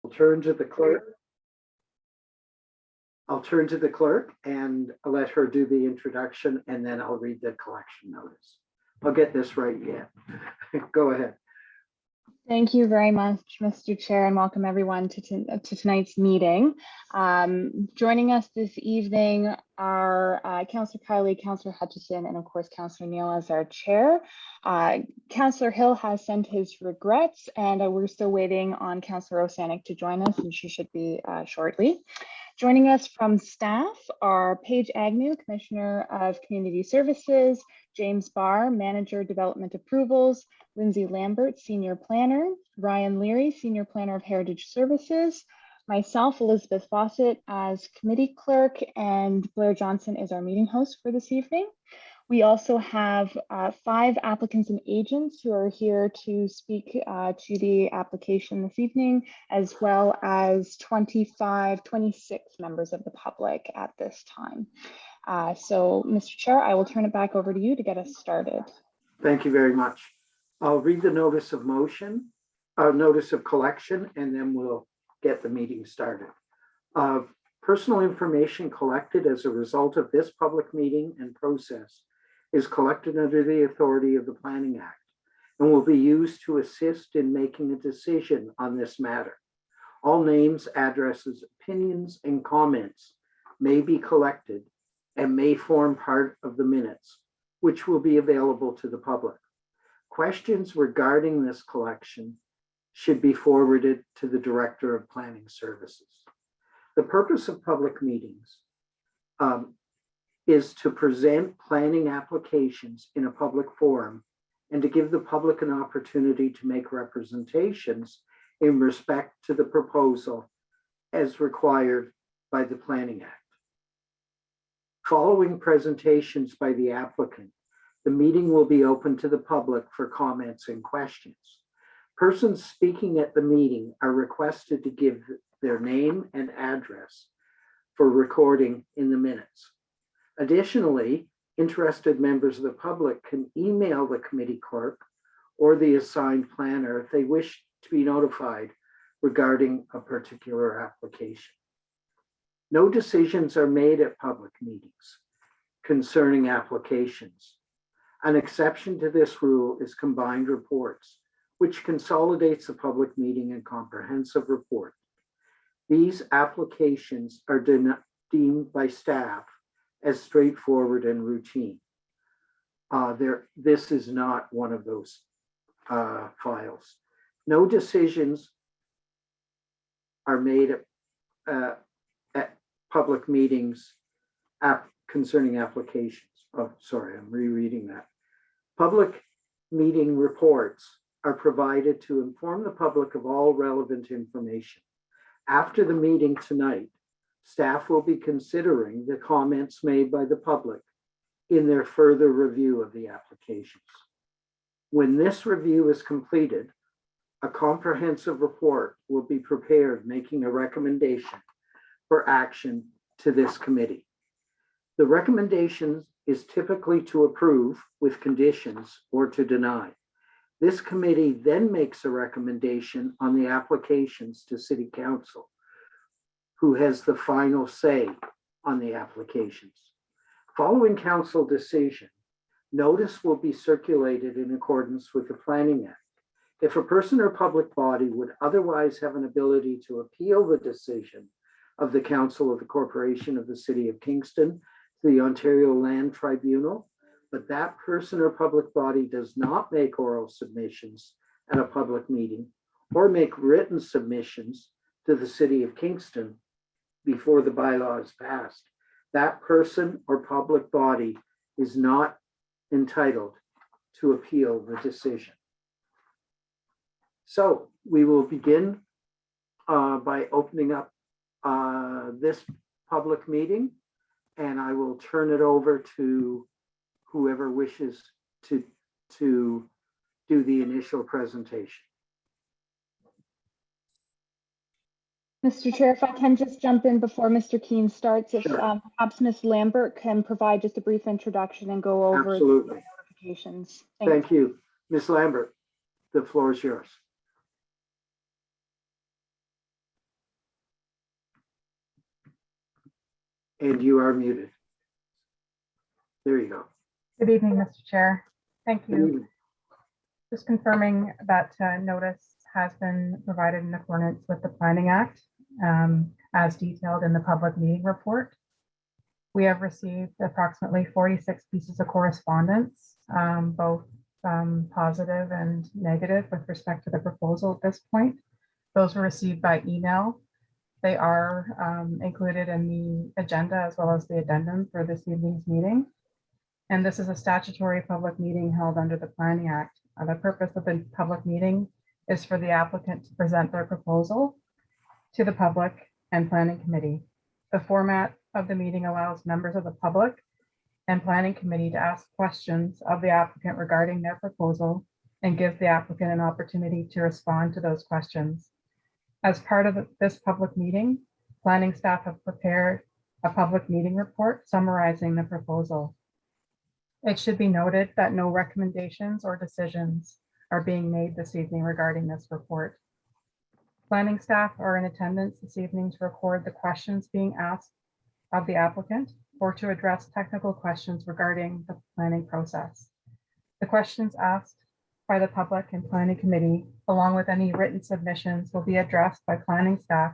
I'll turn to the clerk. I'll turn to the clerk and let her do the introduction, and then I'll read the collection notice. I'll get this right yet. Go ahead. Thank you very much, Mr. Chair, and welcome everyone to tonight's meeting. Joining us this evening are Councillor Kiley, Councillor Hutchison, and of course, Councillor Neal as our chair. Councillor Hill has sent his regrets, and we're still waiting on Councillor Osanik to join us, and she should be shortly. Joining us from staff are Paige Agnew, Commissioner of Community Services, James Barr, Manager Development Approvals, Lindsay Lambert, Senior Planner, Ryan Leary, Senior Planner of Heritage Services, myself, Elizabeth Fawcett, as Committee Clerk, and Blair Johnson is our meeting host for this evening. We also have 5 applicants and agents who are here to speak to the application this evening, as well as 26 members of the public at this time. So, Mr. Chair, I will turn it back over to you to get us started. Thank you very much. I'll read the notice of motion, notice of collection, and then we'll get the meeting started. Personal information collected as a result of this public meeting and process is collected under the authority of the Planning Act and will be used to assist in making a decision on this matter. All names, addresses, opinions, and comments may be collected and may form part of the minutes, which will be available to the public. Questions regarding this collection should be forwarded to the Director of Planning Services. The purpose of public meetings is to present planning applications in a public forum and to give the public an opportunity to make representations in respect to the proposal as required by the Planning Act. Following presentations by the applicant, the meeting will be open to the public for comments and questions. Persons speaking at the meeting are requested to give their name and address for recording in the minutes. Additionally, interested members of the public can email the committee clerk or the assigned planner if they wish to be notified regarding a particular application. No decisions are made at public meetings concerning applications. An exception to this rule is combined reports, which consolidates the public meeting and comprehensive report. These applications are deemed by staff as straightforward and routine. This is not one of those files. No decisions are made at public meetings concerning applications. Oh, sorry, I'm rereading that. Public meeting reports are provided to inform the public of all relevant information. After the meeting tonight, staff will be considering the comments made by the public in their further review of the applications. When this review is completed, a comprehensive report will be prepared making a recommendation for action to this committee. The recommendation is typically to approve with conditions or to deny. This committee then makes a recommendation on the applications to City Council, who has the final say on the applications. Following council decision, notice will be circulated in accordance with the Planning Act. If a person or public body would otherwise have an ability to appeal the decision of the Council of the Corporation of the City of Kingston to the Ontario Land Tribunal, but that person or public body does not make oral submissions at a public meeting or make written submissions to the City of Kingston before the bylaw is passed, that person or public body is not entitled to appeal the decision. So we will begin by opening up this public meeting, and I will turn it over to whoever wishes to do the initial presentation. Mr. Chair, if I can just jump in before Mr. Keane starts, if Sure. perhaps Ms. Lambert can provide just a brief introduction and go over Absolutely. the notifications. Thank you. Ms. Lambert, the floor is yours. And you are muted. There you go. Good evening, Mr. Chair. Thank Good you. evening. Just confirming that notice has been provided in accordance with the Planning Act as detailed in the public meeting report. We have received approximately 46 pieces of correspondence, both positive and negative with respect to the proposal at this point. Those were received by email. They are included in the agenda as well as the addendum for this evening's meeting. And this is a statutory public meeting held under the Planning Act. The purpose of the public meeting is for the applicant to present their proposal to the public and Planning Committee. The format of the meeting allows members of the public and Planning Committee to ask questions of the applicant regarding their proposal and gives the applicant an opportunity to respond to those questions. As part of this public meeting, planning staff have prepared a public meeting report summarizing the proposal. It should be noted that no recommendations or decisions are being made this evening regarding this report. Planning staff are in attendance this evening to record the questions being asked of the applicant or to address technical questions regarding the planning process. The questions asked by the public and Planning Committee, along with any written submissions, will be addressed by planning staff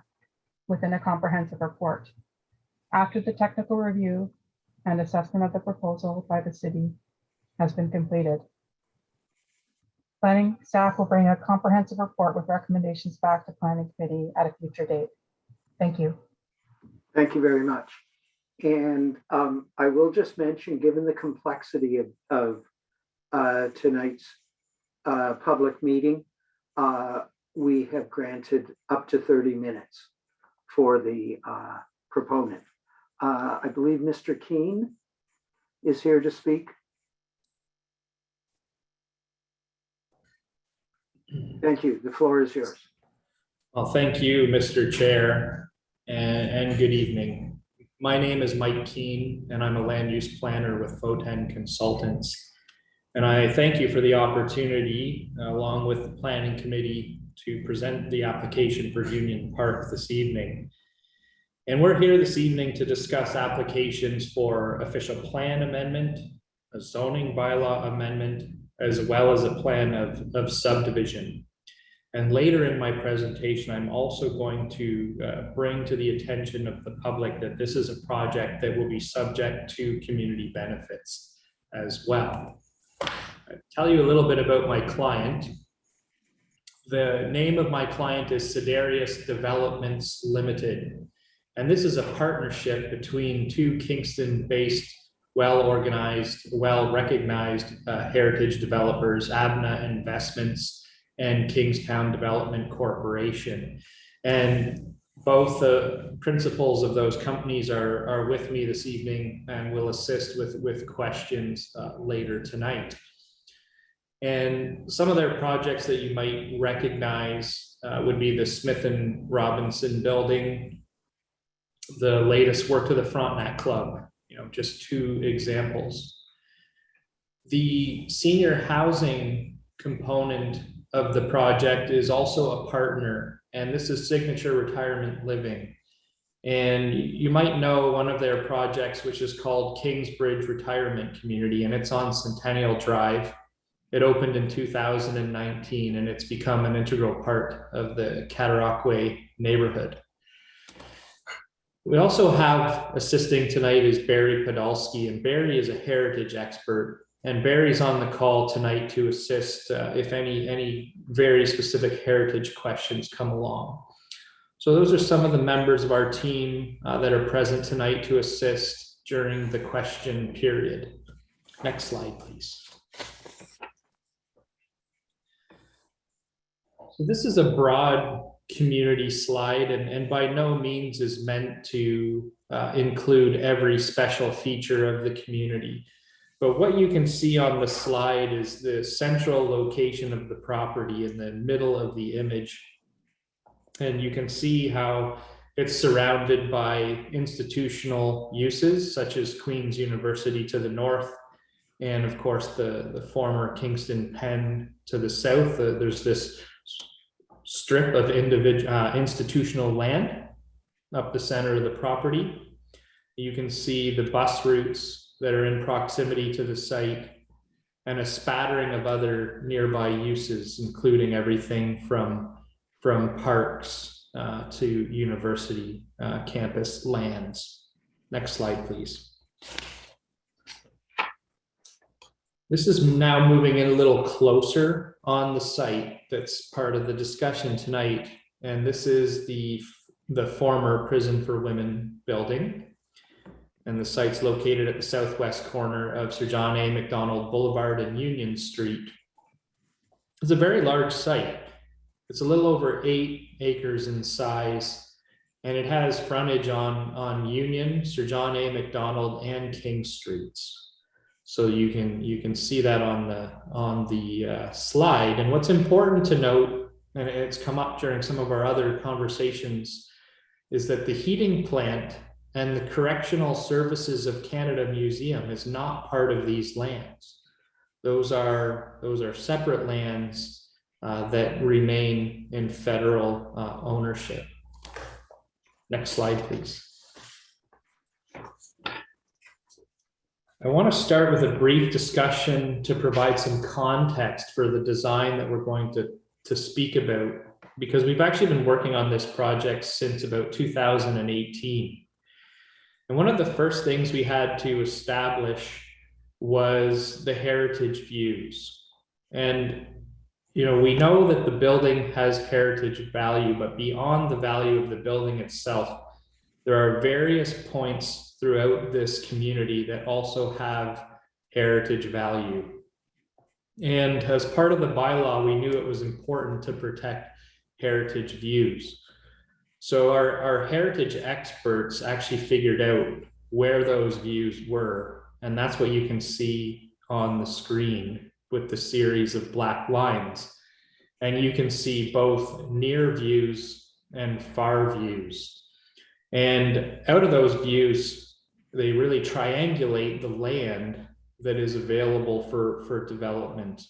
within a comprehensive report. After the technical review and assessment of the proposal by the city has been completed, planning staff will bring a comprehensive report with recommendations back to Planning Committee at a future date. Thank you. Thank you very much. And I will just mention, given the complexity of tonight's public meeting, we have granted up to 30 minutes for the proponent. I believe Mr. Keene is here to speak. Thank you. The floor is yours. Well, thank you, Mr. Chair, and good evening. My name is Mike Keene, and I'm a land use planner with Photen Consultants. And I thank you for the opportunity, along with the Planning Committee, to present the application for Union Park this evening. And we're here this evening to discuss applications for official plan amendment, a zoning bylaw amendment, as well as a plan of subdivision. And later in my presentation, I'm also going to bring to the attention of the public that this is a project that will be subject to community benefits as well. I'll tell you a little bit about my client. The name of my client is Signalized Developments Limited. And this is a partnership between two Kingston-based, well-organized, well-recognized heritage developers, Abna Investments and Kingstown Development Corporation. And both the principals of those companies are with me this evening and will assist with questions later tonight. And some of their projects that you might recognize would be the Smith and Robinson building, the latest work to the Frontenac Club, just two examples. The senior housing component of the project is also a partner, and this is Signature Retirement Living. And you might know one of their projects, which is called Kingsbridge Retirement Community, and it's on Centennial Drive. It opened in 2019, and it's become an integral part of the Walkway neighborhood. We also have assisting tonight is Barry Podolsky, and Barry is a heritage expert, and Barry's on the call tonight to assist if any very specific heritage questions come along. So those are some of the members of our team that are present tonight to assist during the question period. Next slide, please. So this is a broad community slide, and by no means is meant to include every special feature of the community. But what you can see on the slide is the central location of the property in the middle of the image. And you can see how it's surrounded by institutional uses, such as Queen's University to the north, and of course the former Kingston Pen to the south. There's this strip of institutional land up the center of the property. You can see the bus routes that are in proximity to the site and a spattering of other nearby uses, including everything from parks to university campus lands. Next slide, please. This is now moving in a little closer on the site that's part of the discussion tonight. And this is the former Prison for Women building. And the site's located at the southwest corner of Sir John A. Macdonald Boulevard and Union Street. It's a very large site. It's a little over 8 acres in size, and it has frontage on Union, Sir John A. Macdonald, and King Streets. So you can see that on the slide. And what's important to note, and it's come up during some of our other conversations, is that the heating plant and the Correctional Services of Canada Museum is not part of these lands. Those are separate lands that remain in federal ownership. Next slide, please. I want to start with a brief discussion to provide some context for the design that we're going to speak about, because we've actually been working on this project since about 2018. And one of the first things we had to establish was the heritage views. And, you know, we know that the building has heritage value, but beyond the value of the building itself, there are various points throughout this community that also have heritage value. And as part of the bylaw, we knew it was important to protect heritage views. So our heritage experts actually figured out where those views were. And that's what you can see on the screen with the series of black lines. And you can see both near views and far views. And out of those views, they really triangulate the land that is available for development.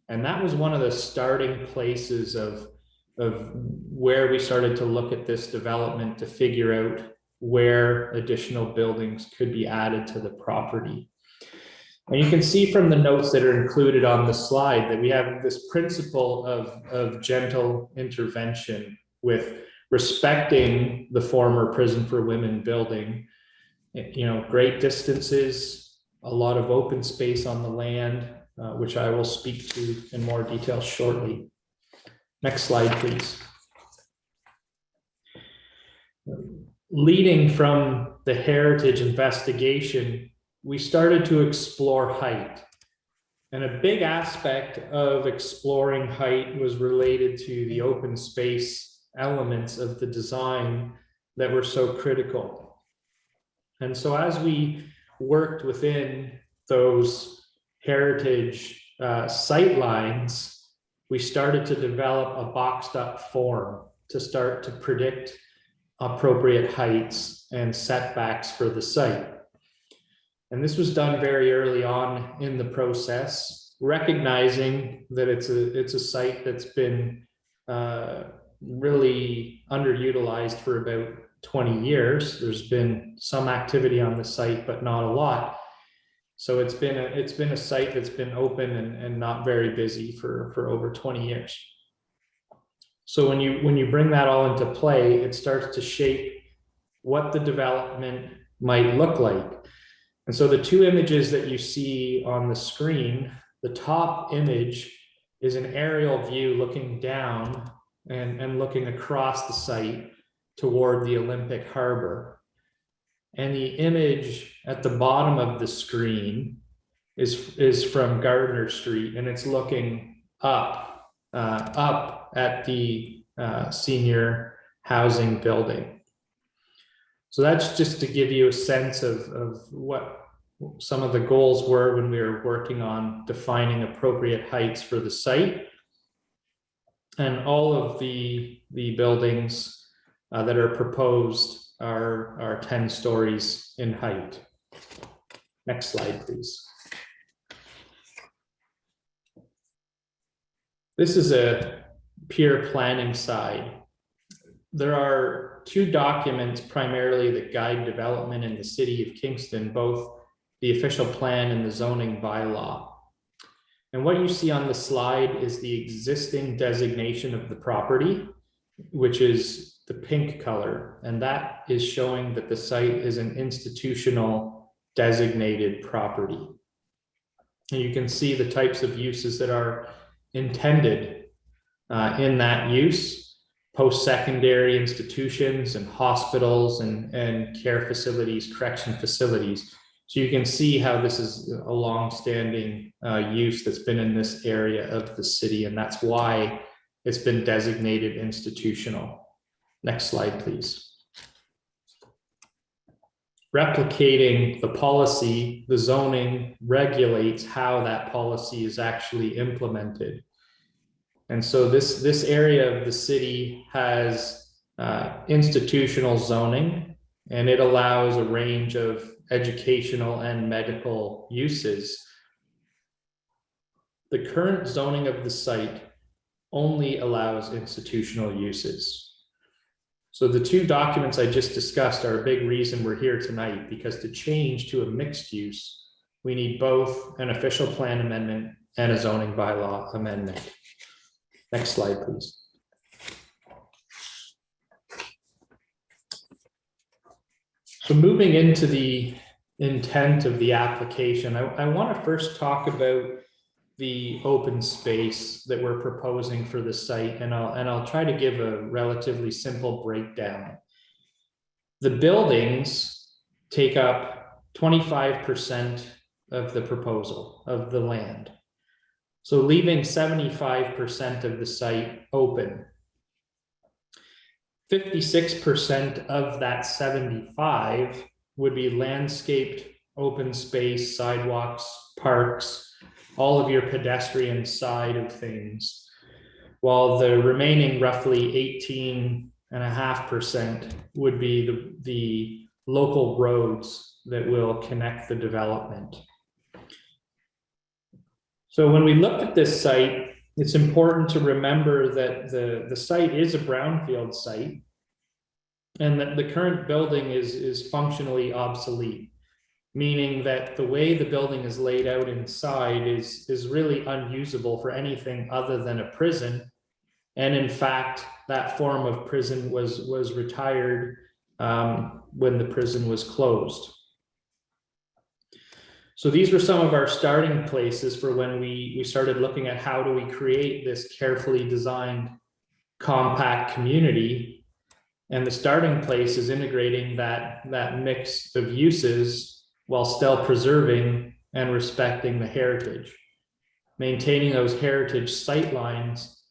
And that was one of the starting places of where we started to look at this development to figure out where additional buildings could be added to the property. And you can see from the notes that are included on the slide that we have this principle of gentle intervention with respecting the former Prison for Women building, you know, great distances, a lot of open space on the land, which I will speak to in more detail shortly. Next slide, please. Leading from the heritage investigation, we started to explore height. And a big aspect of exploring height was related to the open space elements of the design that were so critical. And so as we worked within those heritage sight lines, we started to develop a boxed up form to start to predict appropriate heights and setbacks for the site. And this was done very early on in the process, recognizing that it's a site that's been really underutilized for about 20 years. There's been some activity on the site, but not a lot. So it's been a site that's been open and not very busy for over 20 years. So when you bring that all into play, it starts to shape what the development might look like. And so the two images that you see on the screen, the top image is an aerial view looking down and looking across the site toward the Olympic Harbor. And the image at the bottom of the screen is from Gardner Street, and it's looking up at the senior housing building. So that's just to give you a sense of what some of the goals were when we were working on defining appropriate heights for the site. And all of the buildings that are proposed are 10 stories in height. Next slide, please. This is a peer planning side. there are two documents primarily that guide development in the city of Kingston, both the official plan and the zoning bylaw. And what you see on the slide is the existing designation of the property, which is the pink color. And that is showing that the site is an institutional designated property. And you can see the types of uses that are intended in that use: post-secondary institutions and hospitals and care facilities, correction facilities. So you can see how this is a long-standing use that's been in this area of the city, and that's why it's been designated institutional. Next slide, please. Replicating the policy, the zoning regulates how that policy is actually implemented. And so this area of the city has institutional zoning, and it allows a range of educational and medical uses. The current zoning of the site only allows institutional uses. So the two documents I just discussed are a big reason we're here tonight, because to change to a mixed use, we need both an official plan amendment and a zoning bylaw amendment. Next slide, please. So moving into the intent of the application, I want to first talk about the open space that we're proposing for the site, and I'll try to give a relatively simple breakdown. The buildings take up 25% of the proposal of the land, so leaving 75% of the site open. 56% of that 75 would be landscaped open space, sidewalks, parks, all of your pedestrian side of things, while the remaining roughly 18.5% would be the local roads that will connect the development. So when we look at this site, it's important to remember that the site is a brownfield site, and that the current building is functionally obsolete, meaning that the way the building is laid out inside is really unusable for anything other than a prison. And in fact, that form of prison was retired when the prison was closed. So these were some of our starting places for when we started looking at how do we create this carefully designed compact community. And the starting place is integrating that mix of uses while still preserving and respecting the heritage, maintaining those heritage sight lines,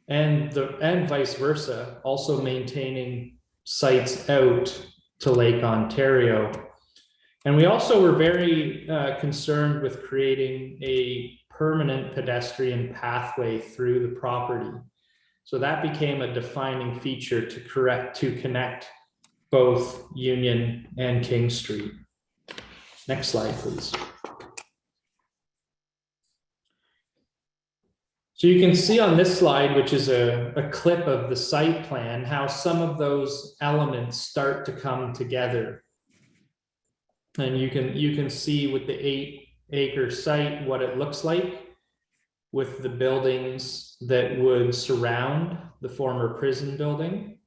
and vice versa, also maintaining sites out to Lake Ontario. And we also were very concerned with creating a permanent pedestrian pathway through the property. So that became a defining feature to connect both Union and King Street. Next slide, please. So you can see on this slide, which is a clip of the site plan, how some of those elements start to come together. And you can see with the 8-acre site what it looks like, with the buildings that would surround the former prison building.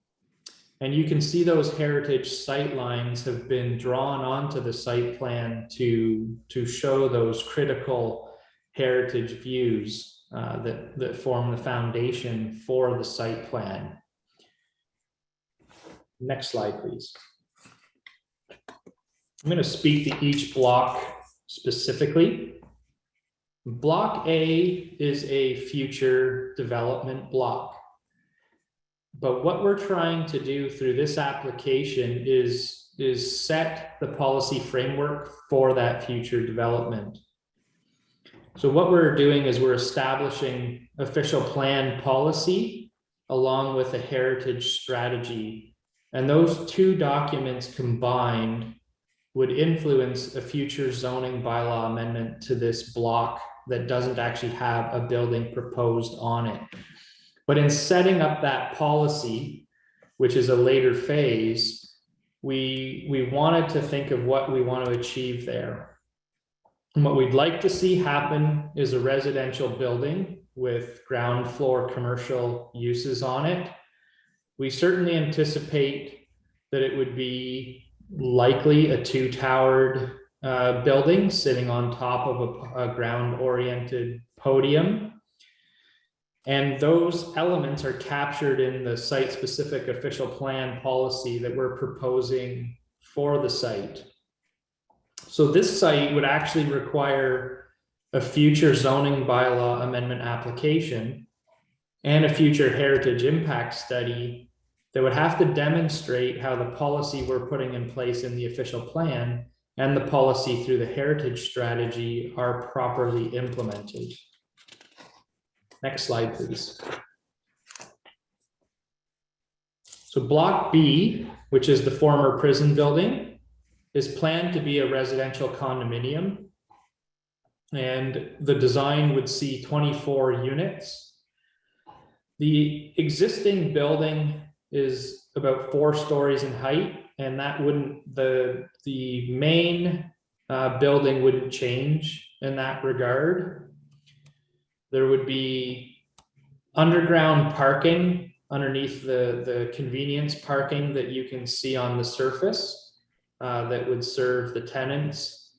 And you can see those heritage sight lines have been drawn onto the site plan to show those critical heritage views that form the foundation for the site plan. Next slide, please. I'm going to speak to each block specifically. Block A is a future development block. But what we're trying to do through this application is set the policy framework for that future development. So what we're doing is we're establishing official plan policy along with a heritage strategy. And those two documents combined would influence a future zoning bylaw amendment to this block that doesn't actually have a building proposed on it. But in setting up that policy, which is a later phase, we wanted to think of what we want to achieve there. And what we'd like to see happen is a residential building with ground floor commercial uses on it. We certainly anticipate that it would be likely a two-towered building sitting on top of a ground-oriented podium. And those elements are captured in the site-specific official plan policy that we're proposing for the site. So this site would actually require a future zoning bylaw amendment application and a future heritage impact study that would have to demonstrate how the policy we're putting in place in the official plan and the policy through the heritage strategy are properly implemented. Next slide, please. So Block B, which is the former prison building, is planned to be a residential condominium. And the design would see 24 units. The existing building is about 4 stories in height, and that wouldn't, the main building wouldn't change in that regard. There would be underground parking underneath the convenience parking that you can see on the surface that would serve the tenants,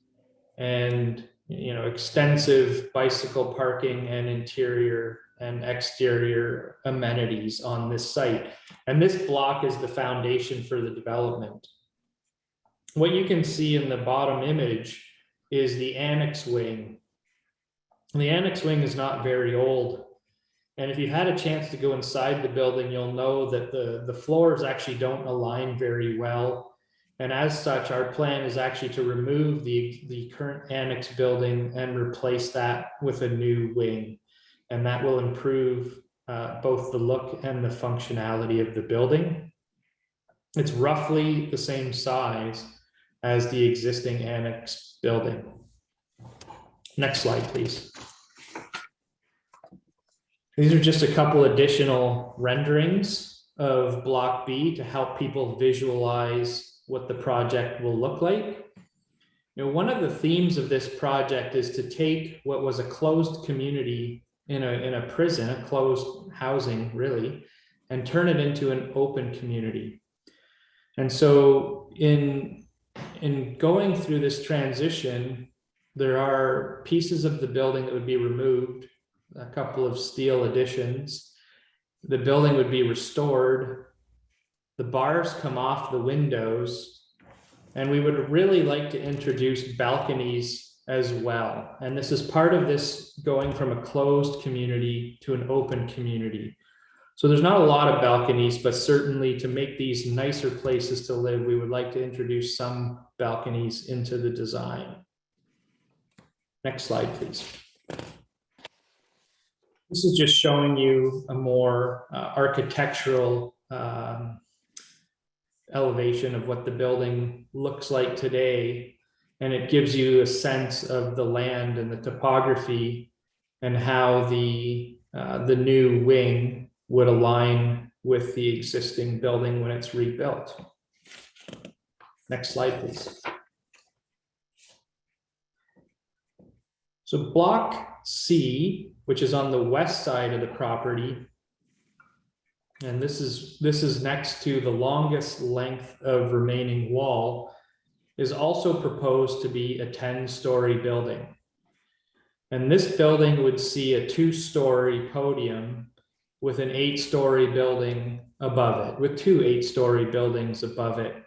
and extensive bicycle parking and interior and exterior amenities on this site. And this block is the foundation for the development. What you can see in the bottom image is the annex wing. The annex wing is not very old. And if you've had a chance to go inside the building, you'll know that the floors actually don't align very well. And as such, our plan is actually to remove the current annex building and replace that with a new wing. And that will improve both the look and the functionality of the building. It's roughly the same size as the existing annex building. Next slide, please. These are just a couple additional renderings of Block B to help people visualize what the project will look like. One of the themes of this project is to take what was a closed community in a prison, a closed housing really, and turn it into an open community. And so in going through this transition, there are pieces of the building that would be removed, a couple of steel additions. The building would be restored. The bars come off the windows, and we would really like to introduce balconies as well. And this is part of this going from a closed community to an open community. So there's not a lot of balconies, but certainly to make these nicer places to live, we would like to introduce some balconies into the design. Next slide, please. This is just showing you a more architectural elevation of what the building looks like today. And it gives you a sense of the land and the topography and how the new wing would align with the existing building when it's rebuilt. Next slide, please. So Block C, which is on the west side of the property, and this is next to the longest length of remaining wall, is also proposed to be a 10-story building. And this building would see a 2-story podium with an 8-story building above it, with 2 8-story buildings above it.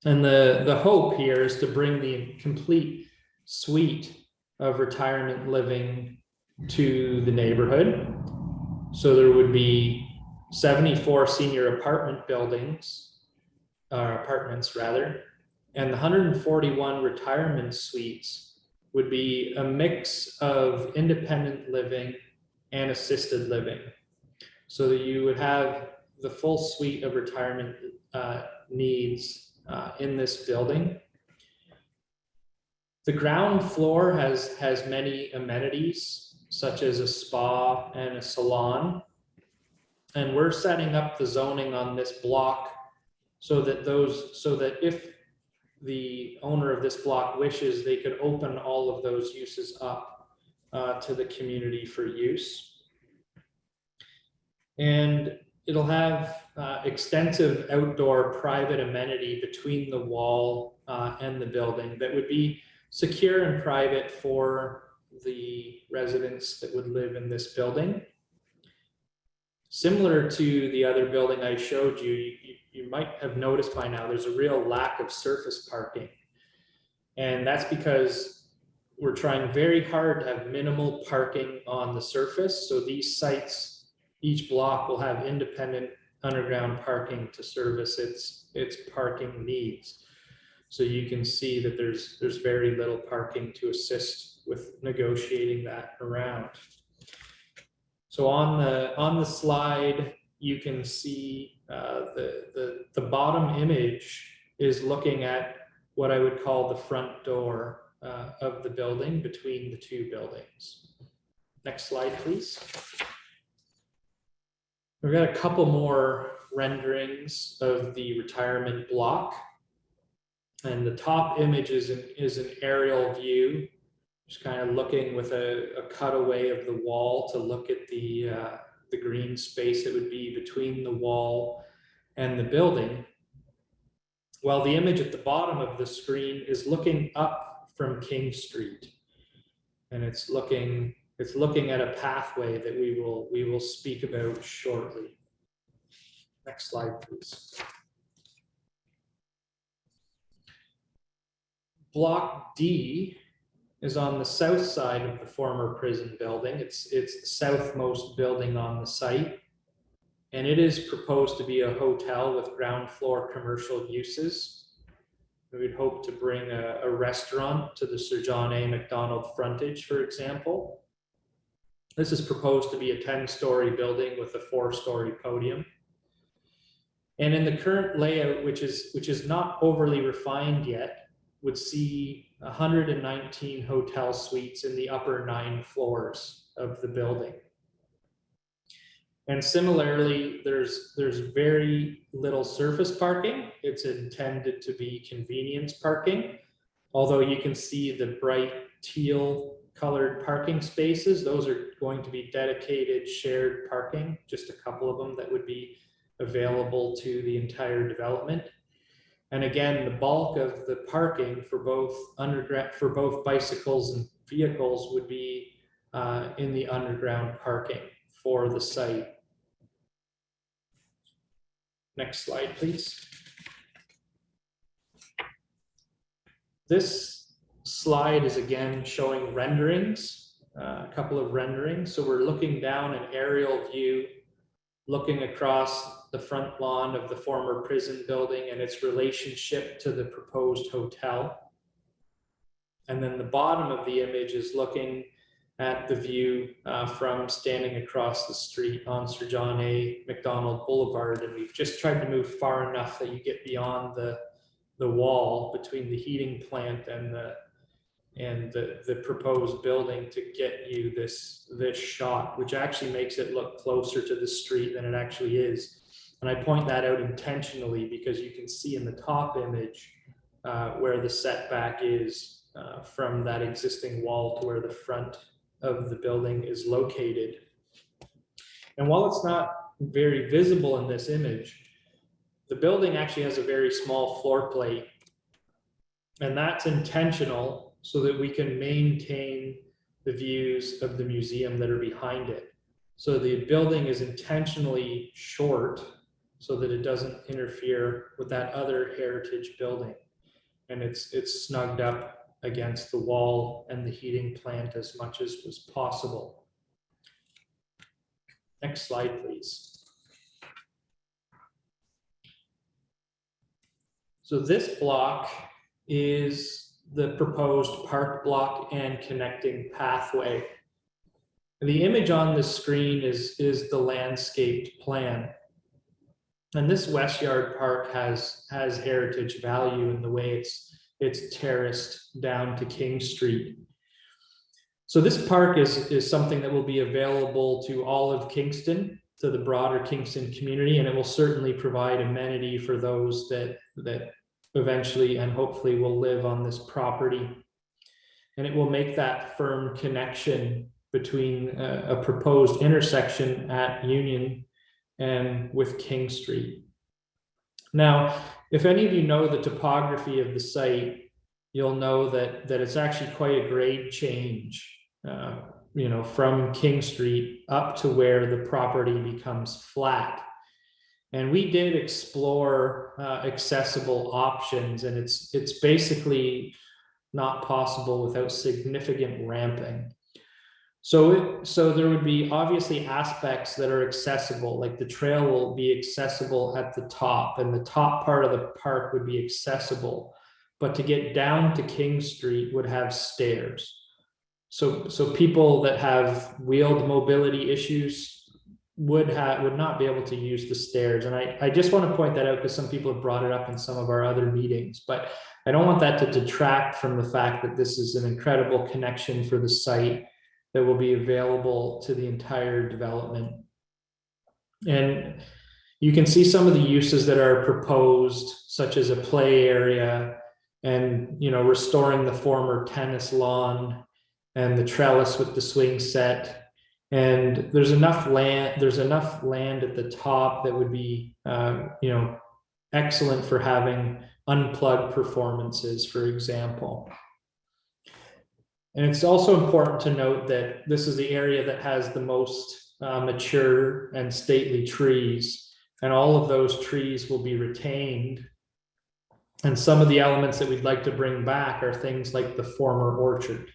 And the hope here is to bring the complete suite of retirement living to the neighborhood. So there would be 74 senior apartment buildings, apartments rather, and the 141 retirement suites would be a mix of independent living and assisted living. So that you would have the full suite of retirement needs in this building. The ground floor has many amenities, such as a spa and a salon. And we're setting up the zoning on this block so that if the owner of this block wishes, they could open all of those uses up to the community for use. And it'll have extensive outdoor private amenity between the wall and the building that would be secure and private for the residents that would live in this building. Similar to the other building I showed you, you might have noticed by now there's a real lack of surface parking. And that's because we're trying very hard to have minimal parking on the surface. So these sites, each block will have independent underground parking to service its parking needs. So you can see that there's very little parking to assist with negotiating that around. So on the slide, you can see the bottom image is looking at what I would call the front door of the building between the two buildings. Next slide, please. We've got a couple more renderings of the retirement block. And the top image is an aerial view, just kind of looking with a cutaway of the wall to look at the green space that would be between the wall and the building. While the image at the bottom of the screen is looking up from King Street, and it's looking at a pathway that we will speak about shortly. Next slide, please. Block D is on the south side of the former prison building. It's the southmost building on the site. And it is proposed to be a hotel with ground floor commercial uses. We would hope to bring a restaurant to the Sir John A. Macdonald frontage, for example. This is proposed to be a 10-story building with a 4-story podium. And in the current layout, which is not overly refined yet, would see 119 hotel suites in the upper 9 floors of the building. And similarly, there's very little surface parking. It's intended to be convenience parking. Although you can see the bright teal colored parking spaces, those are going to be dedicated shared parking, just a couple of them that would be available to the entire development. And again, the bulk of the parking for both bicycles and vehicles would be in the underground parking for the site. Next slide, please. This slide is again showing renderings, a couple of renderings. So we're looking down an aerial view, looking across the front lawn of the former prison building and its relationship to the proposed hotel. And then the bottom of the image is looking at the view from standing across the street on Sir John A. Macdonald Boulevard. And we've just tried to move far enough that you get beyond the wall between the heating plant and the proposed building to get you this shot, which actually makes it look closer to the street than it actually is. And I point that out intentionally because you can see in the top image where the setback is from that existing wall to where the front of the building is located. And while it's not very visible in this image, the building actually has a very small floor plate, and that's intentional so that we can maintain the views of the museum that are behind it. So the building is intentionally short so that it doesn't interfere with that other heritage building. And it's snugged up against the wall and the heating plant as much as was possible. Next slide, please. So this block is the proposed park block and connecting pathway. The image on the screen is the landscaped plan. And this West Yard Park has heritage value in the way it's terraced down to King Street. So this park is something that will be available to all of Kingston. to the broader Kingston community, and it will certainly provide amenity for those that eventually and hopefully will live on this property. And it will make that firm connection between a proposed intersection at Union and with King Street. Now, if any of you know the topography of the site, you'll know that it's actually quite a grade change, from King Street up to where the property becomes flat. And we did explore accessible options, and it's basically not possible without significant ramping. So there would be obviously aspects that are accessible, like the trail will be accessible at the top, and the top part of the park would be accessible. But to get down to King Street would have stairs. So people that have wheeled mobility issues would not be able to use the stairs. And I just want to point that out because some people have brought it up in some of our other meetings, but I don't want that to detract from the fact that this is an incredible connection for the site that will be available to the entire development. And you can see some of the uses that are proposed, such as a play area and, restoring the former tennis lawn and the trellis with the swing set. And there's enough land at the top that would be, excellent for having unplugged performances, for example. And it's also important to note that this is the area that has the most mature and stately trees, and all of those trees will be retained. And some of the elements that we'd like to bring back are things like the former orchard,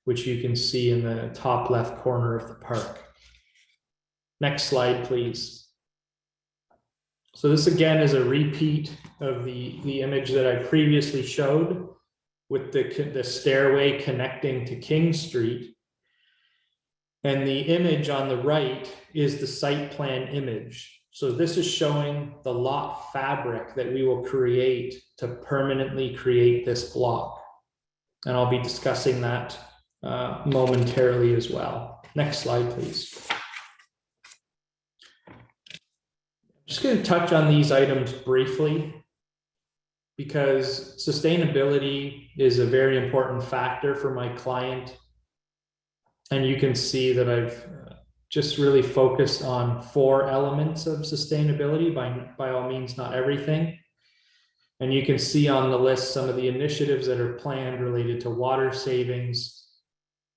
which you can see in the top left corner of the park. Next slide, please. So this again is a repeat of the image that I previously showed with the stairway connecting to King Street. And the image on the right is the site plan image. So this is showing the lot fabric that we will create to permanently create this block. And I'll be discussing that momentarily as well. Next slide, please. I'm just going to touch on these items briefly because sustainability is a very important factor for my client. And you can see that I've just really focused on 4 elements of sustainability, by all means, not everything. And you can see on the list some of the initiatives that are planned related to water savings,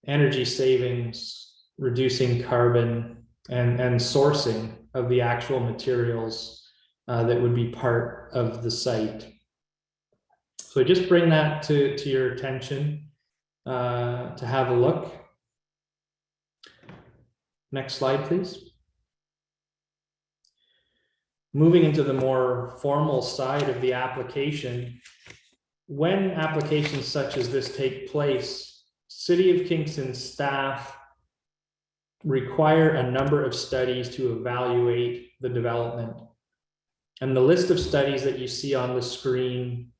energy savings, reducing carbon, and sourcing of the actual materials that would be part of the site. So I just bring that to your attention to have a look. Next slide, please. Moving into the more formal side of the application, when applications such as this take place, City of Kingston staff require a number of studies to evaluate the development. And the list of studies that you see on the screen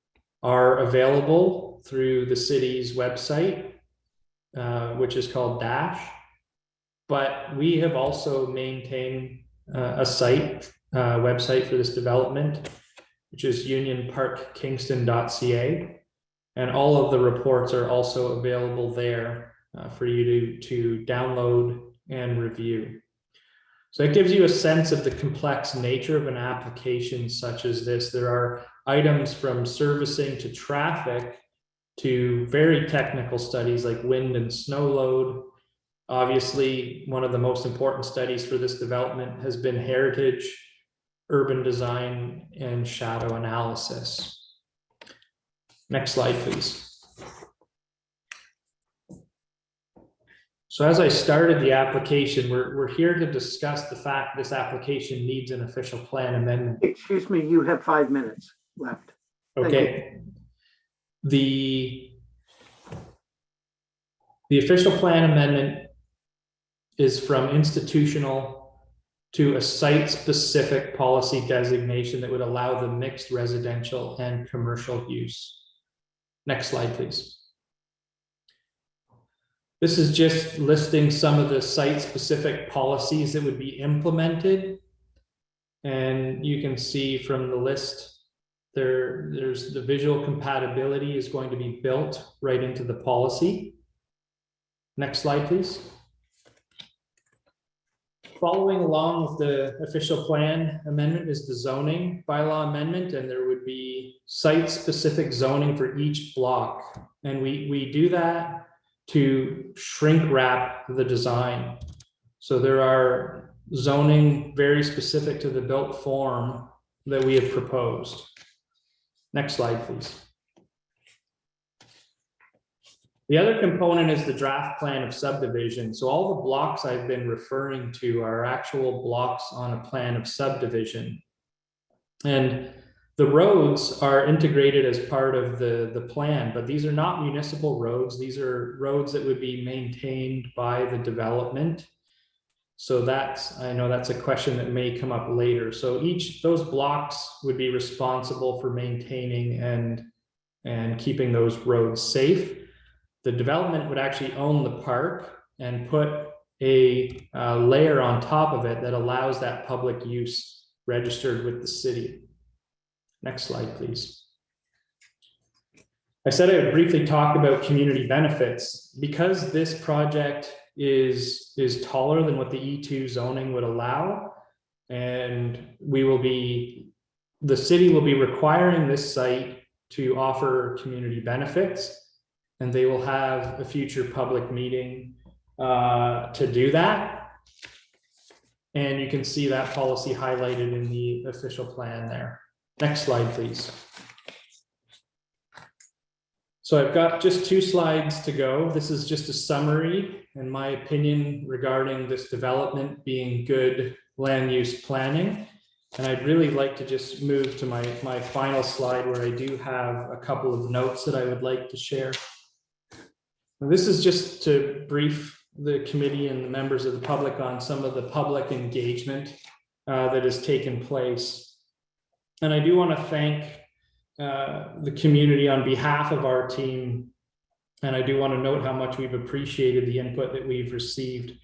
are available through the city's website, which is called Dash. But we have also maintained a website for this development, which is unionparkkingston.ca. And all of the reports are also available there for you to download and review. So it gives you a sense of the complex nature of an application such as this. There are items from servicing to traffic to very technical studies like wind and snow load. Obviously, one of the most important studies for this development has been heritage, urban design, and shadow analysis. Next slide, please. So as I started the application, we're here to discuss the fact this application needs an official plan amendment. Excuse me, you have 5 minutes left. Okay. The official plan amendment is from institutional to a site-specific policy designation that would allow the mixed residential and commercial use. Next slide, please. This is just listing some of the site-specific policies that would be implemented. And you can see from the list, there's the visual compatibility is going to be built right into the policy. Next slide, please. Following along with the official plan amendment is the zoning bylaw amendment, and there would be site-specific zoning for each block. And we do that to shrink wrap the design. So there are zoning very specific to the built form that we have proposed. Next slide, please. The other component is the draft plan of subdivision. So all the blocks I've been referring to are actual blocks on a plan of subdivision. And the roads are integrated as part of the plan, but these are not municipal roads. These are roads that would be maintained by the development. So I know that's a question that may come up later. So those blocks would be responsible for maintaining and keeping those roads safe. The development would actually own the park and put a layer on top of it that allows that public use registered with the city. Next slide, please. I said I would briefly talk about community benefits. Because this project is taller than what the E2 zoning would allow, and the city will be requiring this site to offer community benefits, and they will have a future public meeting to do that. And you can see that policy highlighted in the official plan there. Next slide, please. So I've got just 2 slides to go. This is just a summary, in my opinion, regarding this development being good land use planning. And I'd really like to just move to my final slide, where I do have a couple of notes that I would like to share. And this is just to brief the committee and the members of the public on some of the public engagement that has taken place. And I do want to thank the community on behalf of our team. And I do want to note how much we've appreciated the input that we've received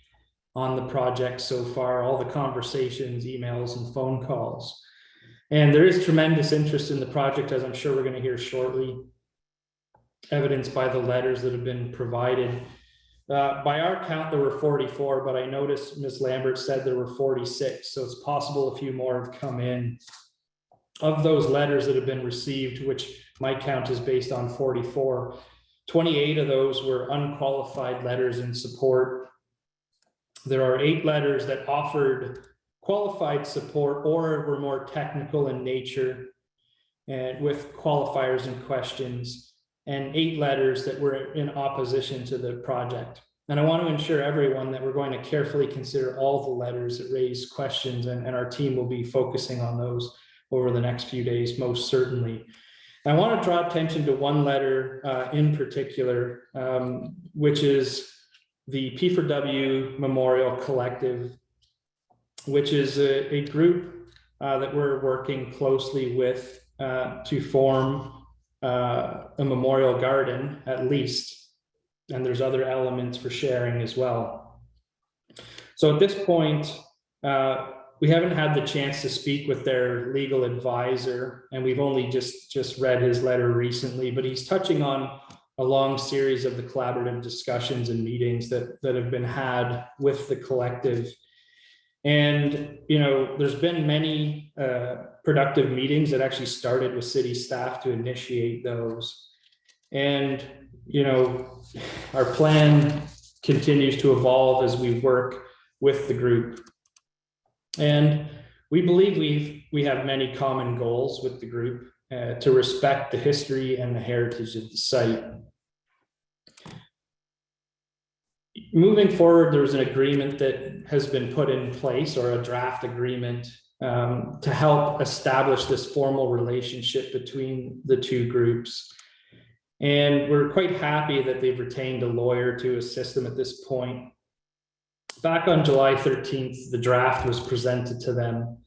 on the project so far, all the conversations, emails, and phone calls. And there is tremendous interest in the project, as I'm sure we're going to hear shortly, evidenced by the letters that have been provided. By our count, there were 44, but I noticed Ms. Lambert said there were 46. So it's possible a few more have come in. Of those letters that have been received, which my count is based on 44, 28 of those were unqualified letters in support. There are 8 letters that offered qualified support or were more technical in nature and with qualifiers and questions, and 8 letters that were in opposition to the project. And I want to ensure everyone that we're going to carefully consider all the letters that raise questions, and our team will be focusing on those over the next few days, most certainly. I want to draw attention to one letter in particular, which is the P4W Memorial Collective, which is a group that we're working closely with to form a memorial garden, at least. And there's other elements for sharing as well. So at this point, we haven't had the chance to speak with their legal advisor, and we've only just read his letter recently, but he's touching on a long series of the collaborative discussions and meetings that have been had with the collective. And, there's been many productive meetings that actually started with city staff to initiate those. And, our plan continues to evolve as we work with the group. And we believe we have many common goals with the group to respect the history and the heritage of the site. Moving forward, there's an agreement that has been put in place, or a draft agreement, to help establish this formal relationship between the 2 groups. And we're quite happy that they've retained a lawyer to assist them at this point. Back on July 13th, the draft was presented to them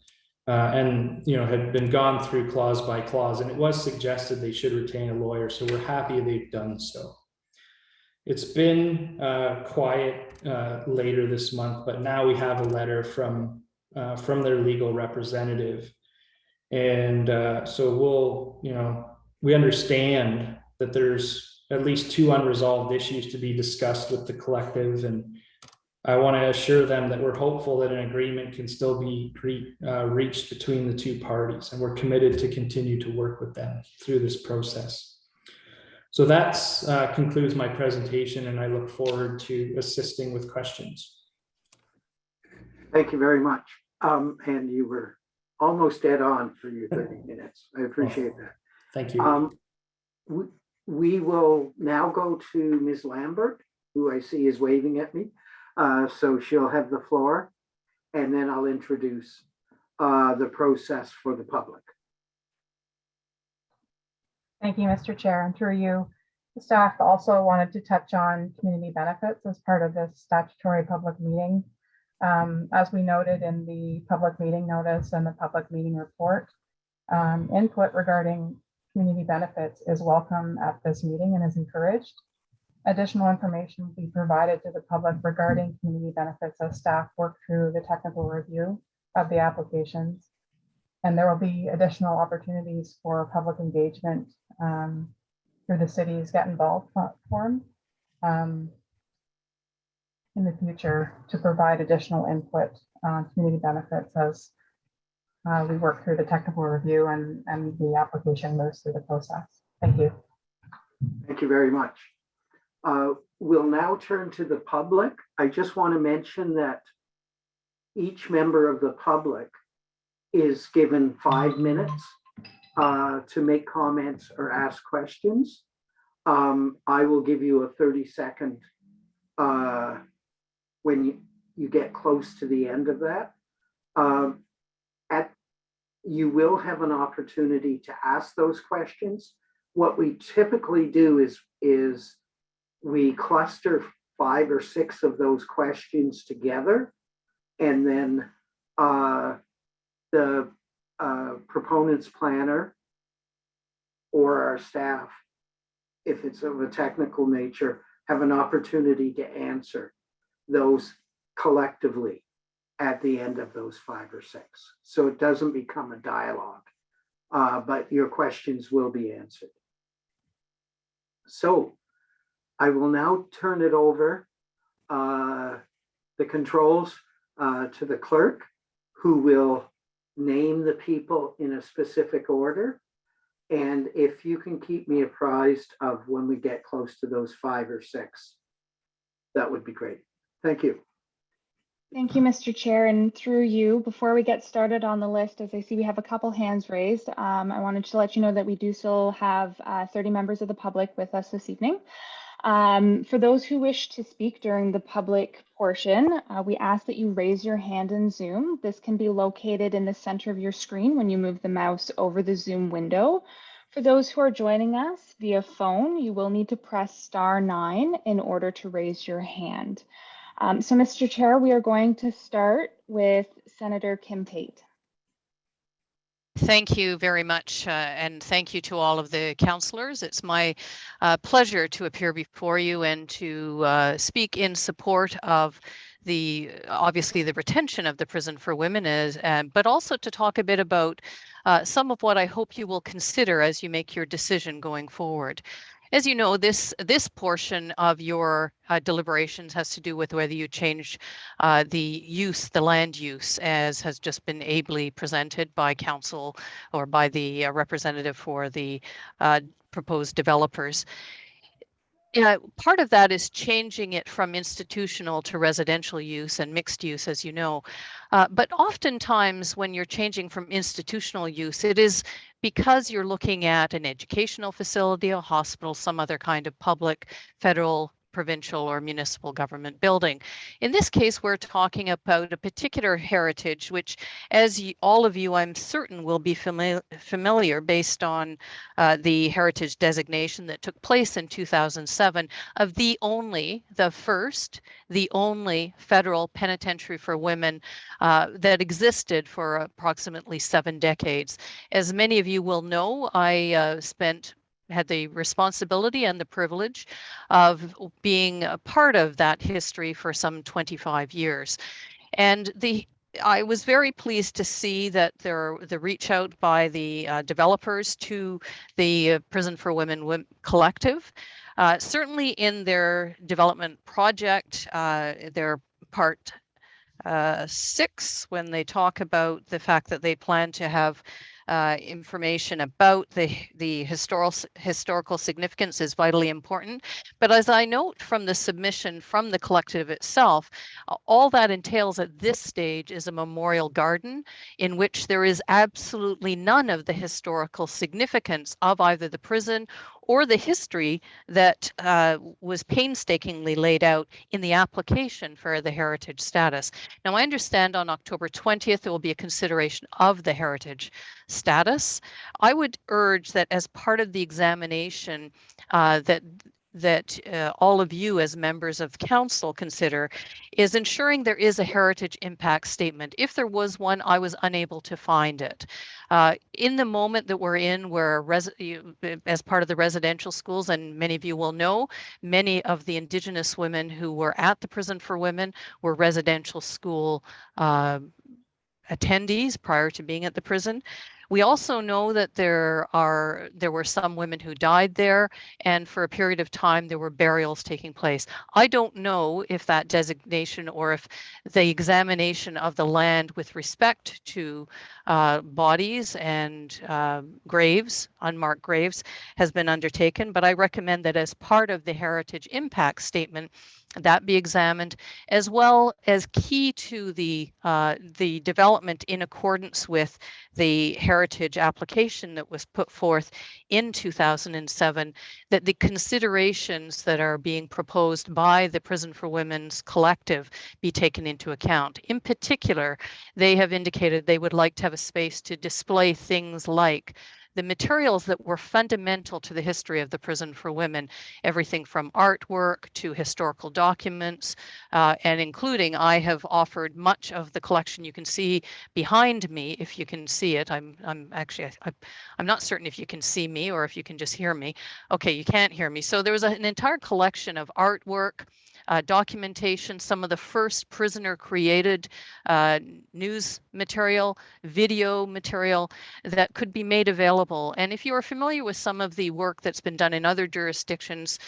and had been gone through clause by clause, and it was suggested they should retain a lawyer. So we're happy they've done so. It's been quiet later this month, but now we have a letter from their legal representative. And so we understand that there's at least 2 unresolved issues to be discussed with the collective. And I want to assure them that we're hopeful that an agreement can still be reached between the 2 parties. And we're committed to continue to work with them through this process. So that concludes my presentation, and I look forward to assisting with questions. Thank you very much. And you were almost dead on for your 30 minutes. I appreciate that. Thank you. We will now go to Ms. Lambert, who I see is waving at me. So she'll have the floor, and then I'll introduce the process for the public. Thank you, Mr. Chair. And through you, the staff also wanted to touch on community benefits as part of this statutory public meeting. As we noted in the public meeting notice and the public meeting report, input regarding community benefits is welcome at this meeting and is encouraged. Additional information will be provided to the public regarding community benefits as staff work through the technical review of the applications. And there will be additional opportunities for public engagement through the city's Get Involved platform in the future to provide additional input on community benefits as we work through the technical review and the application moves through the process. Thank you. Thank you very much. We'll now turn to the public. I just want to mention that each member of the public is given 5 minutes to make comments or ask questions. I will give you a 30-second when you get close to the end of that. You will have an opportunity to ask those questions. What we typically do is we cluster 5 or 6 of those questions together, and then the proponent's planner or our staff, if it's of a technical nature, have an opportunity to answer those collectively at the end of those 5 or 6. So it doesn't become a dialogue, but your questions will be answered. So I will now turn it over the controls to the clerk, who will name the people in a specific order. And if you can keep me apprised of when we get close to those 5 or 6, that would be great. Thank you. Thank you, Mr. Chair. And through you, before we get started on the list, as I see we have a couple hands raised, I wanted to let you know that we do still have 30 members of the public with us this evening. For those who wish to speak during the public portion, we ask that you raise your hand in Zoom. This can be located in the center of your screen when you move the mouse over the Zoom window. For those who are joining us via phone, you will need to press *9 in order to raise your hand. So, Mr. Chair, we are going to start with Senator Kim Pate. Thank you very much, and thank you to all of the councillors. It's my pleasure to appear before you and to speak in support of obviously the retention of the prison for women, but also to talk a bit about some of what I hope you will consider as you make your decision going forward. As you know, this portion of your deliberations has to do with whether you change the land use, as has just been ably presented by council or by the representative for the proposed developers. Part of that is changing it from institutional to residential use and mixed use, as you know. But oftentimes when you're changing from institutional use, it is because you're looking at an educational facility, a hospital, some other kind of public, federal, provincial, or municipal government building. In this case, we're talking about a particular heritage, which, as all of you, I'm certain, will be familiar based on the heritage designation that took place in 2007 of the only federal penitentiary for women that existed for approximately 7 decades. As many of you will know, I spent had the responsibility and the privilege of being a part of that history for some 25 years. And I was very pleased to see that the reach out by the developers to the Prison for Women collective. Certainly in their development project, their part 6, when they talk about the fact that they plan to have information about the historical significance is vitally important. But as I note from the submission from the collective itself, all that entails at this stage is a memorial garden in which there is absolutely none of the historical significance of either the prison or the history that was painstakingly laid out in the application for the heritage status. Now, I understand on October 20th, there will be a consideration of the heritage status. I would urge that as part of the examination that all of you as members of council consider is ensuring there is a heritage impact statement. If there was one, I was unable to find it. In the moment that we're in, where as part of the residential schools, and many of you will know, many of the Indigenous women who were at the Prison for Women were residential school attendees prior to being at the prison. We also know that there were some women who died there, and for a period of time there were burials taking place. I don't know if that designation or if the examination of the land with respect to bodies and graves, unmarked graves, has been undertaken, but I recommend that as part of the heritage impact statement, that be examined, as well as key to the development in accordance with the heritage application that was put forth in 2007, that the considerations that are being proposed by the Prison for Women's collective be taken into account. In particular, they have indicated they would like to have a space to display things like the materials that were fundamental to the history of the Prison for Women, everything from artwork to historical documents, and including, I have offered much of the collection you can see behind me, if you can see it. I'm not certain if you can see me or if you can just hear me. Okay, you can't hear me. So there was an entire collection of artwork, documentation, some of the first prisoner created news material, video material that could be made available. And if you are familiar with some of the work that's been done in other jurisdictions,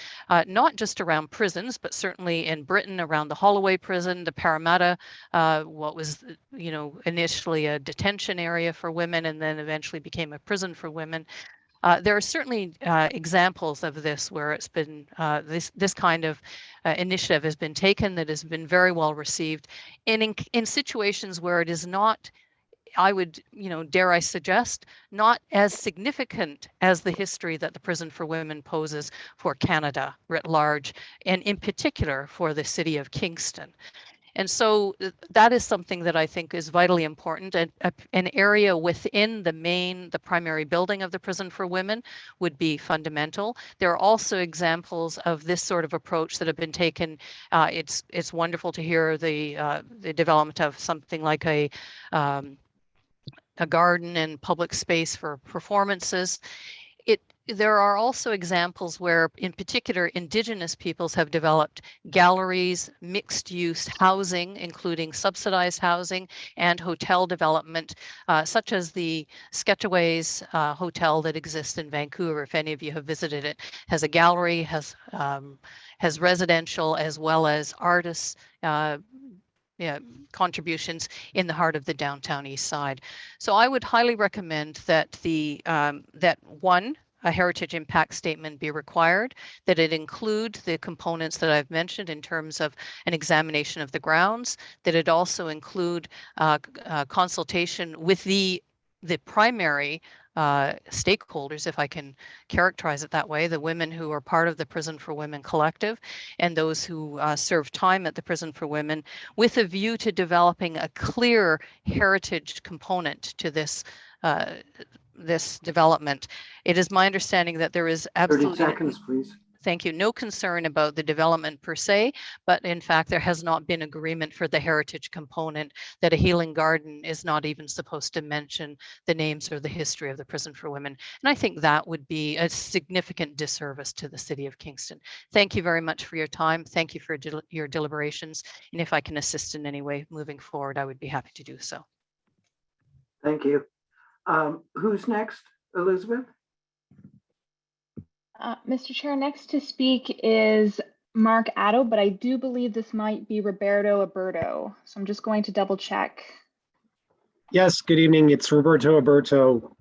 not just around prisons, but certainly in Britain around the Holloway prison, the Parramatta, what was initially a detention area for women and then eventually became a prison for women. There are certainly examples of this where it's been this kind of initiative has been taken that has been very well received, and in situations where it is not, I would, dare I suggest, not as significant as the history that the Prison for Women poses for Canada writ large, and in particular for the city of Kingston. And so that is something that I think is vitally important. And an area within the primary building of the Prison for Women would be fundamental. There are also examples of this sort of approach that have been taken. It's wonderful to hear the development of something like a garden and public space for performances. There are also examples where, in particular, Indigenous peoples have developed galleries, mixed-use housing, including subsidized housing and hotel development, such as the Sketchaways Hotel that exists in Vancouver. If any of you have visited it, has a gallery, has residential as well as artists. Contributions in the heart of the downtown east side. So I would highly recommend that a heritage impact statement be required, that it include the components that I've mentioned in terms of an examination of the grounds, that it also include consultation with the primary stakeholders, if I can characterize it that way, the women who are part of the Prison for Women collective and those who serve time at the Prison for Women, with a view to developing a clear heritage component to this development. It is my understanding that there is absolutely 30 seconds, please. Thank you. No concern about the development per se, but in fact, there has not been agreement for the heritage component that a healing garden is not even supposed to mention the names or the history of the prison for women. And I think that would be a significant disservice to the city of Kingston. Thank you very much for your time. Thank you for your deliberations. And if I can assist in any way moving forward, I would be happy to do so. Thank you. Who's next, Elizabeth? Mr. Chair, next to speak is Mark Addo, but I do believe this might be Roberto Aberto. So I'm just going to double check. Yes, good evening. It's Roberto Aberto.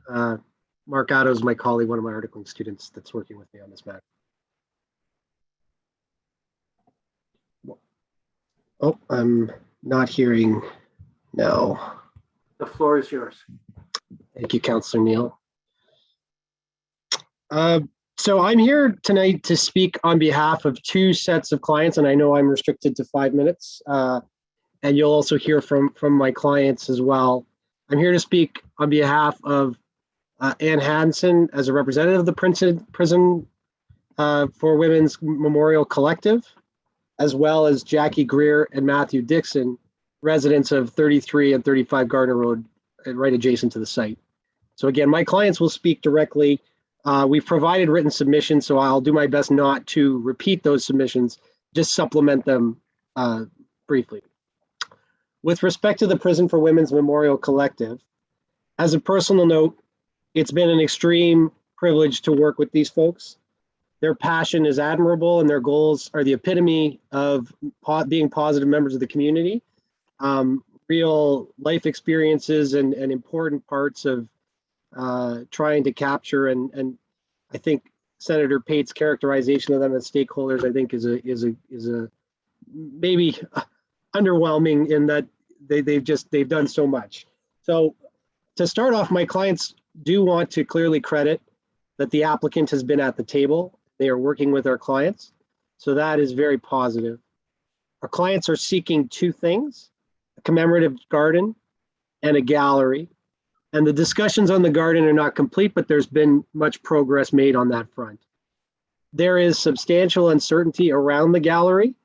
Mark Addo is my colleague, one of my articling students that's working with me on this matter. Oh, I'm not hearing now. The floor is yours. Thank you, Councillor Neal. So I'm here tonight to speak on behalf of two sets of clients, and I know I'm restricted to 5 minutes. And you'll also hear from my clients as well. I'm here to speak on behalf of Ann Hansen as a representative of the Prison for Women's Memorial Collective, as well as Jackie Greer and Matthew Dixon, residents of 33 and 35 Gardner Road, right adjacent to the site. So again, my clients will speak directly. We've provided written submissions, so I'll do my best not to repeat those submissions, just supplement them briefly. With respect to the Prison for Women's Memorial Collective, as a personal note, it's been an extreme privilege to work with these folks. Their passion is admirable and their goals are the epitome of being positive members of the community. Real life experiences and important parts of trying to capture and I think Senator Pate's characterization of them as stakeholders, I think is a maybe underwhelming in that they've done so much. So to start off, my clients do want to clearly credit that the applicant has been at the table. They are working with our clients. So that is very positive. Our clients are seeking two things: a commemorative garden and a gallery. And the discussions on the garden are not complete, but there's been much progress made on that front. There is substantial uncertainty around the gallery.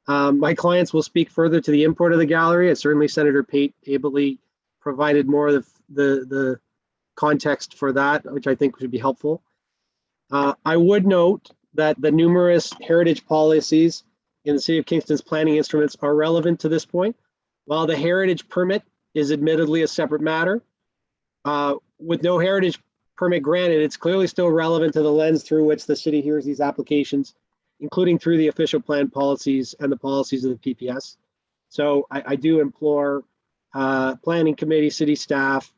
My clients will speak further to the import of the gallery, as certainly Senator Pate ably provided more of the context for that, which I think would be helpful. I would note that the numerous heritage policies in the City of Kingston's planning instruments are relevant to this point. While the heritage permit is admittedly a separate matter, with no heritage permit granted, it's clearly still relevant to the lens through which the city hears these applications, including through the official plan policies and the policies of the PPS. So I do implore planning committee, city staff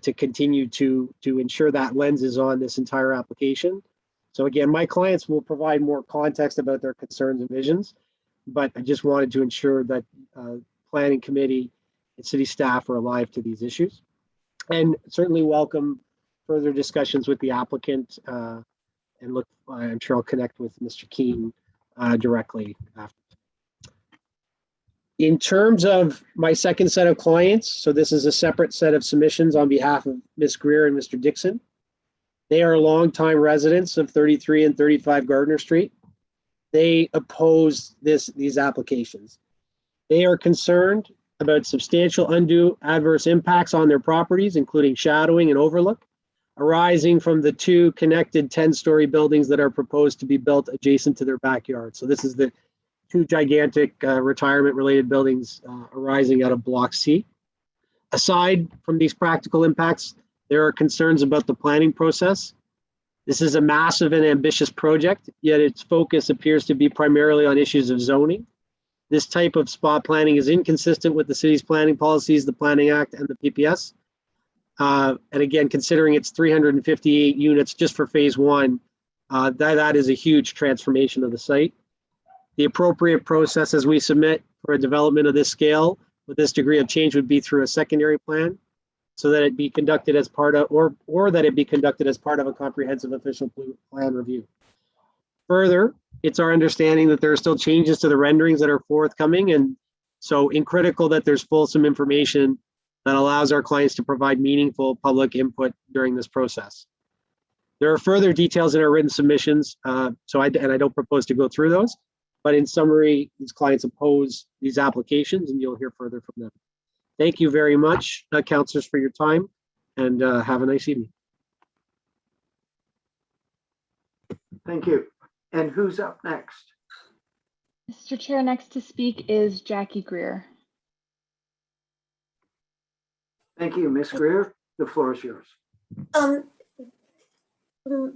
to continue to ensure that lens is on this entire application. So again, my clients will provide more context about their concerns and visions, but I just wanted to ensure that planning committee and city staff are alive to these issues. And certainly welcome further discussions with the applicant and look, I'm sure I'll connect with Mr. Keene directly after. In terms of my second set of clients, so this is a separate set of submissions on behalf of Ms. Greer and Mr. Dixon. They are longtime residents of 33 and 35 Gardner Street. They oppose these applications. They are concerned about substantial undue adverse impacts on their properties, including shadowing and overlook, arising from the two connected 10-story buildings that are proposed to be built adjacent to their backyard. So this is the two gigantic retirement-related buildings arising out of Block C. Aside from these practical impacts, there are concerns about the planning process. This is a massive and ambitious project, yet its focus appears to be primarily on issues of zoning. This type of spot planning is inconsistent with the city's planning policies, the Planning Act, and the PPS. And again, considering it's 358 units just for phase one, that is a huge transformation of the site. The appropriate process as we submit for a development of this scale with this degree of change would be through a secondary plan, so that it be conducted as part of, or that it be conducted as part of a comprehensive official plan review. Further, it's our understanding that there are still changes to the renderings that are forthcoming, and so critical that there's fulsome information that allows our clients to provide meaningful public input during this process. There are further details in our written submissions, so I don't propose to go through those. But in summary, these clients oppose these applications, and you'll hear further from them. Thank you very much, councillors, for your time, and have a nice evening. Thank you. And who's up next? Mr. Chair, next to speak is Jackie Greer. Thank you, Ms. Greer. The floor is yours.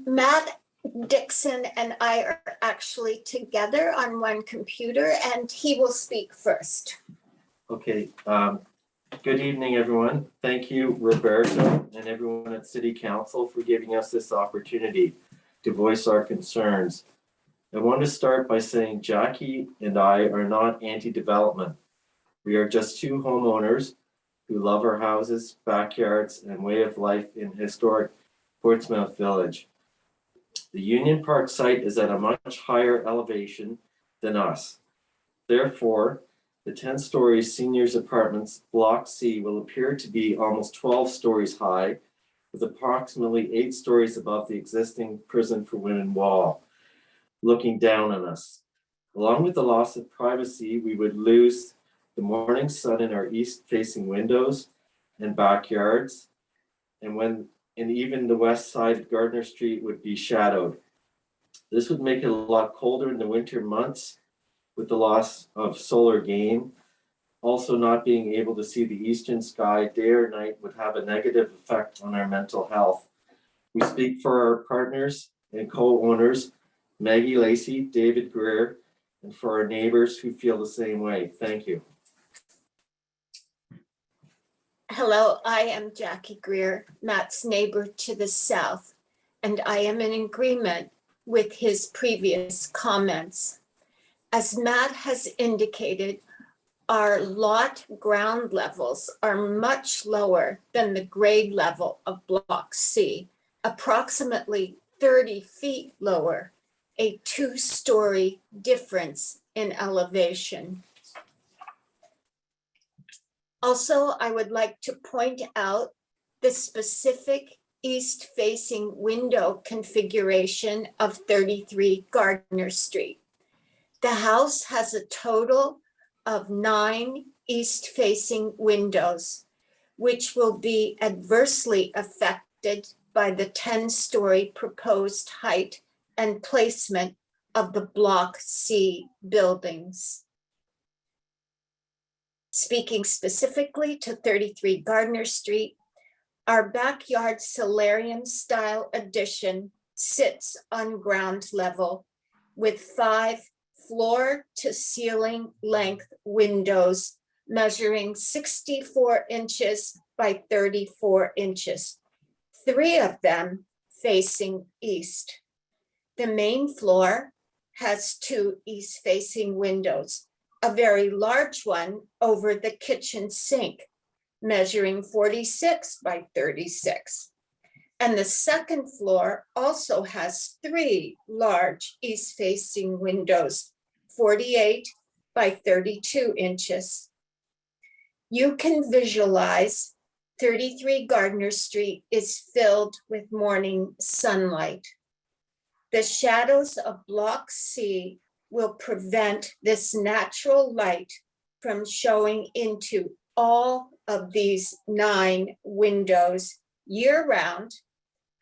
Matt Dixon and I are actually together on one computer, and he will speak first. Okay, good evening, everyone. Thank you, Roberto, and everyone at City Council for giving us this opportunity to voice our concerns. I want to start by saying Jackie and I are not anti-development. We are just two homeowners who love our houses, backyards, and way of life in historic Portsmouth Village. The Union Park site is at a much higher elevation than us. Therefore, the 10-story seniors apartments, Block C, will appear to be almost 12 stories high, with approximately 8 stories above the existing prison for women wall, looking down on us. Along with the loss of privacy, we would lose the morning sun in our east-facing windows and backyards, and even the west side of Gardner Street would be shadowed. This would make it a lot colder in the winter months with the loss of solar gain. Also, not being able to see the eastern sky day or night would have a negative effect on our mental health. We speak for our partners and co-owners, Maggie Lacey, David Greer, and for our neighbors who feel the same way. Thank you. Hello, I am Jackie Greer, Matt's neighbor to the south, and I am in agreement with his previous comments. As Matt has indicated, our lot ground levels are much lower than the grade level of Block C, approximately 30 feet lower, a 2-story difference in elevation. Also, I would like to point out the specific east-facing window configuration of 33 Gardner Street. The house has a total of 9 east-facing windows, which will be adversely affected by the 10-story proposed height and placement of the Block C buildings. Speaking specifically to 33 Gardner Street, our backyard solarium-style addition sits on ground level with 5 floor-to-ceiling length windows measuring 64 inches by 34 inches, 3 of them facing east. The main floor has 2 east-facing windows, a very large one over the kitchen sink, measuring 46 by 36. And the second floor also has 3 large east-facing windows, 48 by 32 inches. You can visualize 33 Gardner Street is filled with morning sunlight. The shadows of Block C will prevent this natural light from showing into all of these 9 windows year-round,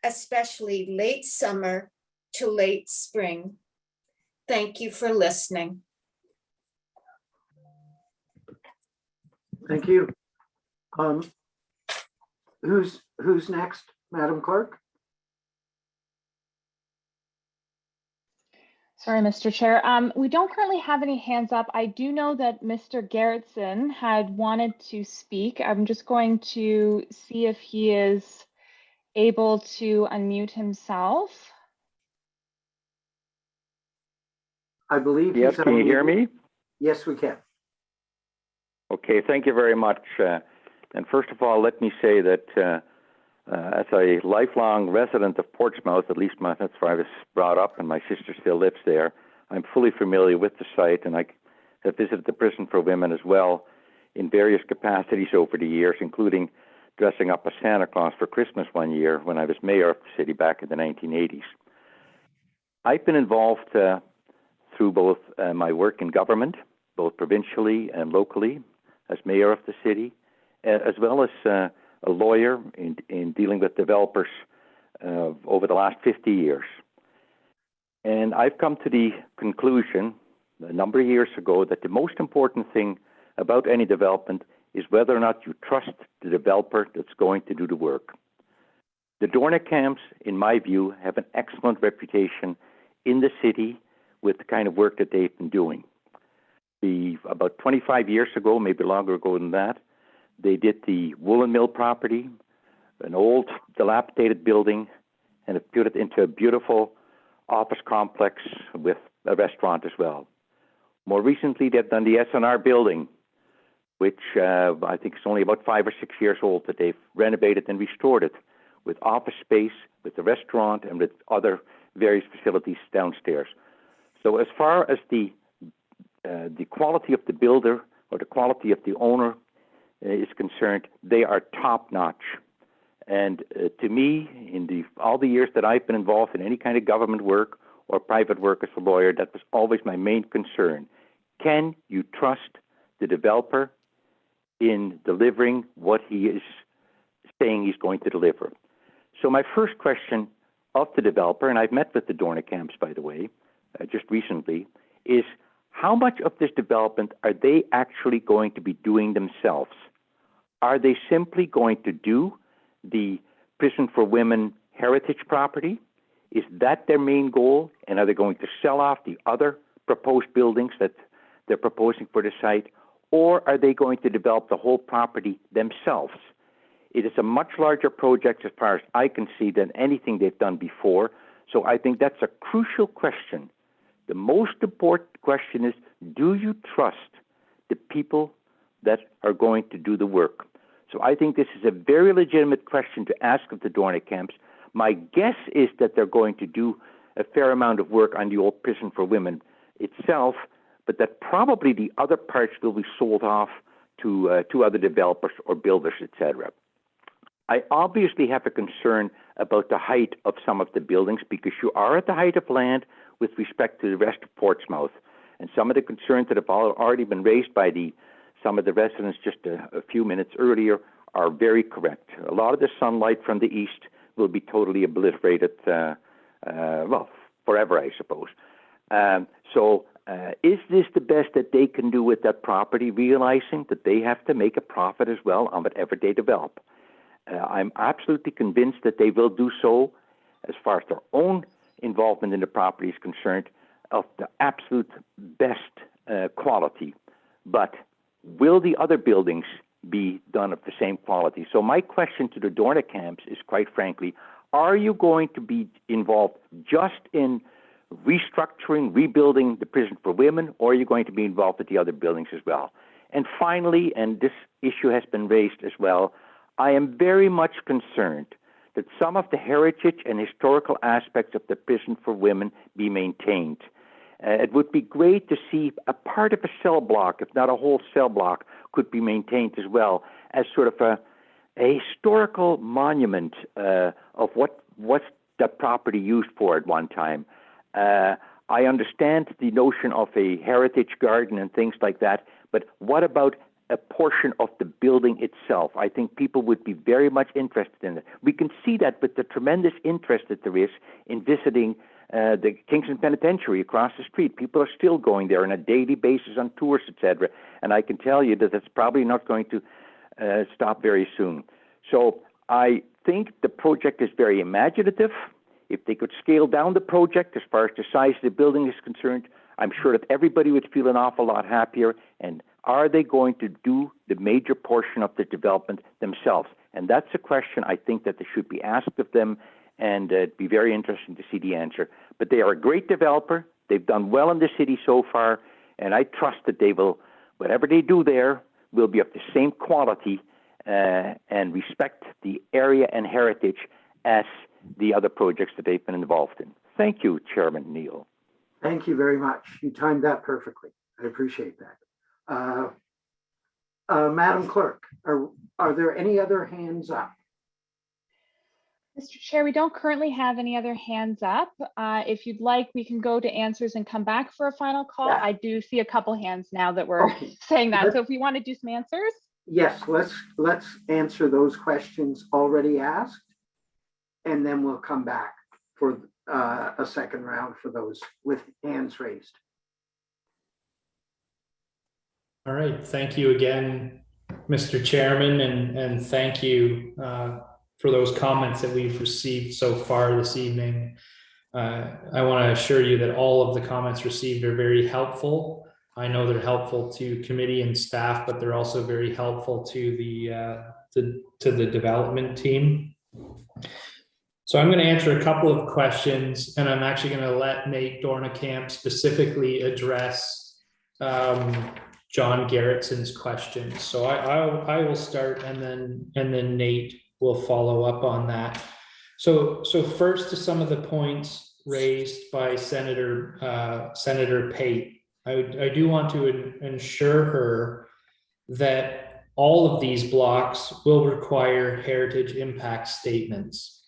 especially late summer to late spring. Thank you for listening. Thank you. Who's next, Madam Clerk? Sorry, Mr. Chair. We don't currently have any hands up. I do know that Mr. Gerritsen had wanted to speak. I'm just going to see if he is able to unmute himself. I believe. Yes, can you hear me? Yes, we can. Okay, thank you very much. And first of all, let me say that as a lifelong resident of Portsmouth, at least that's where I was brought up, and my sister still lives there, I'm fully familiar with the site, and I have visited the prison for women as well in various capacities over the years, including dressing up as Santa Claus for Christmas one year when I was mayor of the city back in the 1980s. I've been involved through both my work in government, both provincially and locally, as mayor of the city, as well as a lawyer in dealing with developers over the last 50 years. And I've come to the conclusion a number of years ago that the most important thing about any development is whether or not you trust the developer that's going to do the work. The Doornkamps, in my view, have an excellent reputation in the city with the kind of work that they've been doing. About 25 years ago, maybe longer ago than that, they did the woolen mill property, an old dilapidated building, and have put it into a beautiful office complex with a restaurant as well. More recently, they've done the S&R building, which I think is only about 5 or 6 years old, that they've renovated and restored it with office space, with the restaurant, and with other various facilities downstairs. So as far as the quality of the builder or the quality of the owner is concerned, they are top-notch. And to me, in all the years that I've been involved in any kind of government work or private work as a lawyer, that was always my main concern. Can you trust the developer in delivering what he is saying he's going to deliver? So my first question of the developer, and I've met with the Doornkamps, by the way, just recently, is how much of this development are they actually going to be doing themselves? Are they simply going to do the Prison for Women heritage property? Is that their main goal? And are they going to sell off the other proposed buildings that they're proposing for the site? Or are they going to develop the whole property themselves? It is a much larger project as far as I can see than anything they've done before. So I think that's a crucial question. The most important question is, do you trust the people that are going to do the work? So I think this is a very legitimate question to ask of the Doornkamps. My guess is that they're going to do a fair amount of work on the old Prison for Women itself, but that probably the other parts will be sold off to other developers or builders, etc. I obviously have a concern about the height of some of the buildings because you are at the height of land with respect to the rest of Portsmouth. And some of the concerns that have already been raised by some of the residents just a few minutes earlier are very correct. A lot of the sunlight from the east will be totally obliterated, well, forever, I suppose. Is this the best that they can do with that property, realizing that they have to make a profit as well on whatever they develop? I'm absolutely convinced that they will do so, as far as their own involvement in the property is concerned, of the absolute best quality. But will the other buildings be done of the same quality? So my question to the Doornkamps is, quite frankly, are you going to be involved just in restructuring, rebuilding the Prison for Women, or are you going to be involved with the other buildings as well? And finally, and this issue has been raised as well, I am very much concerned that some of the heritage and historical aspects of the Prison for Women be maintained. It would be great to see a part of a cell block, if not a whole cell block, could be maintained as well as sort of a historical monument of what's the property used for at one time. I understand the notion of a heritage garden and things like that, but what about a portion of the building itself? I think people would be very much interested in it. We can see that with the tremendous interest that there is in visiting the Kingston Penitentiary across the street. People are still going there on a daily basis on tours, etc. And I can tell you that it's probably not going to stop very soon. So I think the project is very imaginative. If they could scale down the project as far as the size of the building is concerned, I'm sure that everybody would feel an awful lot happier. And are they going to do the major portion of the development themselves? And that's a question I think that they should be asked of them, and it'd be very interesting to see the answer. But they are a great developer. They've done well in the city so far, and I trust that they will, whatever they do there, will be of the same quality and respect the area and heritage as the other projects that they've been involved in. Thank you, Chairman Neal. Thank you very much. You timed that perfectly. I appreciate that. Madam Clerk, are there any other hands up? Mr. Chair, we don't currently have any other hands up. If you'd like, we can go to answers and come back for a final call. Yeah. I do see a couple hands now that we're saying that. So if we want to do some answers. Yes, let's answer those questions already asked. And then we'll come back for a second round for those with hands raised. All right, thank you again, Mr. Chairman, and thank you for those comments that we've received so far this evening. I want to assure you that all of the comments received are very helpful. I know they're helpful to committee and staff, but they're also very helpful to the development team. So I'm going to answer a couple of questions, and I'm actually going to let Nate Dornkamp specifically address John Gerritson's questions. So I will start, and then Nate will follow up on that. So first, to some of the points raised by Senator Pate, I do want to ensure her that all of these blocks will require heritage impact statements.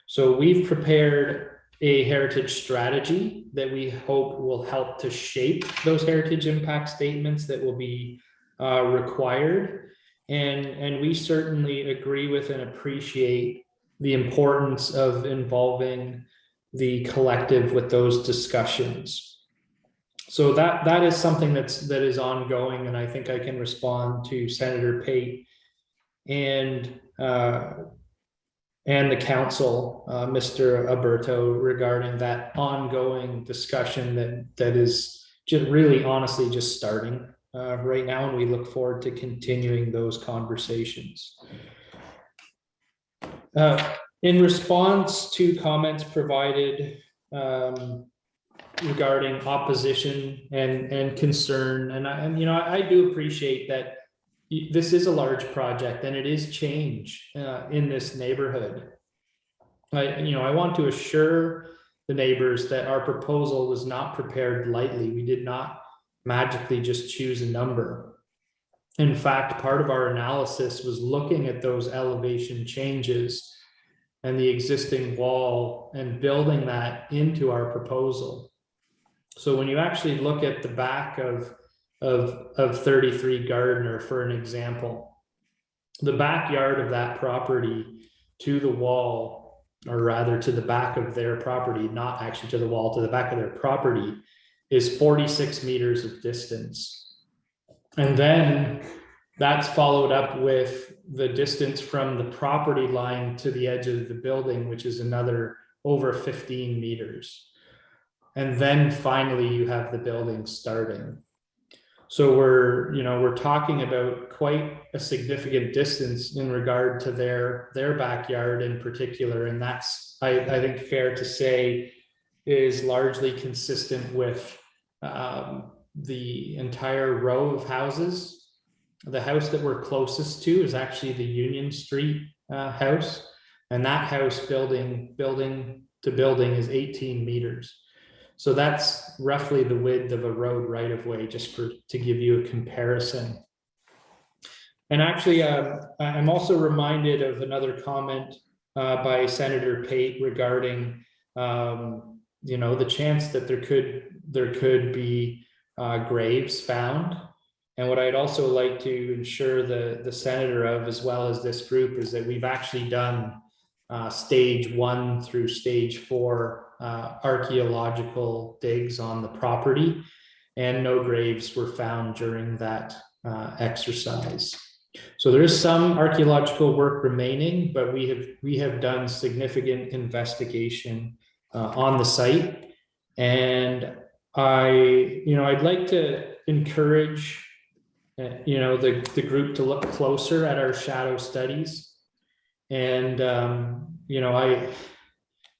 So we've prepared a heritage strategy that we hope will help to shape those heritage impact statements that will be required. And we certainly agree with and appreciate the importance of involving the collective with those discussions. So that is something that is ongoing, and I think I can respond to Senator Pate and the council, Mr. Alberto, regarding that ongoing discussion that is just really honestly just starting right now, and we look forward to continuing those conversations. In response to comments provided regarding opposition and concern, and I do appreciate that this is a large project and it is change in this neighborhood. I want to assure the neighbors that our proposal was not prepared lightly. We did not magically just choose a number. In fact, part of our analysis was looking at those elevation changes and the existing wall and building that into our proposal. So when you actually look at the back of 33 Gardner, for an example, the backyard of that property to the wall, or rather to the back of their property, not actually to the wall, to the back of their property, is 46 meters of distance. And then that's followed up with the distance from the property line to the edge of the building, which is another over 15 meters. And then finally you have the building starting. So we're talking about quite a significant distance in regard to their backyard in particular. And that's, I think, fair to say is largely consistent with the entire row of houses. The house that we're closest to is actually the Union Street house. And that house building to building is 18 meters. So that's roughly the width of a road right of way, just to give you a comparison. And actually, I'm also reminded of another comment by Senator Pate regarding, the chance that there could be graves found. And what I'd also like to ensure the senator of, as well as this group, is that we've actually done stage 1 through stage 4 archaeological digs on the property, and no graves were found during that exercise. So there is some archaeological work remaining, but we have done significant investigation on the site, and I'd like to encourage the group to look closer at our shadow studies. And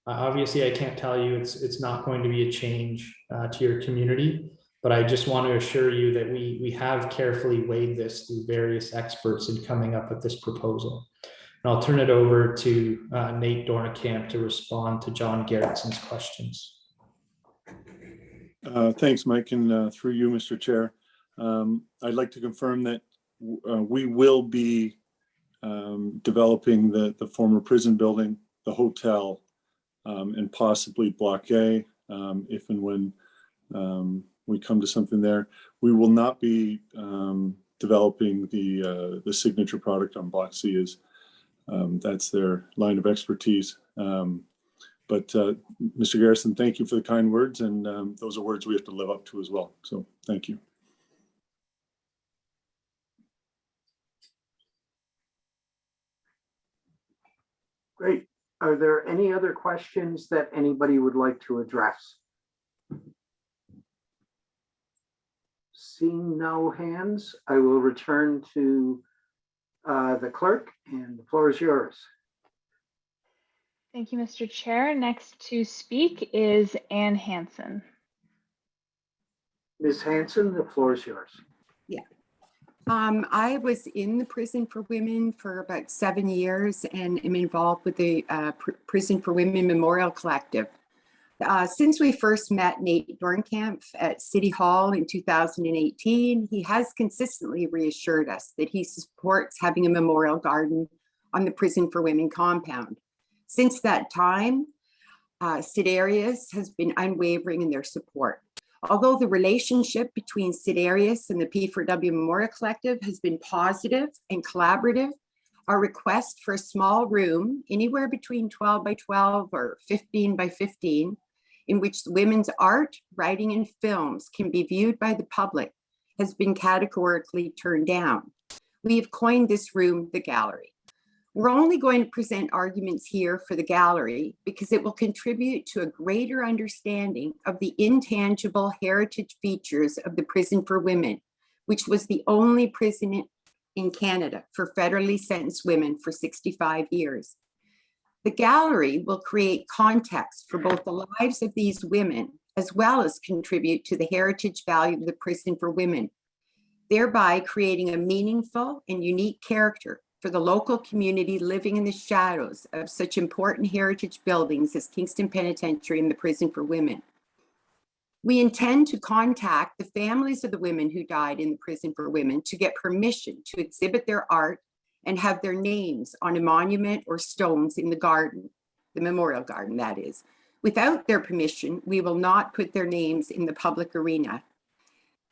obviously I can't tell you it's not going to be a change to your community, but I just want to assure you that we have carefully weighed this through various experts in coming up with this proposal. And I'll turn it over to Nate Dornkamp to respond to John Gerritson's questions. Thanks, Mike, and through you, Mr. Chair. I'd like to confirm that we will be developing the former prison building, the hotel, and possibly Block A, if and when we come to something there. We will not be developing the signature product on Block C, is that's their line of expertise. But Mr. Garrison, thank you for the kind words, and those are words we have to live up to as well. So thank you. Great. Are there any other questions that anybody would like to address? Seeing no hands, I will return to the clerk, and the floor is yours. Thank you, Mr. Chair. Next to speak is Ann Hansen. Ms. Hanson, the floor is yours. I was in the prison for women for about 7 years and am involved with the Prison for Women Memorial Collective. Since we first met Nate Dornkamp at City Hall in 2018, he has consistently reassured us that he supports having a memorial garden on the Prison for Women compound. Since that time, Sidarius has been unwavering in their support. Although the relationship between Sidarius and the P4W Memorial Collective has been positive and collaborative, our request for a small room, anywhere between 12 by 12 or 15 by 15, in which women's art, writing, and films can be viewed by the public, has been categorically turned down. We have coined this room the gallery. We're only going to present arguments here for the gallery because it will contribute to a greater understanding of the intangible heritage features of the Prison for Women, which was the only prison in Canada for federally sentenced women for 65 years. The gallery will create context for both the lives of these women, as well as contribute to the heritage value of the Prison for Women, thereby creating a meaningful and unique character for the local community living in the shadows of such important heritage buildings as Kingston Penitentiary and the Prison for Women. We intend to contact the families of the women who died in the Prison for Women to get permission to exhibit their art and have their names on a monument or stones in the garden, the memorial garden, that is. Without their permission, we will not put their names in the public arena.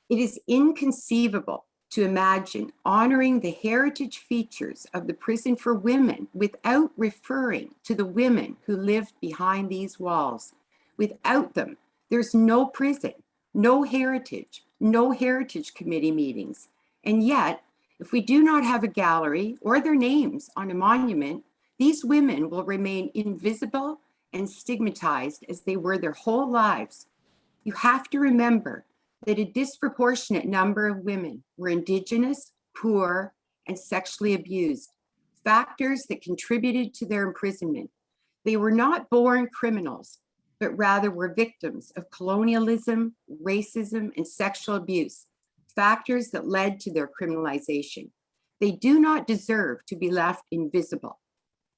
It is inconceivable to imagine honoring the heritage features of the Prison for Women without referring to the women who lived behind these walls. Without them, there's no prison, no heritage committee meetings. And yet, if we do not have a gallery or their names on a monument, these women will remain invisible and stigmatized as they were their whole lives. You have to remember that a disproportionate number of women were Indigenous, poor, and sexually abused, factors that contributed to their imprisonment. They were not born criminals, but rather were victims of colonialism, racism, and sexual abuse, factors that led to their criminalization. They do not deserve to be left invisible.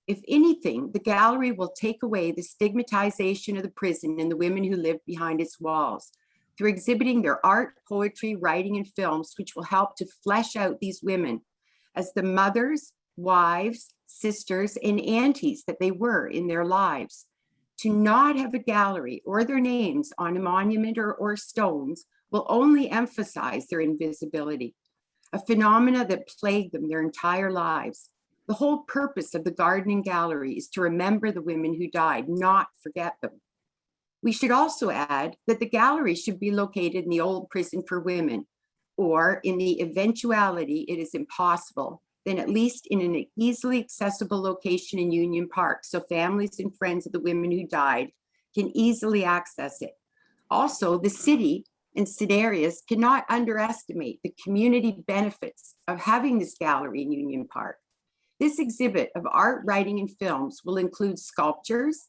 If anything, the gallery will take away the stigmatization of the prison and the women who lived behind its walls, through exhibiting their art, poetry, writing, and films, which will help to flesh out these women as the mothers, wives, sisters, and aunties that they were in their lives. To not have a gallery or their names on a monument or stones will only emphasize their invisibility, a phenomena that plagued them their entire lives. The whole purpose of the garden and gallery is to remember the women who died, not forget them. We should also add that the gallery should be located in the old Prison for Women, or in the eventuality it is impossible, then at least in an easily accessible location in Union Park, so families and friends of the women who died can easily access it. Also, the city and Sidarius cannot underestimate the community benefits of having this gallery in Union Park. This exhibit of art, writing, and films will include sculptures,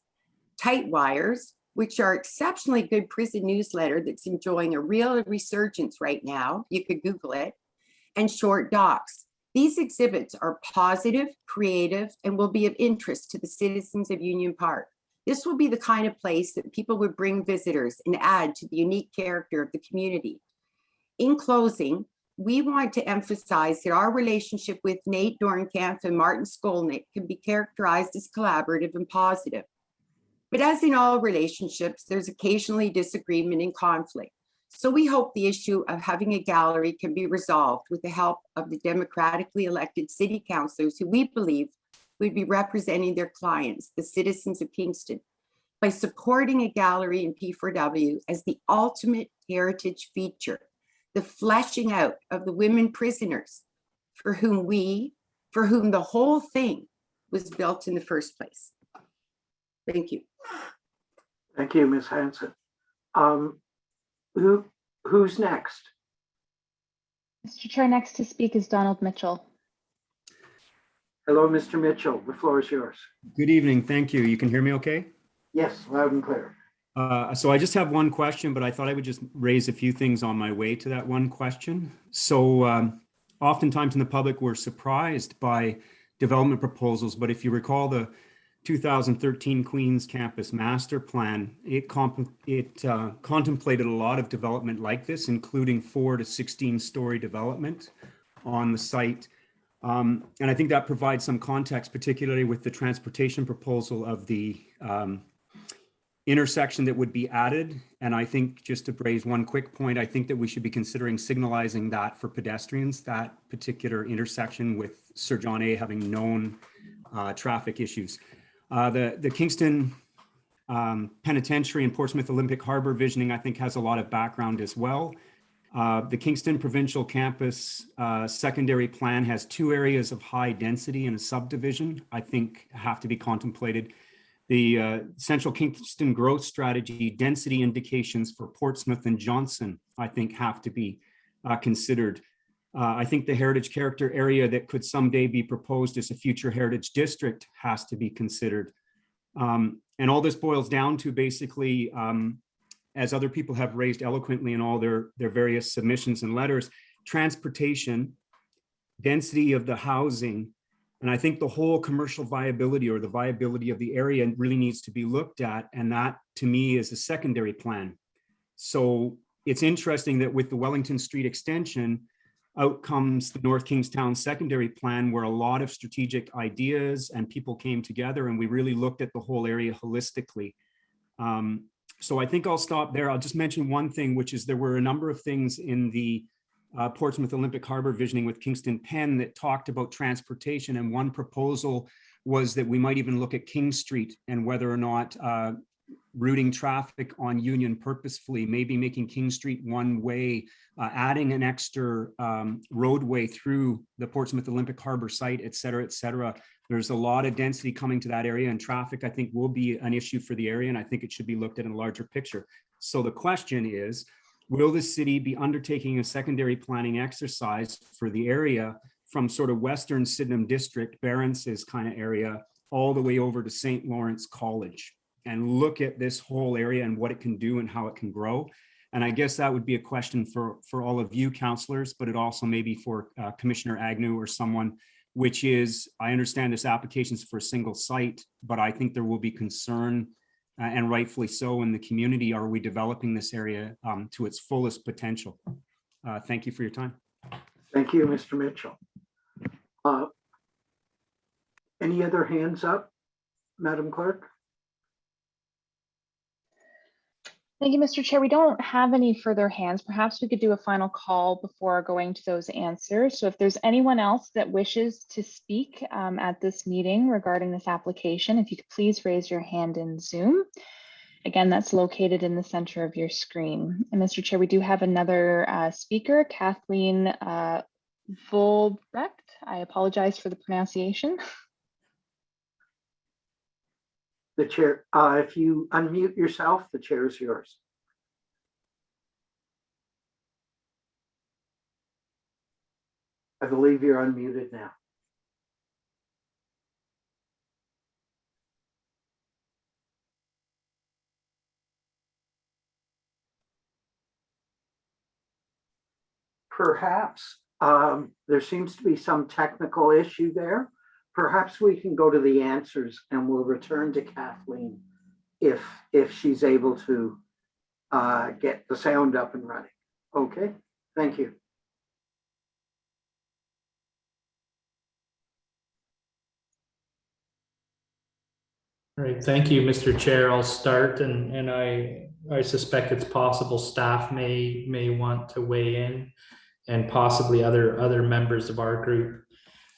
tight wires, which are exceptionally good prison newsletter that's enjoying a real resurgence right now. You could Google it, and short docs. These exhibits are positive, creative, and will be of interest to the citizens of Union Park. This will be the kind of place that people would bring visitors and add to the unique character of the community. In closing, we want to emphasize that our relationship with Nate Dornkamp and Martin Skolnick can be characterized as collaborative and positive. But as in all relationships, there's occasionally disagreement and conflict. So we hope the issue of having a gallery can be resolved with the help of the democratically elected city councilors who we believe would be representing their clients, the citizens of Kingston, by supporting a gallery in P4W as the ultimate heritage feature, the fleshing out of the women prisoners for whom the whole thing was built in the first place. Thank you. Thank you, Ms. Hanson. Who's next? Mr. Chair, next to speak is Donald Mitchell. Hello, Mr. Mitchell. The floor is yours. Good evening. Thank you. You can hear me okay? Yes, loud and clear. So I just have one question, but I thought I would just raise a few things on my way to that one question. So oftentimes in the public, we're surprised by development proposals, but if you recall the 2013 Queens Campus Master Plan, it contemplated a lot of development like this, including 4 to 16-story development on the site. And I think that provides some context, particularly with the transportation proposal of the intersection that would be added. And I think just to raise one quick point, I think that we should be considering signalizing that for pedestrians, that particular intersection with Sir John A having known traffic issues. The Kingston Penitentiary and Portsmouth Olympic Harbor visioning, I think, has a lot of background as well. The Kingston Provincial Campus secondary plan has 2 areas of high density and a subdivision, I think have to be contemplated. The Central Kingston Growth Strategy density indications for Portsmouth and Johnson, I think, have to be considered. I think the heritage character area that could someday be proposed as a future heritage district has to be considered. And all this boils down to basically, as other people have raised eloquently in all their various submissions and letters, transportation, density of the housing, and I think the whole commercial viability or the viability of the area really needs to be looked at. And that to me is a secondary plan. So it's interesting that with the Wellington Street extension, out comes the North Kingstown secondary plan, where a lot of strategic ideas and people came together and we really looked at the whole area holistically. So I think I'll stop there. I'll just mention one thing, which is there were a number of things in the Portsmouth Olympic Harbor visioning with Kingston Penn that talked about transportation. And one proposal was that we might even look at King Street and whether or not routing traffic on Union purposefully, maybe making King Street one way, adding an extra roadway through the Portsmouth Olympic Harbor site, et cetera, et cetera. There's a lot of density coming to that area, and traffic, I think, will be an issue for the area, and I think it should be looked at in a larger picture. So the question is, will the city be undertaking a secondary planning exercise for the area from sort of Western Sydenham District, Barence's kind of area, all the way over to St. Lawrence College, and look at this whole area and what it can do and how it can grow? And I guess that would be a question for all of you councillors, but it also maybe for Commissioner Agnew or someone, which is, I understand this application is for a single site, but I think there will be concern, and rightfully so, in the community. Are we developing this area to its fullest potential? Thank you for your time. Thank you, Mr. Mitchell. Any other hands up, Madam Clerk? Thank you, Mr. Chair. We don't have any further hands. Perhaps we could do a final call before going to those answers. So if there's anyone else that wishes to speak at this meeting regarding this application, if you could please raise your hand in Zoom. Again, that's located in the center of your screen. And Mr. Chair, we do have another speaker, Kathleen Volbrecht. I apologize for the pronunciation. The chair, if you unmute yourself, the chair is yours. I believe you're unmuted now. Perhaps there seems to be some technical issue there. Perhaps we can go to the answers and we'll return to Kathleen if she's able to get the sound up and running. Okay, thank you. All right, thank you, Mr. Chair. I'll start, and I suspect it's possible staff may want to weigh in, and possibly other members of our group.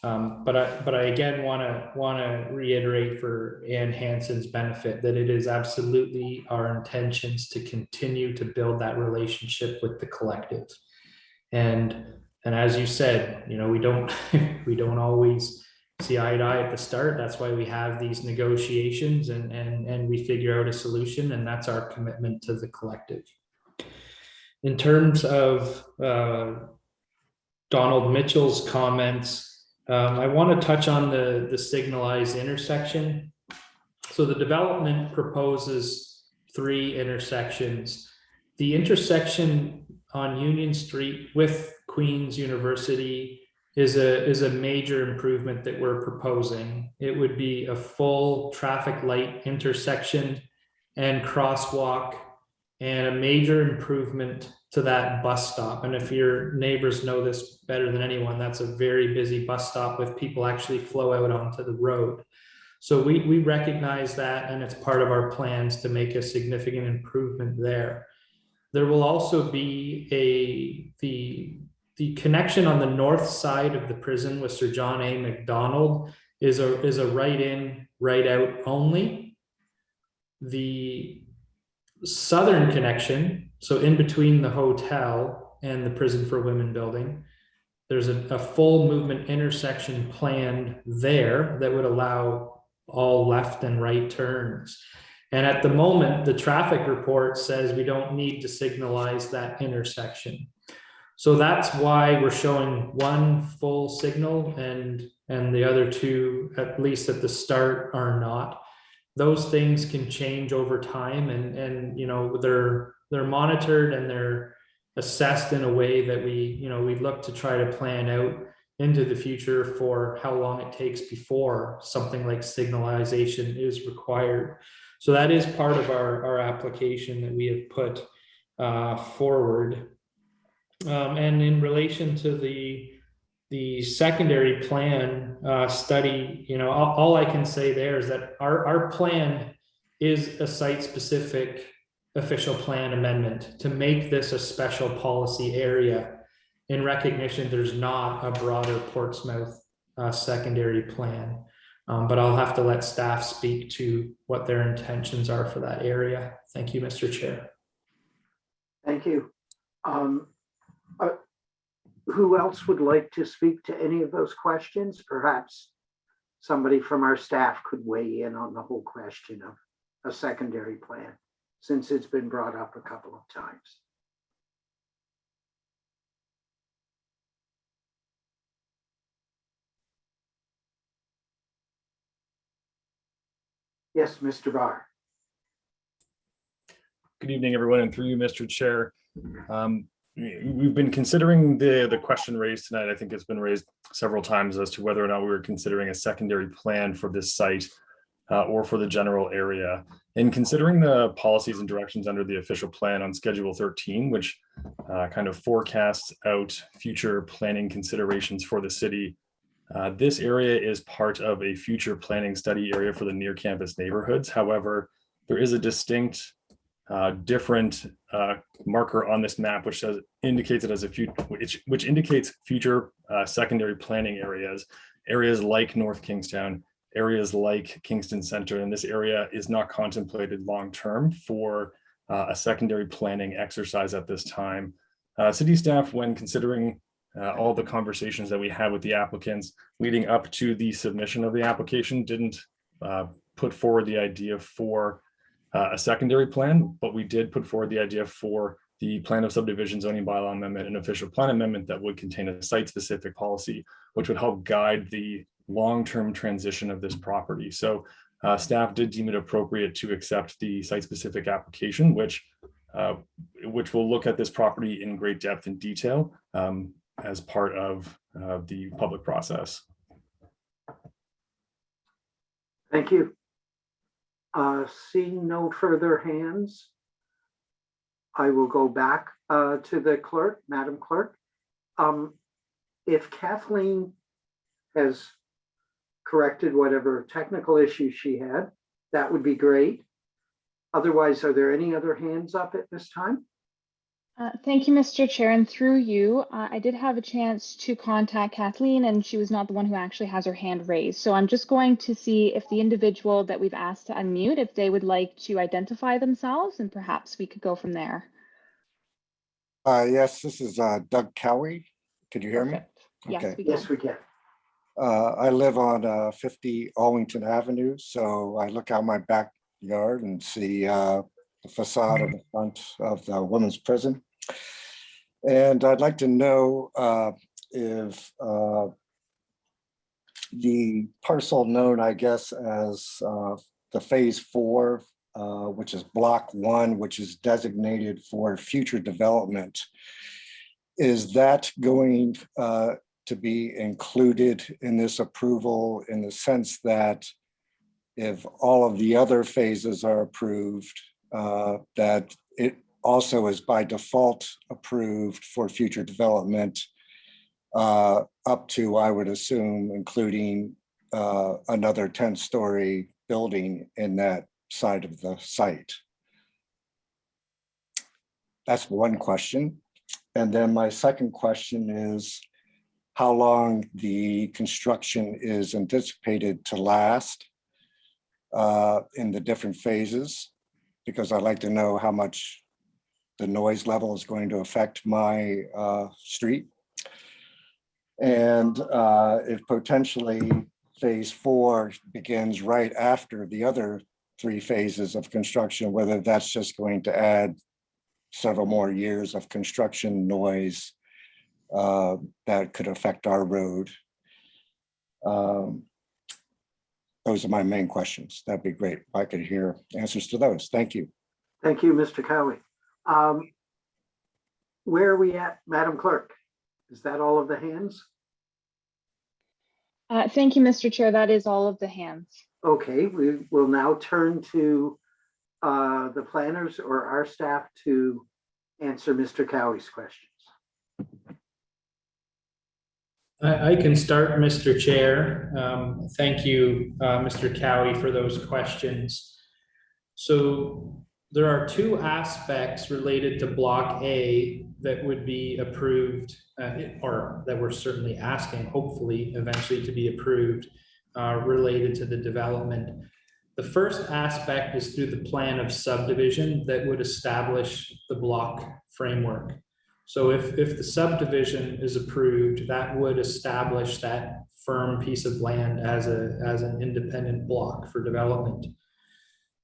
But I again want to reiterate for Ann Hansen's benefit that it is absolutely our intentions to continue to build that relationship with the collective. And as you said, you know, we don't we don't always see eye to eye at the start. That's why we have these negotiations and we figure out a solution, and that's our commitment to the collective. In terms of Donald Mitchell's comments, I want to touch on the signalized intersection. So the development proposes 3 intersections. The intersection on Union Street with Queen's University is a major improvement that we're proposing. It would be a full traffic light intersection and crosswalk, and a major improvement to that bus stop. And if your neighbors know this better than anyone, that's a very busy bus stop with people actually flow out onto the road. So we recognize that, and it's part of our plans to make a significant improvement there. There will also be the connection on the north side of the prison with Sir John A. Macdonald is a right in, right out only. The southern connection, so in between the hotel and the Prison for Women building, there's a full movement intersection planned there that would allow all left and right turns. And at the moment, the traffic report says we don't need to signalize that intersection. So that's why we're showing 1 full signal and the other 2, at least at the start, are not. Those things can change over time, and you know, they're monitored and they're assessed in a way that we look to try to plan out into the future for how long it takes before something like signalization is required. So that is part of our application that we have put forward. And in relation to the secondary plan study, you know, all I can say there is that our plan is a site-specific official plan amendment to make this a special policy area in recognition there's not a broader Portsmouth secondary plan. But I'll have to let staff speak to what their intentions are for that area. Thank you, Mr. Chair. Thank you. Who else would like to speak to any of those questions? Perhaps somebody from our staff could weigh in on the whole question of a secondary plan, since it's been brought up a couple of times. Yes, Mr. Barr. Good evening, everyone, and through you, Mr. Chair. We've been considering the question raised tonight. I think it's been raised several times as to whether or not we were considering a secondary plan for this site or for the general area. In considering the policies and directions under the official plan on Schedule 13, which kind of forecasts out future planning considerations for the city, this area is part of a future planning study area for the near campus neighborhoods. However, there is a distinct different marker on this map which indicates it as a future, which indicates future secondary planning areas like North Kingstown, areas like Kingston Center, and this area is not contemplated long-term for a secondary planning exercise at this time. City staff, when considering all the conversations that we had with the applicants leading up to the submission of the application, didn't put forward the idea for a secondary plan, but we did put forward the idea for the plan of subdivision zoning bylaw amendment and official plan amendment that would contain a site-specific policy, which would help guide the long-term transition of this property. So staff did deem it appropriate to accept the site-specific application, which will look at this property in great depth and detail as part of the public process. Thank you. Seeing no further hands, I will go back to the clerk, Madam Clerk. If Kathleen has corrected whatever technical issues she had, that would be great. Otherwise, are there any other hands up at this time? Thank you, Mr. Chair, and through you, I did have a chance to contact Kathleen, and she was not the one who actually has her hand raised. So I'm just going to see if the individual that we've asked to unmute, if they would like to identify themselves, and perhaps we could go from there. Yes, this is Doug Cowie. Could you hear me? Perfect. Yes, Okay. we can. Yes, we can. I live on 50 Arlington Avenue, so I look out my backyard and see the facade of the front of the women's prison. And I'd like to know if the parcel known, I guess, as the phase 4, which is block 1, which is designated for future development, is that going to be included in this approval in the sense that if all of the other phases are approved, that it also is by default approved for future development up to, I would assume, including another 10-story building in that side of the site? That's one question. And then my second question is how long the construction is anticipated to last in the different phases, because I'd like to know how much the noise level is going to affect my street. And if potentially phase 4 begins right after the other 3 phases of construction, whether that's just going to add several more years of construction noise that could affect our road. Those are my main questions. That'd be great if I could hear answers to those. Thank you. Thank you, Mr. Cowie. Where are we at, Madam Clerk? Is that all of the hands? Thank you, Mr. Chair. That is all of the hands. Okay, we will now turn to the planners or our staff to answer Mr. Cowie's questions. I can start, Mr. Chair. Thank you, Mr. Cowie, for those questions. So there are 2 aspects related to Block A that would be approved, or that we're certainly asking, hopefully, eventually to be approved, related to the development. The first aspect is through the plan of subdivision that would establish the block framework. So if the subdivision is approved, that would establish that firm piece of land as an independent block for development.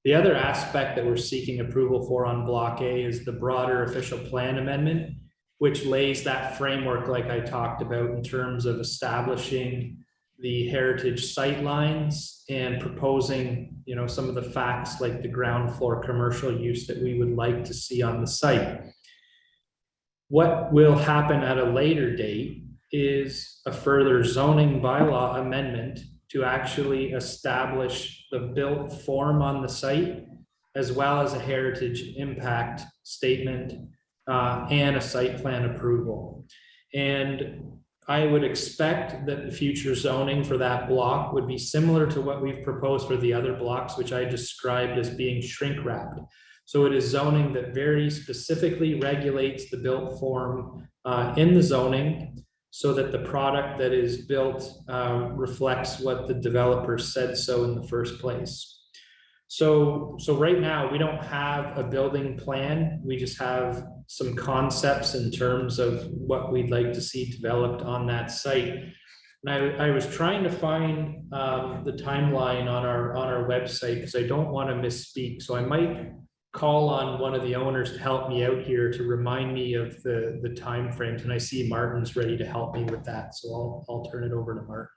The other aspect that we're seeking approval for on Block A is the broader official plan amendment, which lays that framework like I talked about in terms of establishing the heritage sight lines and proposing, some of the facts like the ground floor commercial use that we would like to see on the site. What will happen at a later date is a further zoning bylaw amendment to actually establish the built form on the site, as well as a heritage impact statement and a site plan approval. And I would expect that the future zoning for that block would be similar to what we've proposed for the other blocks, which I described as being shrink wrapped. So it is zoning that very specifically regulates the built form in the zoning so that the product that is built reflects what the developer said so in the first place. So right now we don't have a building plan. We just have some concepts in terms of what we'd like to see developed on that site. And I was trying to find the timeline on our website because I don't want to misspeak. So I might call on one of the owners to help me out here to remind me of the time frames. And I see Martin's ready to help me with that. So I'll turn it over to Martin.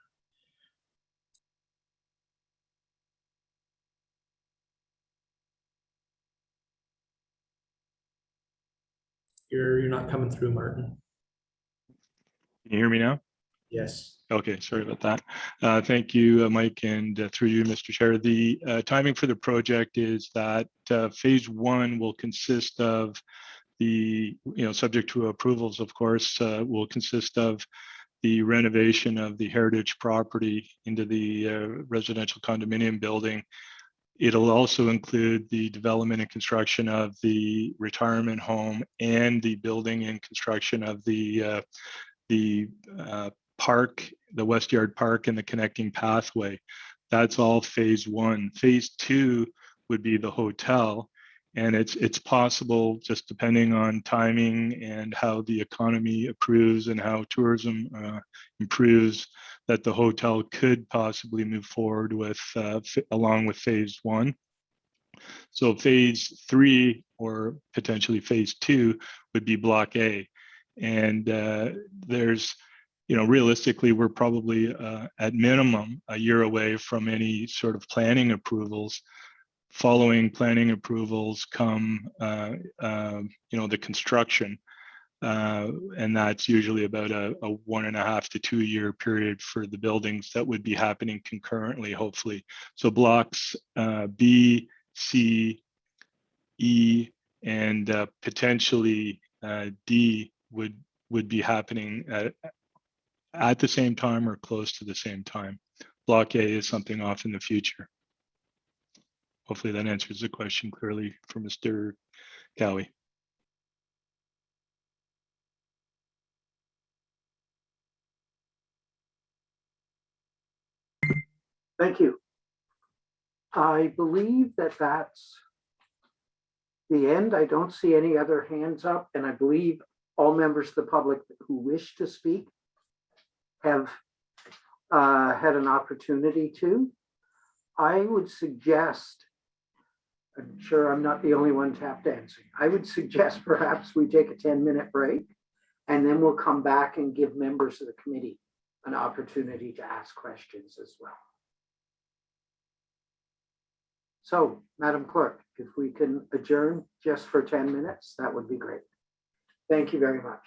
You're not coming through, Martin. Can you hear me now? Yes. Okay, sorry about that. Thank you, Mike, and through you, Mr. Chair. The timing for the project is that phase 1 will consist of the, subject to approvals, of course, will consist of the renovation of the heritage property into the residential condominium building, It'll also include the development and construction of the retirement home and the building and construction of the park, the West Yard Park and the connecting pathway. That's all phase one. Phase two would be the hotel. And it's possible, just depending on timing and how the economy approves and how tourism improves, that the hotel could possibly move forward with along with phase one. So phase three or potentially phase two would be block A. And there's, realistically, we're probably at minimum a year away from any sort of planning approvals. Following planning approvals come, the construction. And that's usually about a 1.5 to 2 year period for the buildings that would be happening concurrently, hopefully. So blocks B, C, E, and potentially D would be happening at the same time or close to the same time. Block A is something off in the future. Hopefully that answers the question clearly for Mr. Cowie. Thank you. I believe that that's the end. I don't see any other hands up, and I believe all members of the public who wish to speak have had an opportunity to. I would suggest, I'm sure I'm not the only one tap dancing. I would suggest perhaps we take a 10-minute break, and then we'll come back and give members of the committee an opportunity to ask questions as well. So, Madam Clerk, if we can adjourn just for 10 minutes, that would be great. Thank you very much.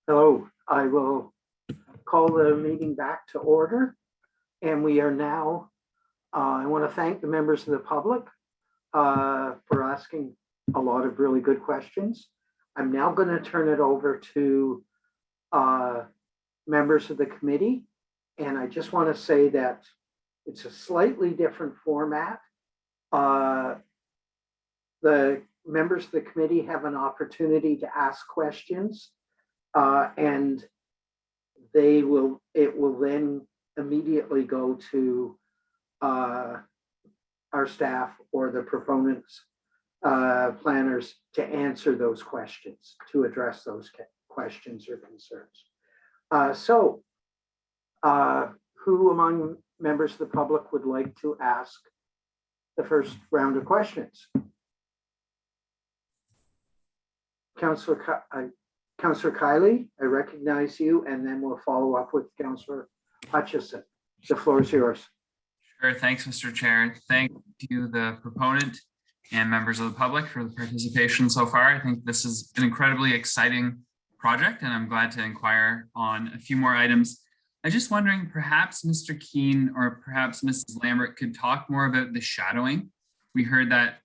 Hello, I will call the meeting back to order. And we are now, I want to thank the members of the public for asking a lot of really good questions. I'm now going to turn it over to members of the committee. And I just want to say that it's a slightly different format. The members of the committee have an opportunity to ask questions, and it will then immediately go to our staff or the proponents, planners, to answer those questions, to address those questions or concerns. Who among members of the public would like to ask the first round of questions? Councillor Kiley, I recognize you, and then we'll follow up with Councillor Hutchison. The floor is yours. Sure, thanks, Mr. Chair. Thank you, the proponent and members of the public, for the participation so far. I think this is an incredibly exciting project, and I'm glad to inquire on a few more items. I'm just wondering, perhaps Mr. Keene or perhaps Mrs. Lambert could talk more about the shadowing. We heard that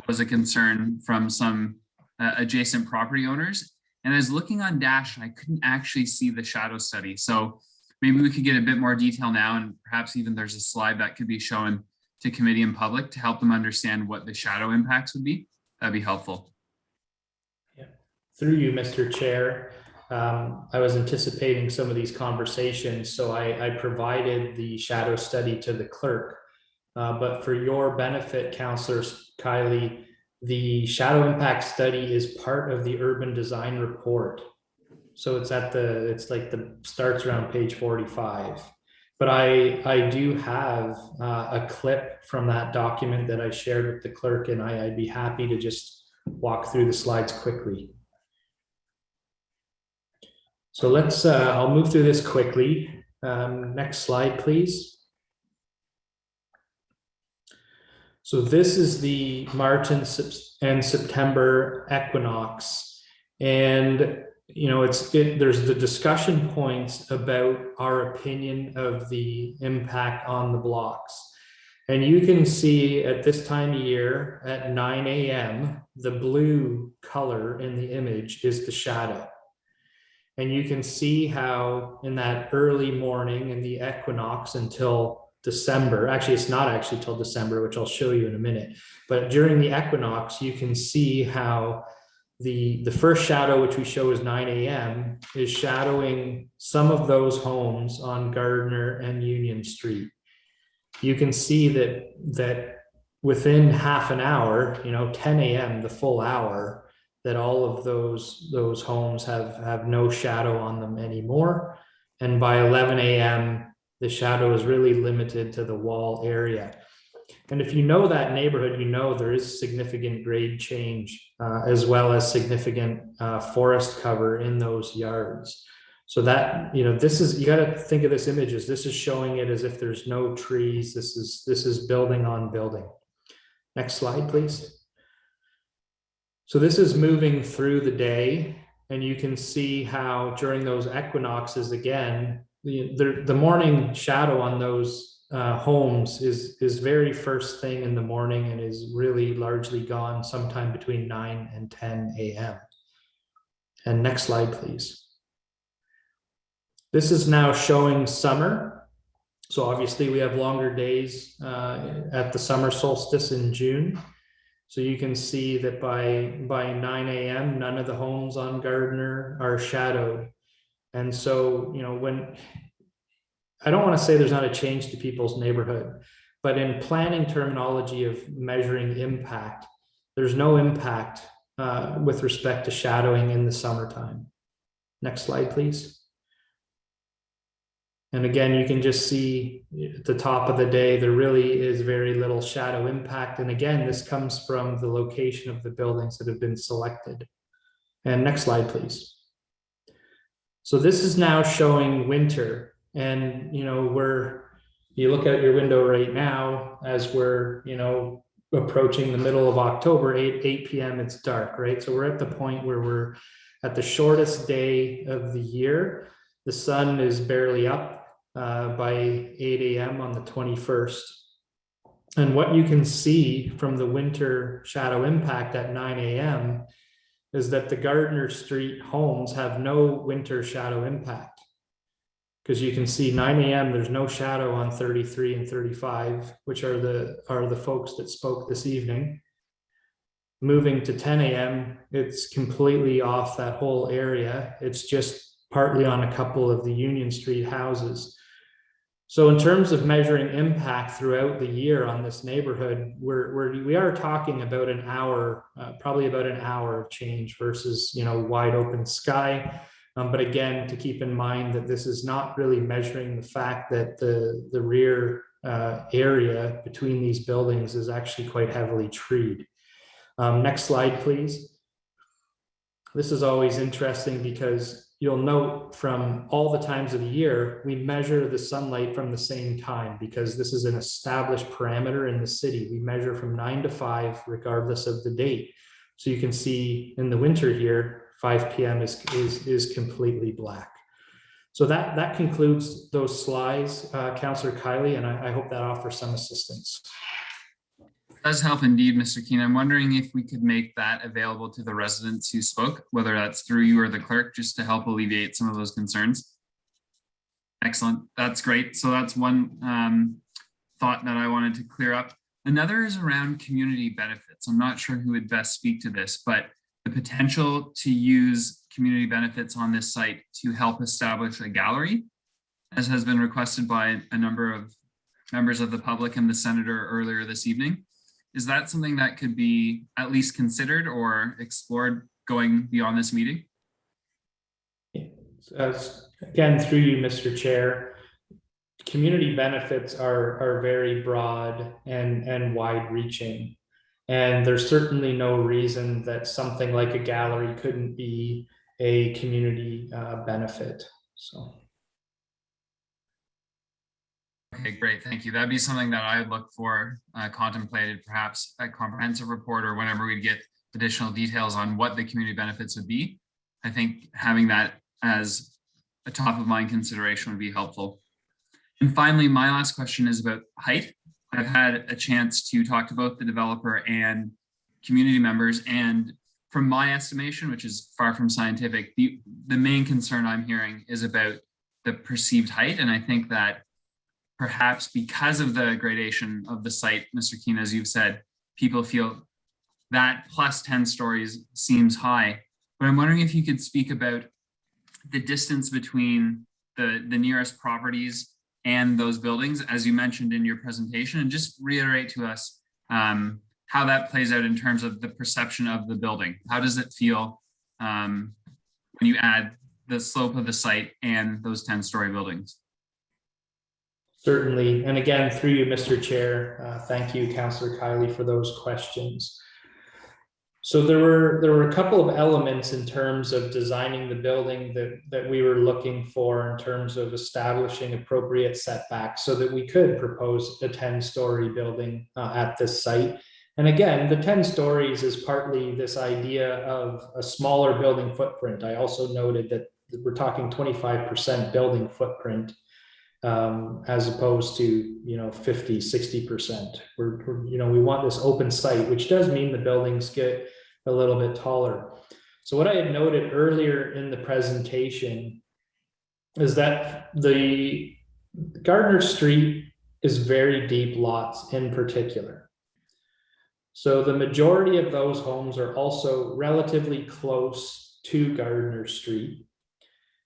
was a concern from some adjacent property owners. And I was looking on Dash and I couldn't actually see the shadow study. So maybe we could get a bit more detail now, and perhaps even there's a slide that could be shown to committee and public to help them understand what the shadow impacts would be. That'd be helpful. Yeah. Through you, Mr. Chair. I was anticipating some of these conversations, so I provided the shadow study to the clerk. But for your benefit, Councillor Kiley, the shadow impact study is part of the urban design report. So it's starts around page 45. But I do have a clip from that document that I shared with the clerk, and I'd be happy to just walk through the slides quickly. So I'll move through this quickly. Next slide, please. So this is the March and September equinox. And, you know, there's the discussion points about our opinion of the impact on the blocks. And you can see at this time of year at 9 a.m., the blue color in the image is the shadow. And you can see how in that early morning in the equinox until December, actually, it's not actually till December, which I'll show you in a minute, but during the equinox, you can see how the first shadow, which we show is 9 a.m., is shadowing some of those homes on Gardner and Union Street. You can see that within half an hour, 10 a.m., the full hour, that all of those homes have no shadow on them anymore. And by 11 a.m., the shadow is really limited to the wall area. And if you know that neighborhood, there is significant grade change as well as significant forest cover in those yards. So that, this is, you got to think of this image as this is showing it as if there's no trees. This is building on building. Next slide, please. So this is moving through the day, and you can see how during those equinoxes, again, the morning shadow on those homes is very first thing in the morning and is really largely gone sometime between 9 and 10 a.m. And next slide, please. This is now showing summer. So obviously we have longer days at the summer solstice in June. So you can see that by 9 a.m., none of the homes on Gardner are shadowed. And so, when I don't want to say there's not a change to people's neighborhood, but in planning terminology of measuring impact, there's no impact with respect to shadowing in the summertime. Next slide, please. And again, you can just see at the top of the day, there really is very little shadow impact. And again, this comes from the location of the buildings that have been selected. And next slide, please. So this is now showing winter. And, you look out your window right now as we're, approaching the middle of October, 8 p.m. it's dark, right? So we're at the point where we're at the shortest day of the year, the sun is barely up by 8 a.m. on the 21st. And what you can see from the winter shadow impact at 9 a.m. is that the Gardner Street homes have no winter shadow impact. Because you can see 9 a.m. there's no shadow on 33 and 35, which are the folks that spoke this evening. Moving to 10 a.m., it's completely off that whole area. It's just partly on a couple of the Union Street houses. So in terms of measuring impact throughout the year on this neighborhood, we are talking about an hour, probably about an hour of change versus, wide open sky. But again, to keep in mind that this is not really measuring the fact that the rear area between these buildings is actually quite heavily treed. Next slide, please. This is always interesting because you'll note from all the times of the year, we measure the sunlight from the same time because this is an established parameter in the city. We measure from 9 to 5 regardless of the date. So you can see in the winter here, 5 p.m. is completely black. So that concludes those slides, Councillor Kiley, and I hope that offers some assistance. Does help indeed, Mr. Keene. I'm wondering if we could make that available to the residents who spoke, whether that's through you or the clerk, just to help alleviate some of those concerns. Excellent. That's great. So that's one thought that I wanted to clear up. Another is around community benefits. I'm not sure who would best speak to this, but the potential to use community benefits on this site to help establish a gallery, as has been requested by a number of members of the public and the senator earlier this evening. Is that something that could be at least considered or explored going beyond this meeting? Again, through you, Mr. Chair, community benefits are very broad and wide-reaching. And there's certainly no reason that something like a gallery couldn't be a community benefit. So. Okay, great, thank you. That'd be something that I would look for contemplated perhaps a comprehensive report or whenever we get additional details on what the community benefits would be. I think having that as a top of mind consideration would be helpful. And finally, my last question is about height. I've had a chance to talk to both the developer and community members, and from my estimation, which is far from scientific, the main concern I'm hearing is about the perceived height. And I think that perhaps because of the gradation of the site, Mr. Keene, as you've said, people feel that plus 10 stories seems high. But I'm wondering if you could speak about the distance between the nearest properties and those buildings, as you mentioned in your presentation, and just reiterate to us how that plays out in terms of the perception of the building. How does it feel when you add the slope of the site and those 10-story buildings? Certainly. And again, through you, Mr. Chair, thank you, Councillor Kiley, for those questions. So there were a couple of elements in terms of designing the building that we were looking for in terms of establishing appropriate setbacks so that we could propose a 10-story building at this site. And again, the 10 stories is partly this idea of a smaller building footprint. I also noted that we're talking 25% building footprint as opposed to 50, 60%. We want this open site, which does mean the buildings get a little bit taller. So what I had noted earlier in the presentation is that the Gardner Street is very deep lots in particular. So the majority of those homes are also relatively close to Gardner Street,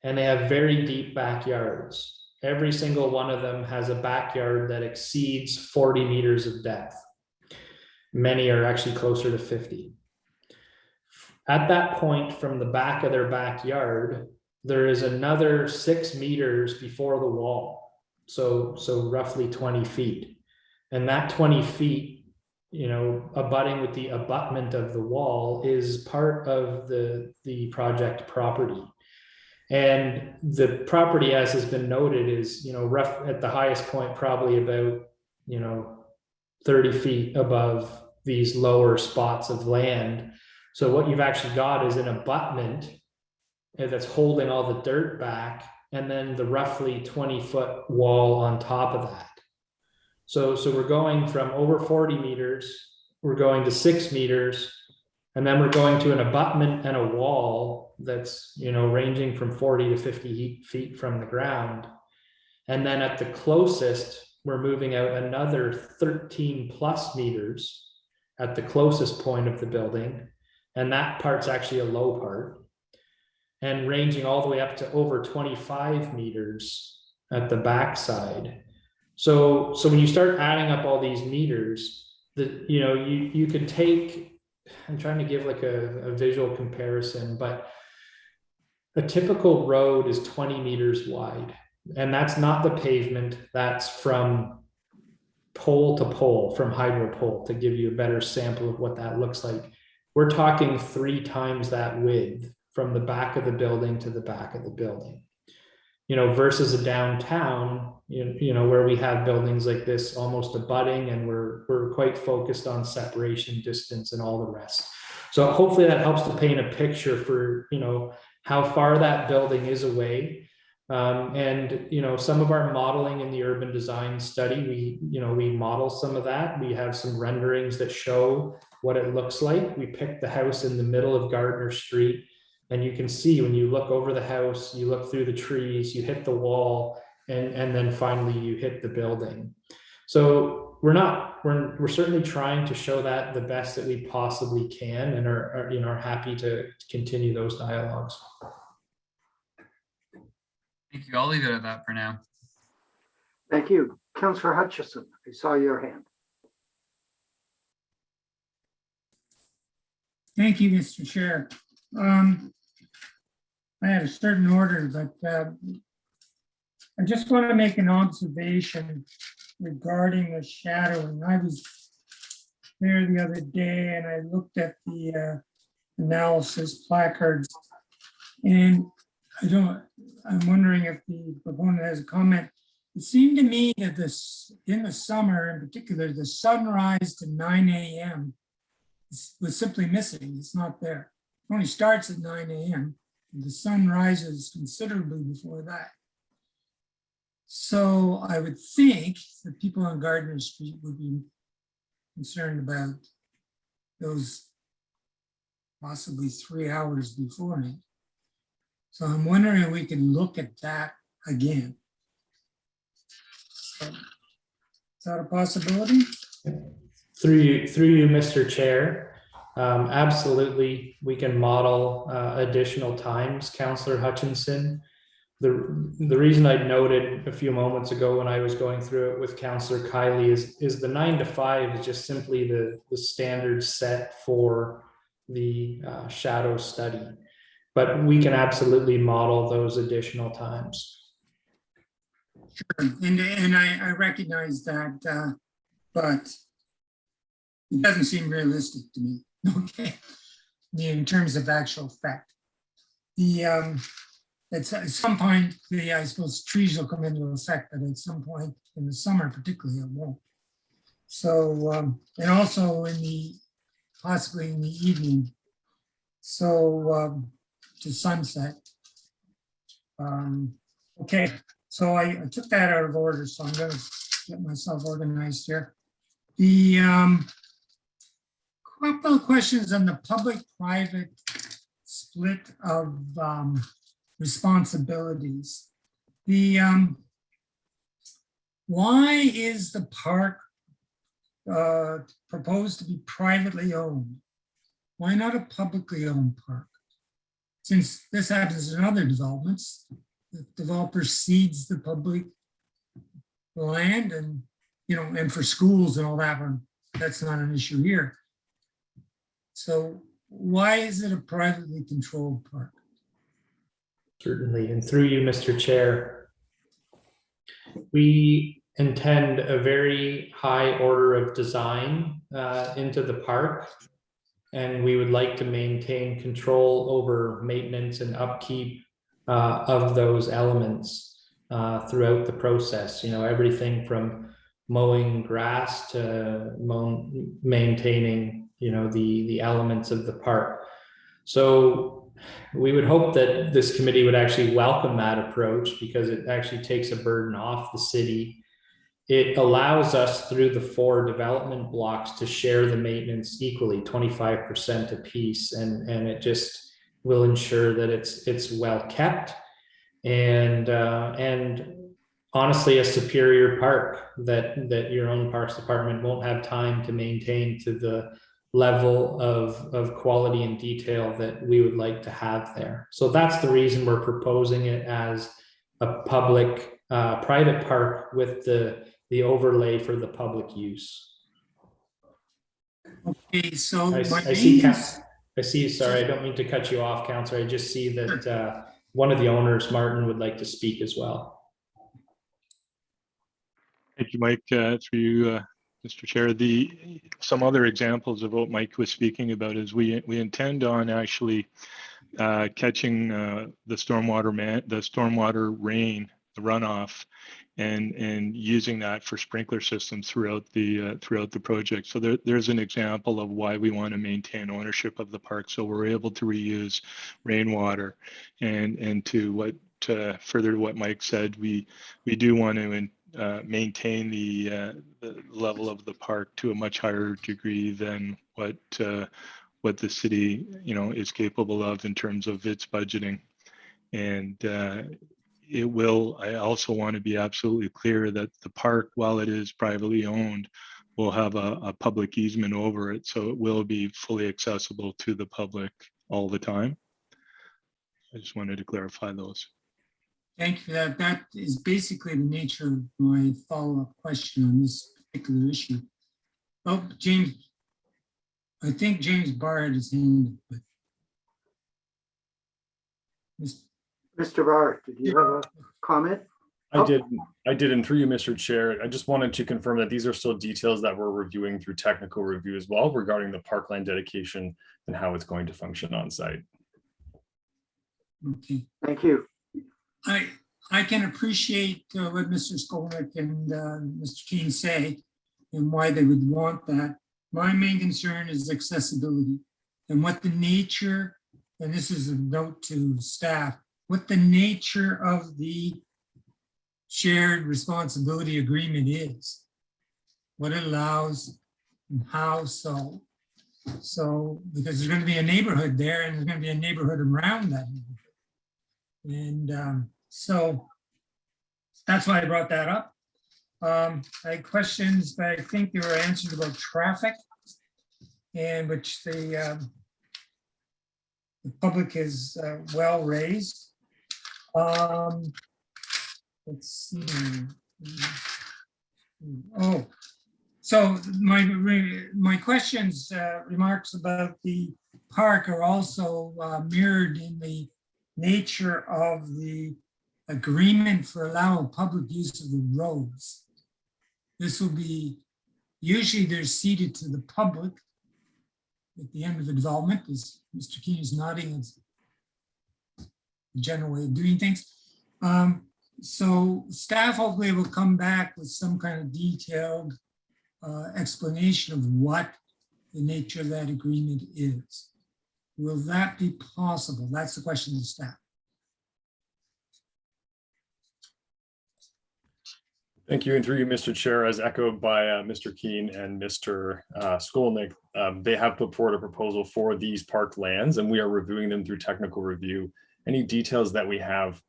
and they have very deep backyards. Every single one of them has a backyard that exceeds 40 meters of depth. Many are actually closer to 50. At that point, from the back of their backyard, there is another 6 meters before the wall. So roughly 20 feet. And that 20 feet, abutting with the abutment of the wall is part of the project property. And the property, as has been noted, is, rough at the highest point, probably about, 30 feet above these lower spots of land. So what you've actually got is an abutment that's holding all the dirt back, and then the roughly 20-foot wall on top of that. So we're going from over 40 meters, we're going to 6 meters, and then we're going to an abutment and a wall that's, you know, ranging from 40 to 50 feet from the ground. And then at the closest, we're moving out another 13 plus meters at the closest point of the building. And that part's actually a low part, and ranging all the way up to over 25 meters at the backside. So when you start adding up all these meters, you could take, I'm trying to give like a visual comparison, but a typical road is 20 meters wide. And that's not the pavement, that's from pole to pole, from hydro pole, to give you a better sample of what that looks like. We're talking 3 times that width from the back of the building to the back of the building. You know, versus a downtown, you know, where we have buildings like this almost abutting, and we're quite focused on separation, distance, and all the rest. So hopefully that helps to paint a picture for, you know, how far that building is away. And, you know, some of our modeling in the urban design study, we model some of that. We have some renderings that show what it looks like. We picked the house in the middle of Gardner Street, and you can see when you look over the house, you look through the trees, you hit the wall, and then finally you hit the building. So we're certainly trying to show that the best that we possibly can, and are happy to continue those dialogues. Thank you. I'll leave it at that for now. Thank you. Councillor Hutchison, I saw your hand. Thank you, Mr. Chair. I had a certain order, but I just want to make an observation regarding the shadowing. I was there the other day and I looked at the analysis placards, and I'm wondering if the proponent has a comment. It seemed to me that in the summer in particular, the sunrise to 9 a.m. was simply missing. It's not there. It only starts at 9 a.m. The sun rises considerably before that. So I would think that people on Gardner Street would be concerned about those possibly 3 hours beforehand. So I'm wondering if we can look at that again. Is that a possibility? Through you, Mr. Chair. Absolutely, we can model additional times, Councillor Hutchinson. The reason I noted a few moments ago when I was going through it with Councillor Kiley is the 9 to 5 is just simply the standard set for the shadow study. But we can absolutely model those additional times. Sure, and I recognize that, but it doesn't seem realistic to me. Okay, in terms of actual fact, at some point, I suppose trees will come into effect, but at some point in the summer, particularly, it won't. So, and also possibly in the evening, so to sunset. Okay, so I took that out of order, so I'm going to get myself organized here. Couple of questions on the public-private split of responsibilities. Why is the park proposed to be privately owned? Why not a publicly owned park? Since this happens in other developments, the developer cedes the public land, and and for schools and all that one, that's not an issue here. So why is it a privately controlled park? Certainly, and through you, Mr. Chair, we intend a very high order of design into the park, and we would like to maintain control over maintenance and upkeep of those elements throughout the process. Everything from mowing grass to maintaining the elements of the park. So We would hope that this committee would actually welcome that approach because it actually takes a burden off the city. It allows us through the 4 development blocks to share the maintenance equally, 25% apiece, and it just will ensure that it's well kept and honestly a superior park that your own parks department won't have time to maintain to the level of quality and detail that we would like to have there. So that's the reason we're proposing it as a public private park with the overlay for the public use. Okay, so I see, sorry, I don't mean to cut you off, Councillor. I just see that one of the owners, Martin, would like to speak as well. Thank you, Mike. Through you, Mr. Chair. Some other examples of what Mike was speaking about is we intend on actually catching the stormwater rain, the runoff, and using that for sprinkler systems throughout the project. So there's an example of why we want to maintain ownership of the park, so we're able to reuse rainwater. And to further what Mike said, we do want to maintain the level of the park to a much higher degree than what the city is capable of in terms of its budgeting. And I also want to be absolutely clear that the park, while it is privately owned, will have a public easement over it, so it will be fully accessible to the public all the time. I just wanted to clarify those. Thank you for that. That is basically the nature of my follow-up question on this particular issue. Oh, James, I think James Barr had his hand up. Mr. Barr, did you have a comment? I did, and through you, Mr. Chair, I just wanted to confirm that these are still details that we're reviewing through technical review as well regarding the parkland dedication and how it's going to function on site. Okay. Thank you. I can appreciate what Mr. Skolnick and Mr. Keane say and why they would want that. My main concern is accessibility and what the nature, and this is a note to staff, what the nature of the shared responsibility agreement is, what it allows and how so. So, because there's going to be a neighborhood there and there's going to be a neighborhood around that neighborhood. And so that's why I brought that up. I had questions, but I think they were answered about traffic, and which the public is well raised. Let's see. Oh, so my questions, remarks about the park are also mirrored in the nature of the agreement for allowing public use of the roads. This will be, usually they're ceded to the public at the end of the development, as Mr. Keane is nodding, it's the general way of doing things. So staff hopefully will come back with some kind of detailed explanation of what the nature of that agreement is. Will that be possible? That's the question to staff. Thank you, and through you, Mr. Chair, as echoed by Mr. Keane and Mr. Skolnick, they have put forward a proposal for these park lands, and we are reviewing them through technical review. Any details that we have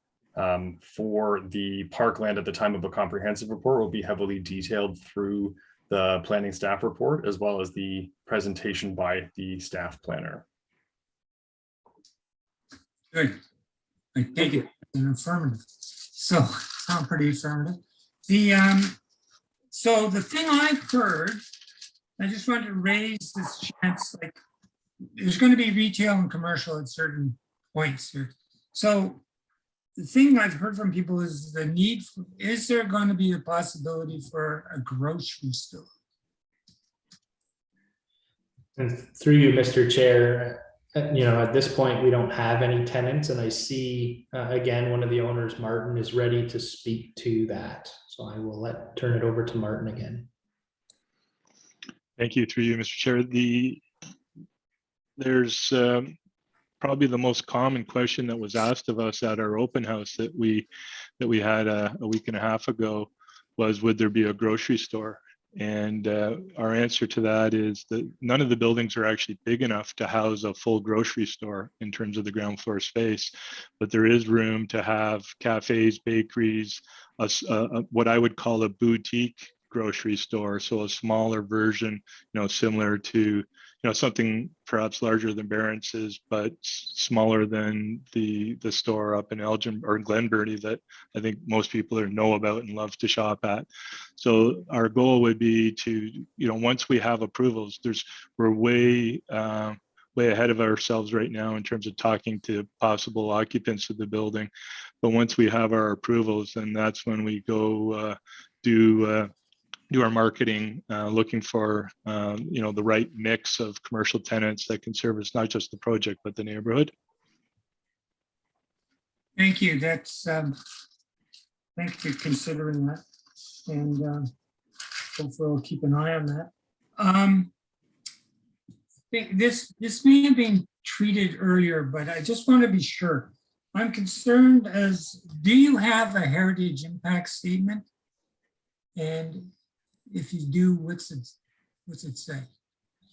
for the parkland at the time of a comprehensive report will be heavily detailed through the planning staff report, as well as the presentation by the staff planner. Good. I take it as an affirmative. So I'm pretty affirmative. So the thing I've heard, I just wanted to raise this chance, like there's going to be retail and commercial at certain points here. So the thing I've heard from people is the need for, is there going to be a possibility for a grocery store? And through you, Mr. Chair, at this point, we don't have any tenants, and I see, again, one of the owners, Martin, is ready to speak to that. So I will turn it over to Martin again. Thank you, through you, Mr. Chair. There's probably the most common question that was asked of us at our open house that we had a week and a half ago was, would there be a grocery store? And our answer to that is that none of the buildings are actually big enough to house a full grocery store in terms of the ground floor space, but there is room to have cafes, bakeries, what I would call a boutique grocery store, so a smaller version, similar to something perhaps larger than Barron's, but smaller than the store up in Elgin or Glenburnie that I think most people know about and love to shop at. So our goal would be to, once we have approvals, we're way ahead of ourselves right now in terms of talking to possible occupants of the building. But once we have our approvals, then that's when we go do our marketing, looking for the right mix of commercial tenants that can service not just the project but the neighborhood. Thank you. That's thank you for considering that, and hopefully we'll keep an eye on that. This may have been treated earlier, but I just want to be sure. I'm concerned as, do you have a heritage impact statement? And if you do, what's it say?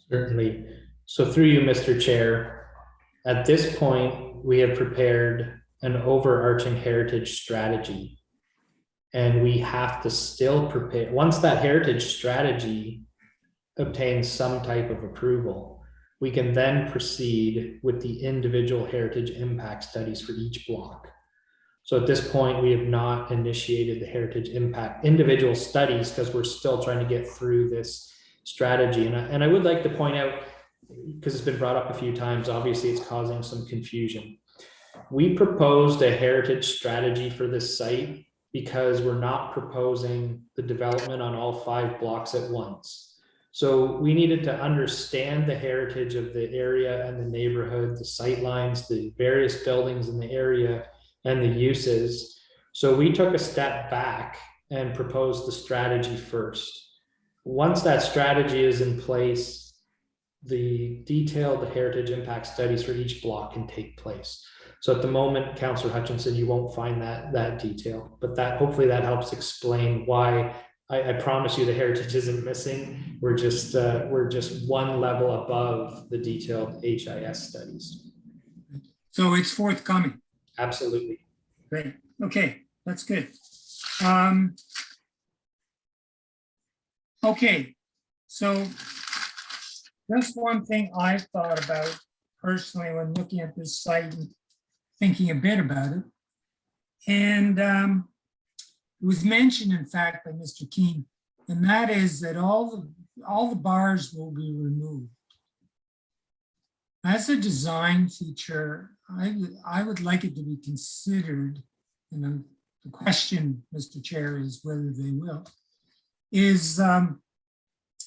Certainly. So through you, Mr. Chair, at this point, we have prepared an overarching heritage strategy. And we have to still prepare, once that heritage strategy obtains some type of approval, we can then proceed with the individual heritage impact studies for each block. So at this point, we have not initiated the heritage impact individual studies because we're still trying to get through this strategy. And I would like to point out, because it's been brought up a few times, obviously it's causing some confusion. We proposed a heritage strategy for this site because we're not proposing the development on all 5 blocks at once. So we needed to understand the heritage of the area and the neighborhood, the sight lines, the various buildings in the area, and the uses. So we took a step back and proposed the strategy first. Once that strategy is in place, the detailed heritage impact studies for each block can take place. So at the moment, Councillor Hutchinson, you won't find that detail, but hopefully that helps explain why I promise you the heritage isn't missing. We're just one level above the detailed HIS studies. So it's forthcoming. Absolutely. Great. Okay, that's good. Okay, so that's one thing I thought about personally when looking at this site and thinking a bit about it. And it was mentioned, in fact, by Mr. Keene, and that is that all the bars will be removed. As a design feature, I would like it to be considered, and the question, Mr. Chair, is whether they will, is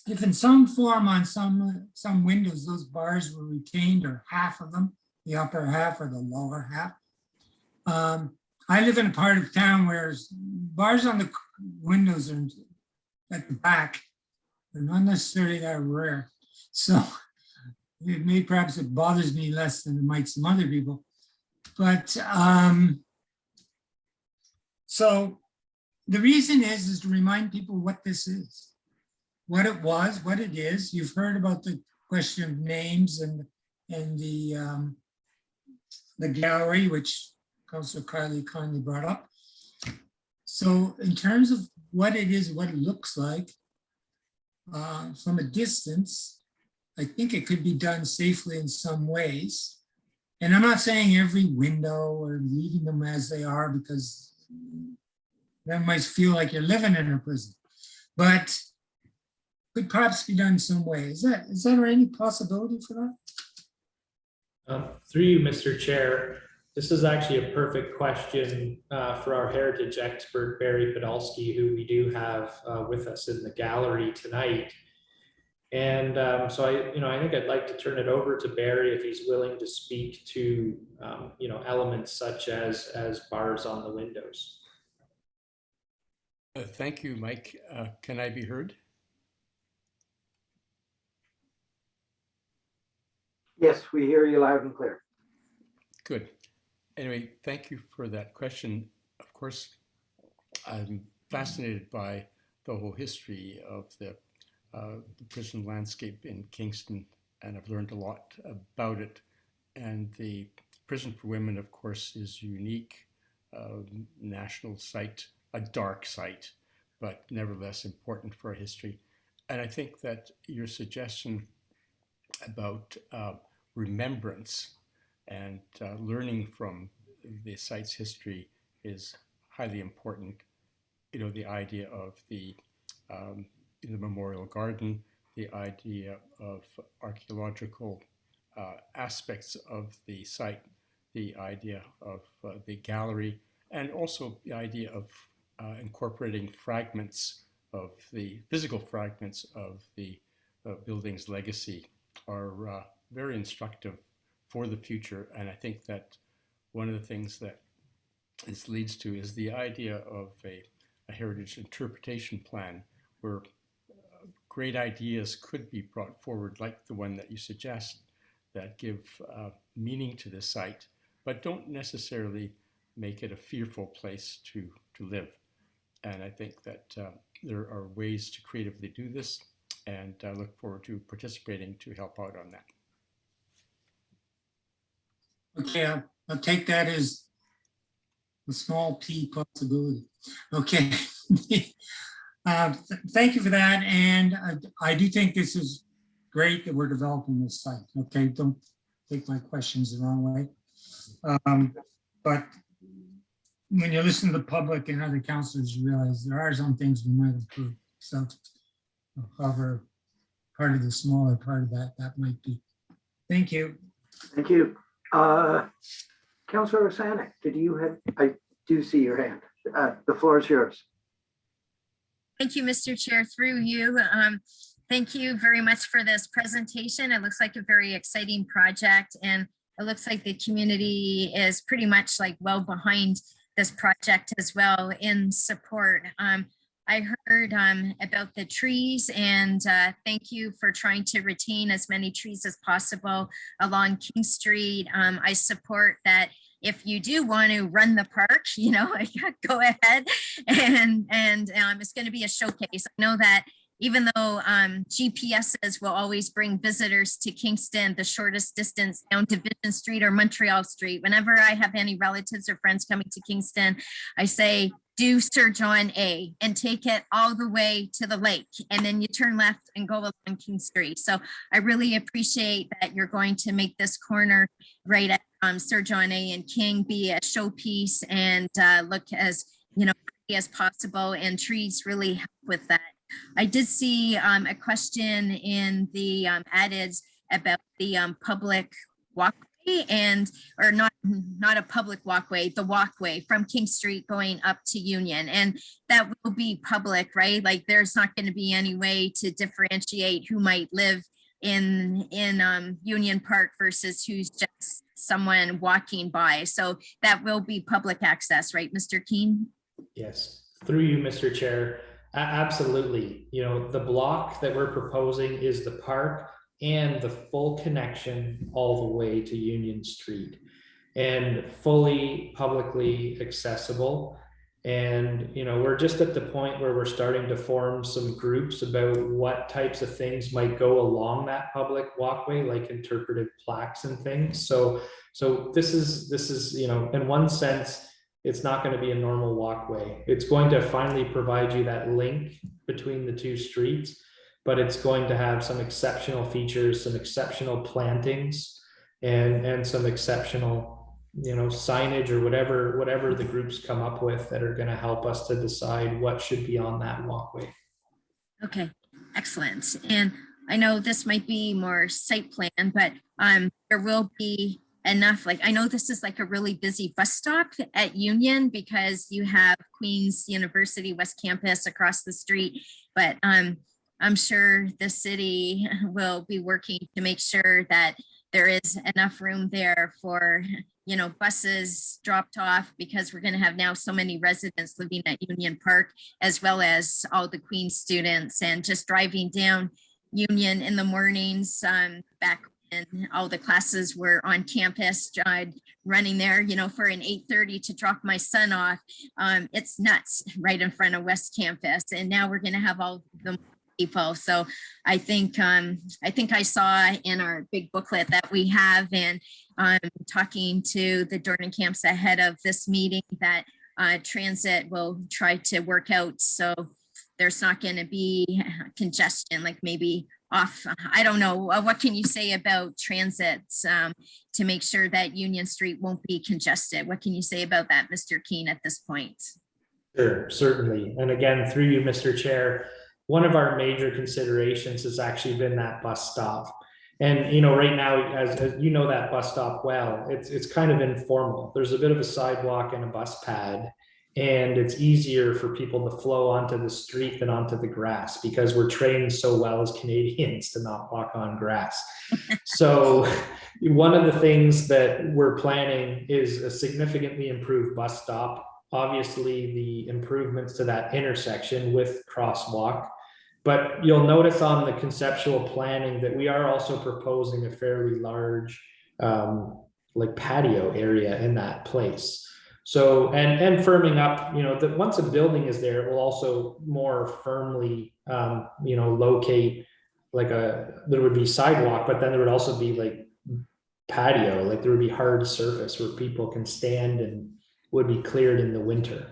if in some form on some windows, those bars were retained, or half of them, the upper half or the lower half. I live in a part of town where bars on the windows are at the back. They're not necessarily that rare. So perhaps it bothers me less than it might some other people. But so the reason is to remind people what this is, what it was, what it is. You've heard about the question of names and the gallery, which Councillor Carley kindly brought up. So in terms of what it is, what it looks like from a distance, I think it could be done safely in some ways. And I'm not saying every window or leaving them as they are, because that might feel like you're living in a prison, but could perhaps be done some way. Is there any possibility for that? Through you, Mr. Chair, this is actually a perfect question for our heritage expert, Barry Podolsky, who we do have with us in the gallery tonight. And so I think I'd like to turn it over to Barry if he's willing to speak to elements such as bars on the windows. Thank you, Mike. Can I be heard? Yes, we hear you loud and clear. Good. Anyway, thank you for that question. Of course, I'm fascinated by the whole history of the prison landscape in Kingston, and I've learned a lot about it. And the prison for women, of course, is unique, national site, a dark site, but nevertheless important for our history. And I think that your suggestion about remembrance and learning from the site's history is highly important. You know, the idea of the memorial garden, the idea of archaeological aspects of the site, the idea of the gallery, and also the idea of incorporating fragments of the physical fragments of the building's legacy are very instructive for the future. And I think that one of the things that this leads to is the idea of a heritage interpretation plan where great ideas could be brought forward, like the one that you suggest, that give meaning to the site, but don't necessarily make it a fearful place to live. And I think that there are ways to creatively do this, and I look forward to participating to help out on that. Okay, I'll take that as a small p possibility. Okay. Thank you for that. And I do think this is great that we're developing this site. Okay, don't take my questions the wrong way. But when you listen to the public and other councillors, you realize there are some things we might improve. So however, part of the smaller part of that might be. Thank you. Thank you. Councillor Osanek, did you have, I do see your hand. The floor is yours. Thank you, Mr. Chair, through you. Thank you very much for this presentation. It looks like a very exciting project, and it looks like the community is pretty much like well behind this project as well in support. I heard about the trees, and thank you for trying to retain as many trees as possible along King Street. I support that. If you do want to run the park, you know, go ahead, and it's going to be a showcase. I know that even though GPSs will always bring visitors to Kingston, the shortest distance down Division Street or Montreal Street. Whenever I have any relatives or friends coming to Kingston, I say, do Sir John A and take it all the way to the lake, and then you turn left and go along King Street. So I really appreciate that you're going to make this corner right at Sir John A and King be a showpiece and look as, you know, pretty as possible, and trees really help with that. I did see a question in the addeds about the public walkway, or not a public walkway, the walkway from King Street going up to Union, and that will be public, right? Like there's not going to be any way to differentiate who might live in Union Park versus who's just someone walking by. So that will be public access, right, Mr. Keene? Yes, through you, Mr. Chair. Absolutely. You know, the block that we're proposing is the park and the full connection all the way to Union Street, and fully publicly accessible. And, you know, we're just at the point where we're starting to form some groups about what types of things might go along that public walkway, like interpretive plaques and things. So this is, you know, in one sense, it's not going to be a normal walkway. It's going to finally provide you that link between the two streets, but it's going to have some exceptional features, some exceptional plantings, and some exceptional, you know, signage or whatever the groups come up with that are going to help us to decide what should be on that walkway. Okay, excellent. And I know this might be more site plan, but there will be enough, like I know this is like a really busy bus stop at Union because you have Queen's University West Campus across the street, but I'm sure the city will be working to make sure that there is enough room there for, you know, buses dropped off, because we're going to have now so many residents living at Union Park, as well as all the Queen students, and just driving down Union in the mornings back and all the classes were on campus, running there, for an 8:30 to drop my son off. It's nuts right in front of West Campus. And now we're going to have all the people. So I think I saw in our big booklet that we have, and talking to the Dornan camps ahead of this meeting, that transit will try to work out so there's not going to be congestion, like maybe off. I don't know. What can you say about transits to make sure that Union Street won't be congested? What can you say about that, Mr. Keene, at this point? Sure, certainly. And again, through you, Mr. Chair, one of our major considerations has actually been that bus stop. And, right now, as you know that bus stop well, it's kind of informal. There's a bit of a sidewalk and a bus pad, and it's easier for people to flow onto the street than onto the grass because we're trained so well as Canadians to not walk on grass. So one of the things that we're planning is a significantly improved bus stop. Obviously, the improvements to that intersection with crosswalk. But you'll notice on the conceptual planning that we are also proposing a fairly large like patio area in that place. So, and firming up, that once a building is there, it will also more firmly, locate there would be sidewalk, but then there would also be like patio, like there would be hard surface where people can stand and would be cleared in the winter.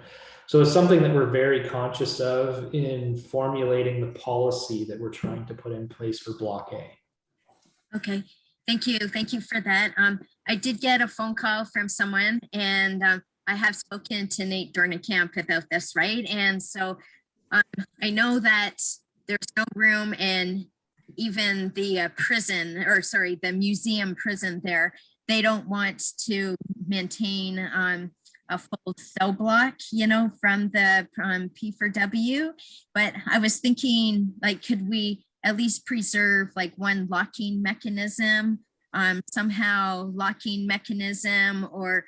So it's something that we're very conscious of in formulating the policy that we're trying to put in place for Block A. Okay, thank you. Thank you for that. I did get a phone call from someone, and I have spoken to Nate Dornenkamp about this, right? And so I know that there's no room in even the prison, or sorry, the museum prison there. They don't want to maintain a full cell block, from the P4W. But I was thinking, like, could we at least preserve like one locking mechanism, somehow locking mechanism, or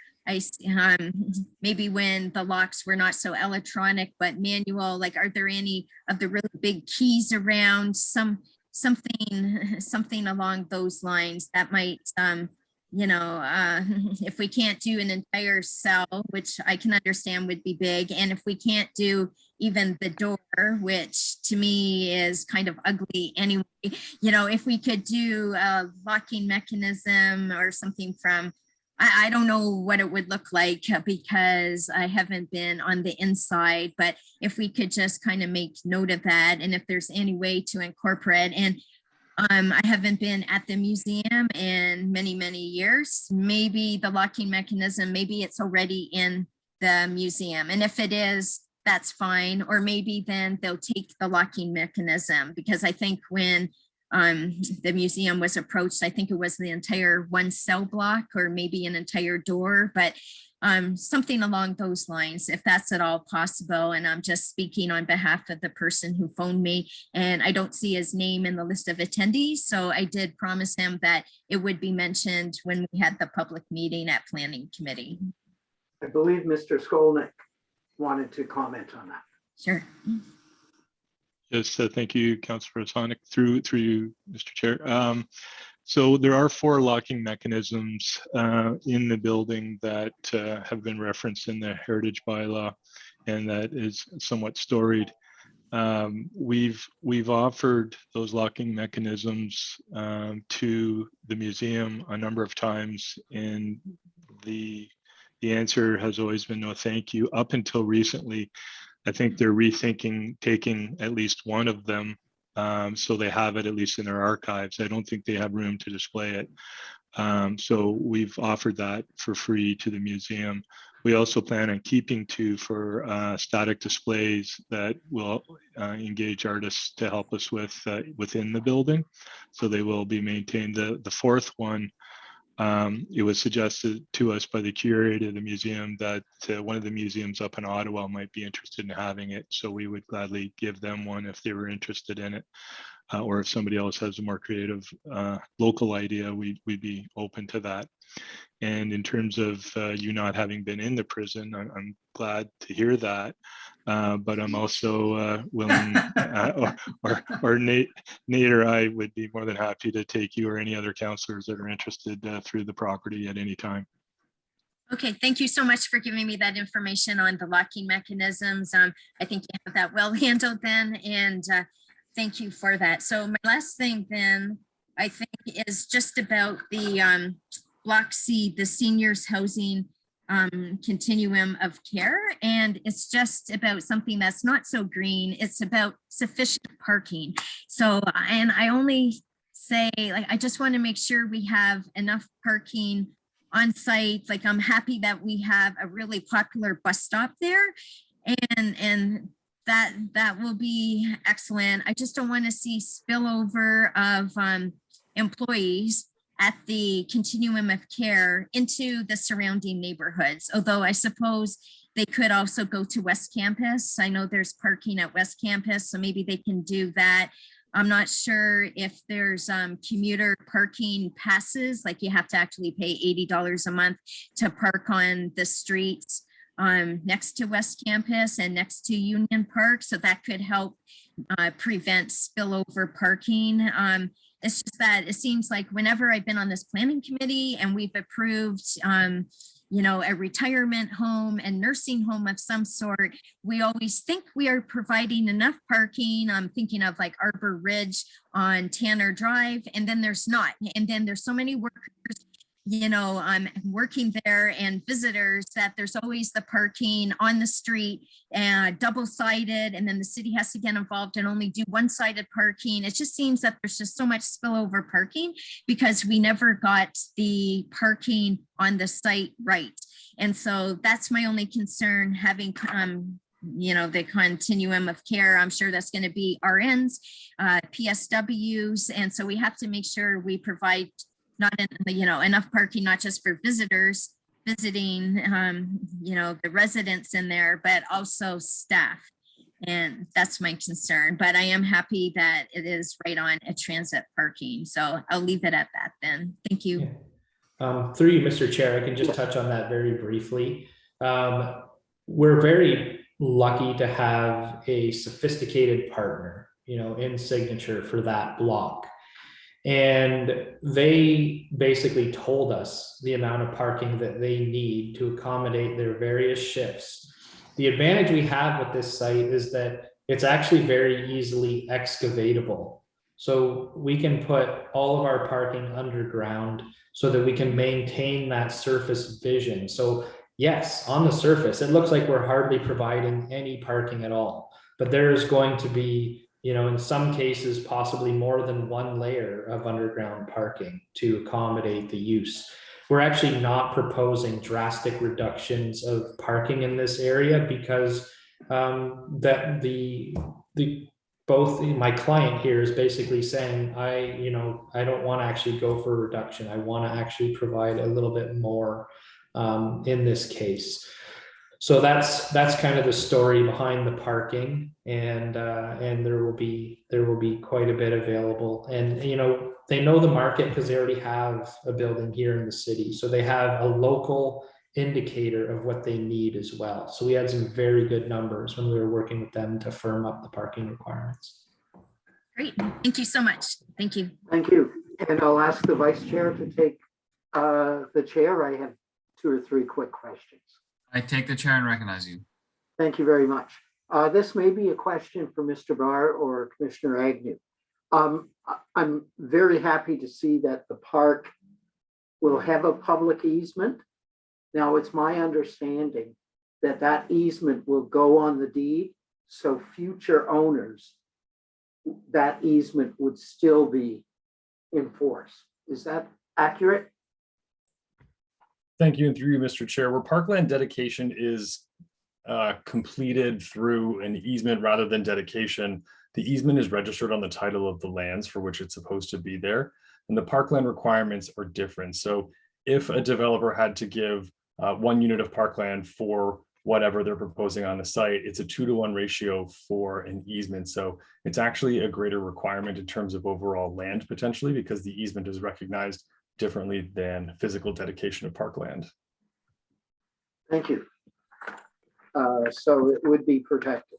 maybe when the locks were not so electronic but manual, like, are there any of the really big keys around, something along those lines that might, if we can't do an entire cell, which I can understand would be big, and if we can't do even the door, which to me is kind of ugly anyway, if we could do a locking mechanism or something from, I don't know what it would look like because I haven't been on the inside, but if we could just kind of make note of that, and if there's any way to incorporate. And I haven't been at the museum in many, many years. Maybe the locking mechanism, maybe it's already in the museum. And if it is, that's fine. Or maybe then they'll take the locking mechanism, because I think when the museum was approached, I think it was the entire one cell block or maybe an entire door, but something along those lines, if that's at all possible. And I'm just speaking on behalf of the person who phoned me, and I don't see his name in the list of attendees. So I did promise him that it would be mentioned when we had the public meeting at Planning Committee. I believe Mr. Skolnick wanted to comment on that. Sure. Yes, thank you, Councillor Sonic, through you, Mr. Chair. So there are 4 locking mechanisms in the building that have been referenced in the Heritage Bylaw, and that is somewhat storied. We've offered those locking mechanisms to the museum a number of times, and the answer has always been no thank you. Up until recently, I think they're rethinking taking at least one of them, so they have it at least in their archives. I don't think they have room to display it. So we've offered that for free to the museum. We also plan on keeping 2 for static displays that will engage artists to help us with within the building. So they will be maintained. The 4th one, it was suggested to us by the curator of the museum that one of the museums up in Ottawa might be interested in having it. So we would gladly give them one if they were interested in it. Or if somebody else has a more creative local idea, we'd be open to that. And in terms of you not having been in the prison, I'm glad to hear that. but I'm also willing, or Nate or I would be more than happy to take you or any other counselors that are interested through the property at any time. Okay, thank you so much for giving me that information on the locking mechanisms. I think you have that well handled then, and thank you for that. So my last thing then, I think, is just about the Block C, the seniors housing continuum of care. And it's just about something that's not so green. It's about sufficient parking. So, and I only say, like, I just want to make sure we have enough parking on site. Like, I'm happy that we have a really popular bus stop there, and that will be excellent. I just don't want to see spillover of employees at the continuum of care into the surrounding neighborhoods. Although I suppose they could also go to West Campus. I know there's parking at West Campus, so maybe they can do that. I'm not sure if there's commuter parking passes, like you have to actually pay $80 a month to park on the streets next to West Campus and next to Union Park. So that could help prevent spillover parking. It's just that it seems like whenever I've been on this planning committee and we've approved you know, a retirement home and nursing home of some sort, we always think we are providing enough parking. I'm thinking of like Arbor Ridge on Tanner Drive, and then there's not. And then there's so many workers, you know, working there and visitors that there's always the parking on the street and double-sided, and then the city has to get involved and only do one-sided parking. It just seems that there's just so much spillover parking because we never got the parking on the site right. And so that's my only concern, having you know, the continuum of care. I'm sure that's going to be RNs, PSWs, and so we have to make sure we provide not you know, enough parking, not just for visitors visiting, you know, the residents in there, but also staff. And that's my concern. But I am happy that it is right on a transit parking. So I'll leave it at that then. Thank you. Yeah. Through you, Mr. Chair, I can just touch on that very briefly. We're very lucky to have a sophisticated partner, you know, in Signature for that block. And they basically told us the amount of parking that they need to accommodate their various shifts. The advantage we have with this site is that it's actually very easily excavatable. So we can put all of our parking underground so that we can maintain that surface vision. So yes, on the surface, it looks like we're hardly providing any parking at all, but there's going to be, you know, in some cases, possibly more than one layer of underground parking to accommodate the use. We're actually not proposing drastic reductions of parking in this area because that both my client here is basically saying, I don't want to actually go for a reduction. I want to actually provide a little bit more in this case. So that's kind of the story behind the parking, and there will be quite a bit available. And you know, they know the market because they already have a building here in the city, so they have a local indicator of what they need as well. So we had some very good numbers when we were working with them to firm up the parking requirements. Great, thank you so much. Thank you. Thank you. And I'll ask the vice chair to take the chair. I have 2 or 3 quick questions. I take the chair and recognize you. Thank you very much. This may be a question for Mr. Barr or Commissioner Agnew. I'm very happy to see that the park will have a public easement. Now, it's my understanding that that easement will go on the deed, so future owners, that easement would still be in force. Is that accurate? Thank you, and through you, Mr. Chair, where parkland dedication is completed through an easement rather than dedication, the easement is registered on the title of the lands for which it's supposed to be there, and the parkland requirements are different. So if a developer had to give 1 unit of parkland for whatever they're proposing on the site, it's a 2-to-1 ratio for an easement. So it's actually a greater requirement in terms of overall land potentially, because the easement is recognized differently than physical dedication of parkland. Thank you. So it would be protected.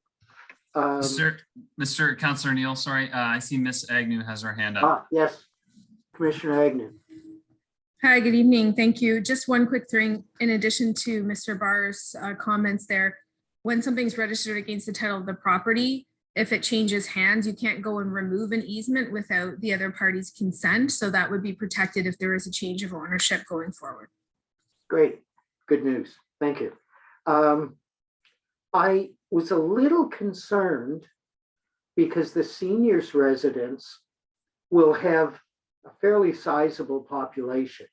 Mr. Councillor Neil, sorry, I see Miss Agnew has her hand up. Yes, Commissioner Agnew. Hi, good evening. Thank you. Just one quick thing in addition to Mr. Barr's comments there. When something's registered against the title of the property, if it changes hands, you can't go and remove an easement without the other party's consent. So that would be protected if there is a change of ownership going forward. Great, good news. Thank you. I was a little concerned because the seniors residence will have a fairly sizable population.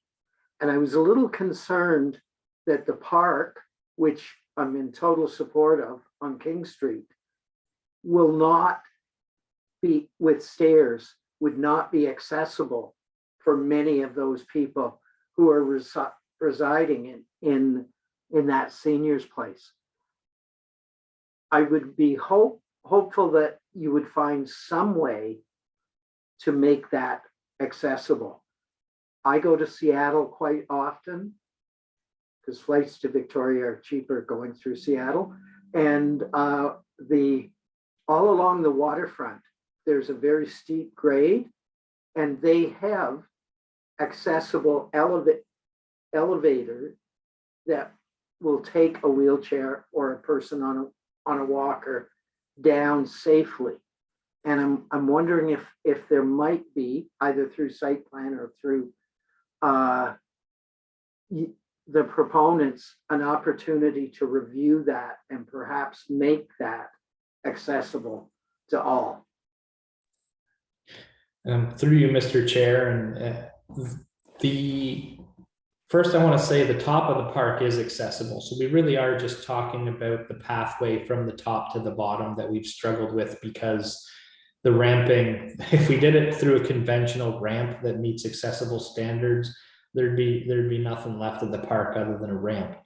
And I was a little concerned that the park, which I'm in total support of on King Street, will not be, with stairs, would not be accessible for many of those people who are residing in that seniors place. I would be hopeful that you would find some way to make that accessible. I go to Seattle quite often because flights to Victoria are cheaper going through Seattle. And all along the waterfront, there's a very steep grade, and they have accessible elevator that will take a wheelchair or a person on a walker down safely. And I'm wondering if there might be, either through site plan or through the proponents, an opportunity to review that and perhaps make that accessible to all. Through you, Mr. Chair, and first I want to say the top of the park is accessible. So we really are just talking about the pathway from the top to the bottom that we've struggled with, because the ramping, if we did it through a conventional ramp that meets accessible standards, there'd be nothing left of the park other than a ramp.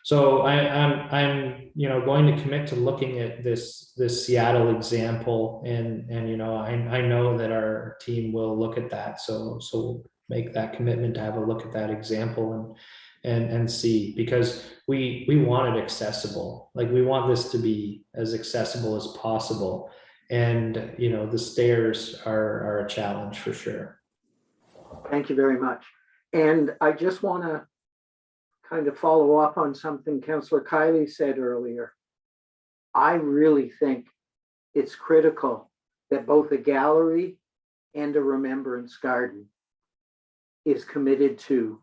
So I'm going to commit to looking at this Seattle example, and I know that our team will look at that. So make that commitment to have a look at that example and see, because we want it accessible. Like, we want this to be as accessible as possible. And, the stairs are a challenge for sure. Thank you very much. And I just want to kind of follow up on something Councillor Kiley said earlier. I really think it's critical that both a gallery and a remembrance garden is committed to,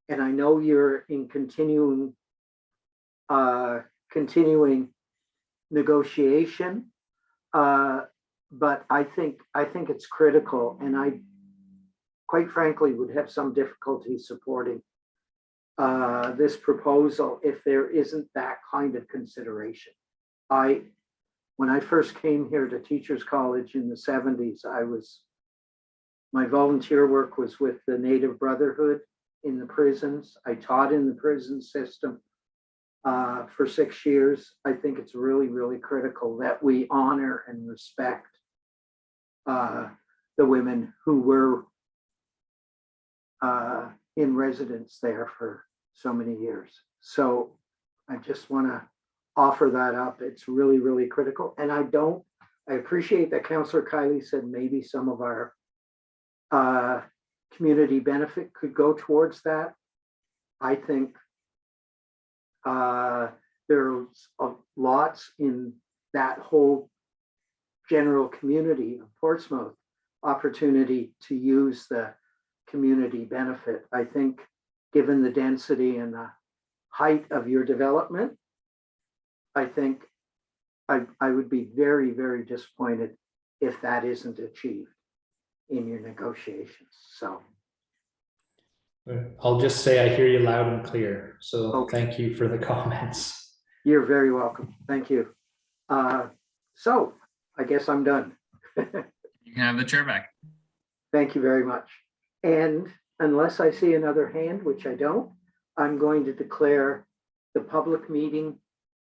and I know you're in continuing negotiation, but I think it's critical, and I quite frankly would have some difficulty supporting this proposal if there isn't that kind of consideration. When I first came here to Teachers College in the 70s, my volunteer work was with the Native Brotherhood in the prisons. I taught in the prison system for 6 years. I think it's really, really critical that we honor and respect the women who were in residence there for so many years. So I just want to offer that up. It's really, really critical. And I appreciate that Councillor Kiley said maybe some of our community benefit could go towards that. I think there's lots in that whole general community of Portsmouth opportunity to use the community benefit. I think given the density and the height of your development, I think I would be very, very disappointed if that isn't achieved in your negotiations. So I'll just say I hear you loud and clear. So okay. Thank you for the comments. You're very welcome. Thank you. So I guess I'm done. You can have the chair back. Thank you very much. And unless I see another hand, which I don't, I'm going to declare the public meeting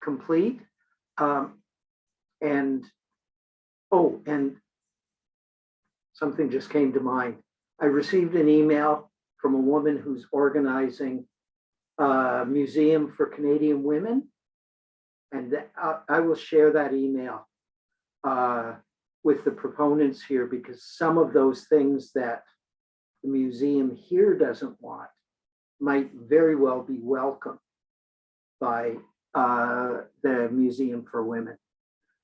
complete. And something just came to mind. I received an email from a woman who's organizing a museum for Canadian women. And I will share that email with the proponents here, because some of those things that the museum here doesn't want might very well be welcome by the Museum for Women.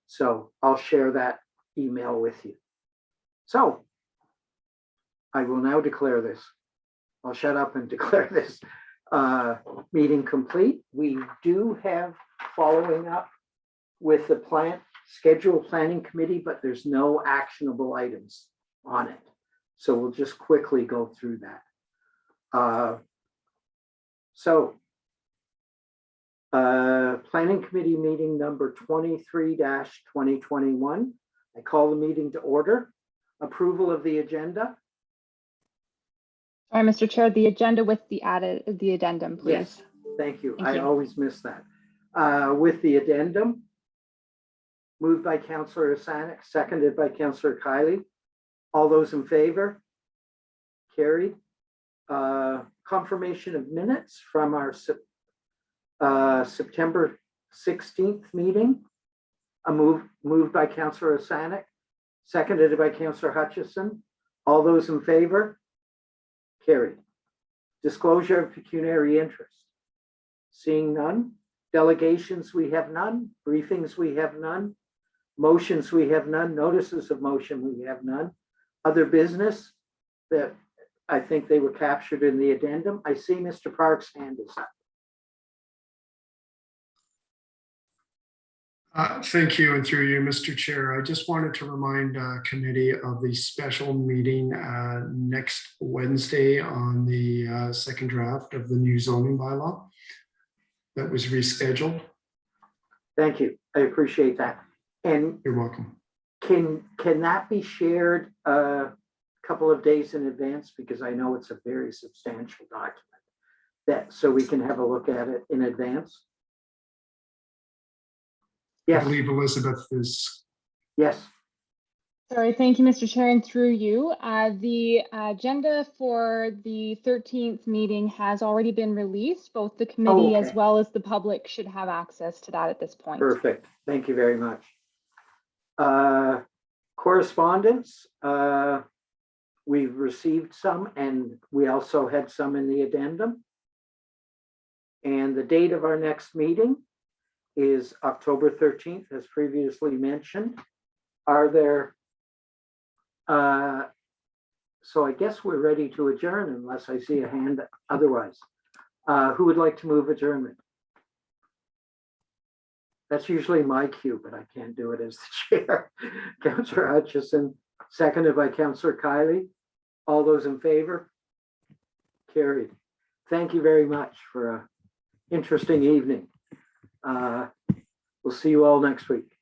So I'll share that email with you. So I will now declare this. I'll shut up and declare this meeting complete. We do have following up with the scheduled planning committee, but there's no actionable items on it. So we'll just quickly go through that. Planning committee meeting number 23-2021. I call the meeting to order. Approval of the agenda. Sorry, Mr. Chair, the agenda with the addendum, please. Yes, thank you. Thank I you. always miss that. With the addendum, moved by Councillor Asanic, seconded by Councillor Kiley. All those in favor? Carried. Confirmation of minutes from our September 16th meeting. Moved by Councillor Asanic, seconded by Councillor Hutchison. All those in favor? Carried. Disclosure of pecuniary interest. Seeing none. Delegations, we have none. Briefings, we have none. Motions, we have none. Notices of motion, we have none. Other business that I think they were captured in the addendum. I see Mr. Park's hand is up. Thank you, and through you, Mr. Chair. I just wanted to remind committee of the special meeting next Wednesday on the second draft of the new zoning bylaw that was rescheduled. Thank you. I appreciate that. And you're welcome. Can that be shared a couple of days in advance? Because I know it's a very substantial document, so we can have a look at it in advance. Yes. I believe Elizabeth is. Yes. Sorry, thank you, Mr. Chair, and through you. The agenda for the 13th meeting has already been released. Both the committee as well as the public should have access to that at this point. Perfect. Thank you very much. Correspondence. We've received some, and we also had some in the addendum. And the date of our next meeting is October 13th, as previously mentioned. Are there, so I guess we're ready to adjourn unless I see a hand otherwise. Who would like to move adjournment? That's usually my cue, but I can't do it as the chair. Councillor Hutchison, seconded by Councillor Kiley. All those in favor? Carried. Thank you very much for an interesting evening. We'll see you all next week.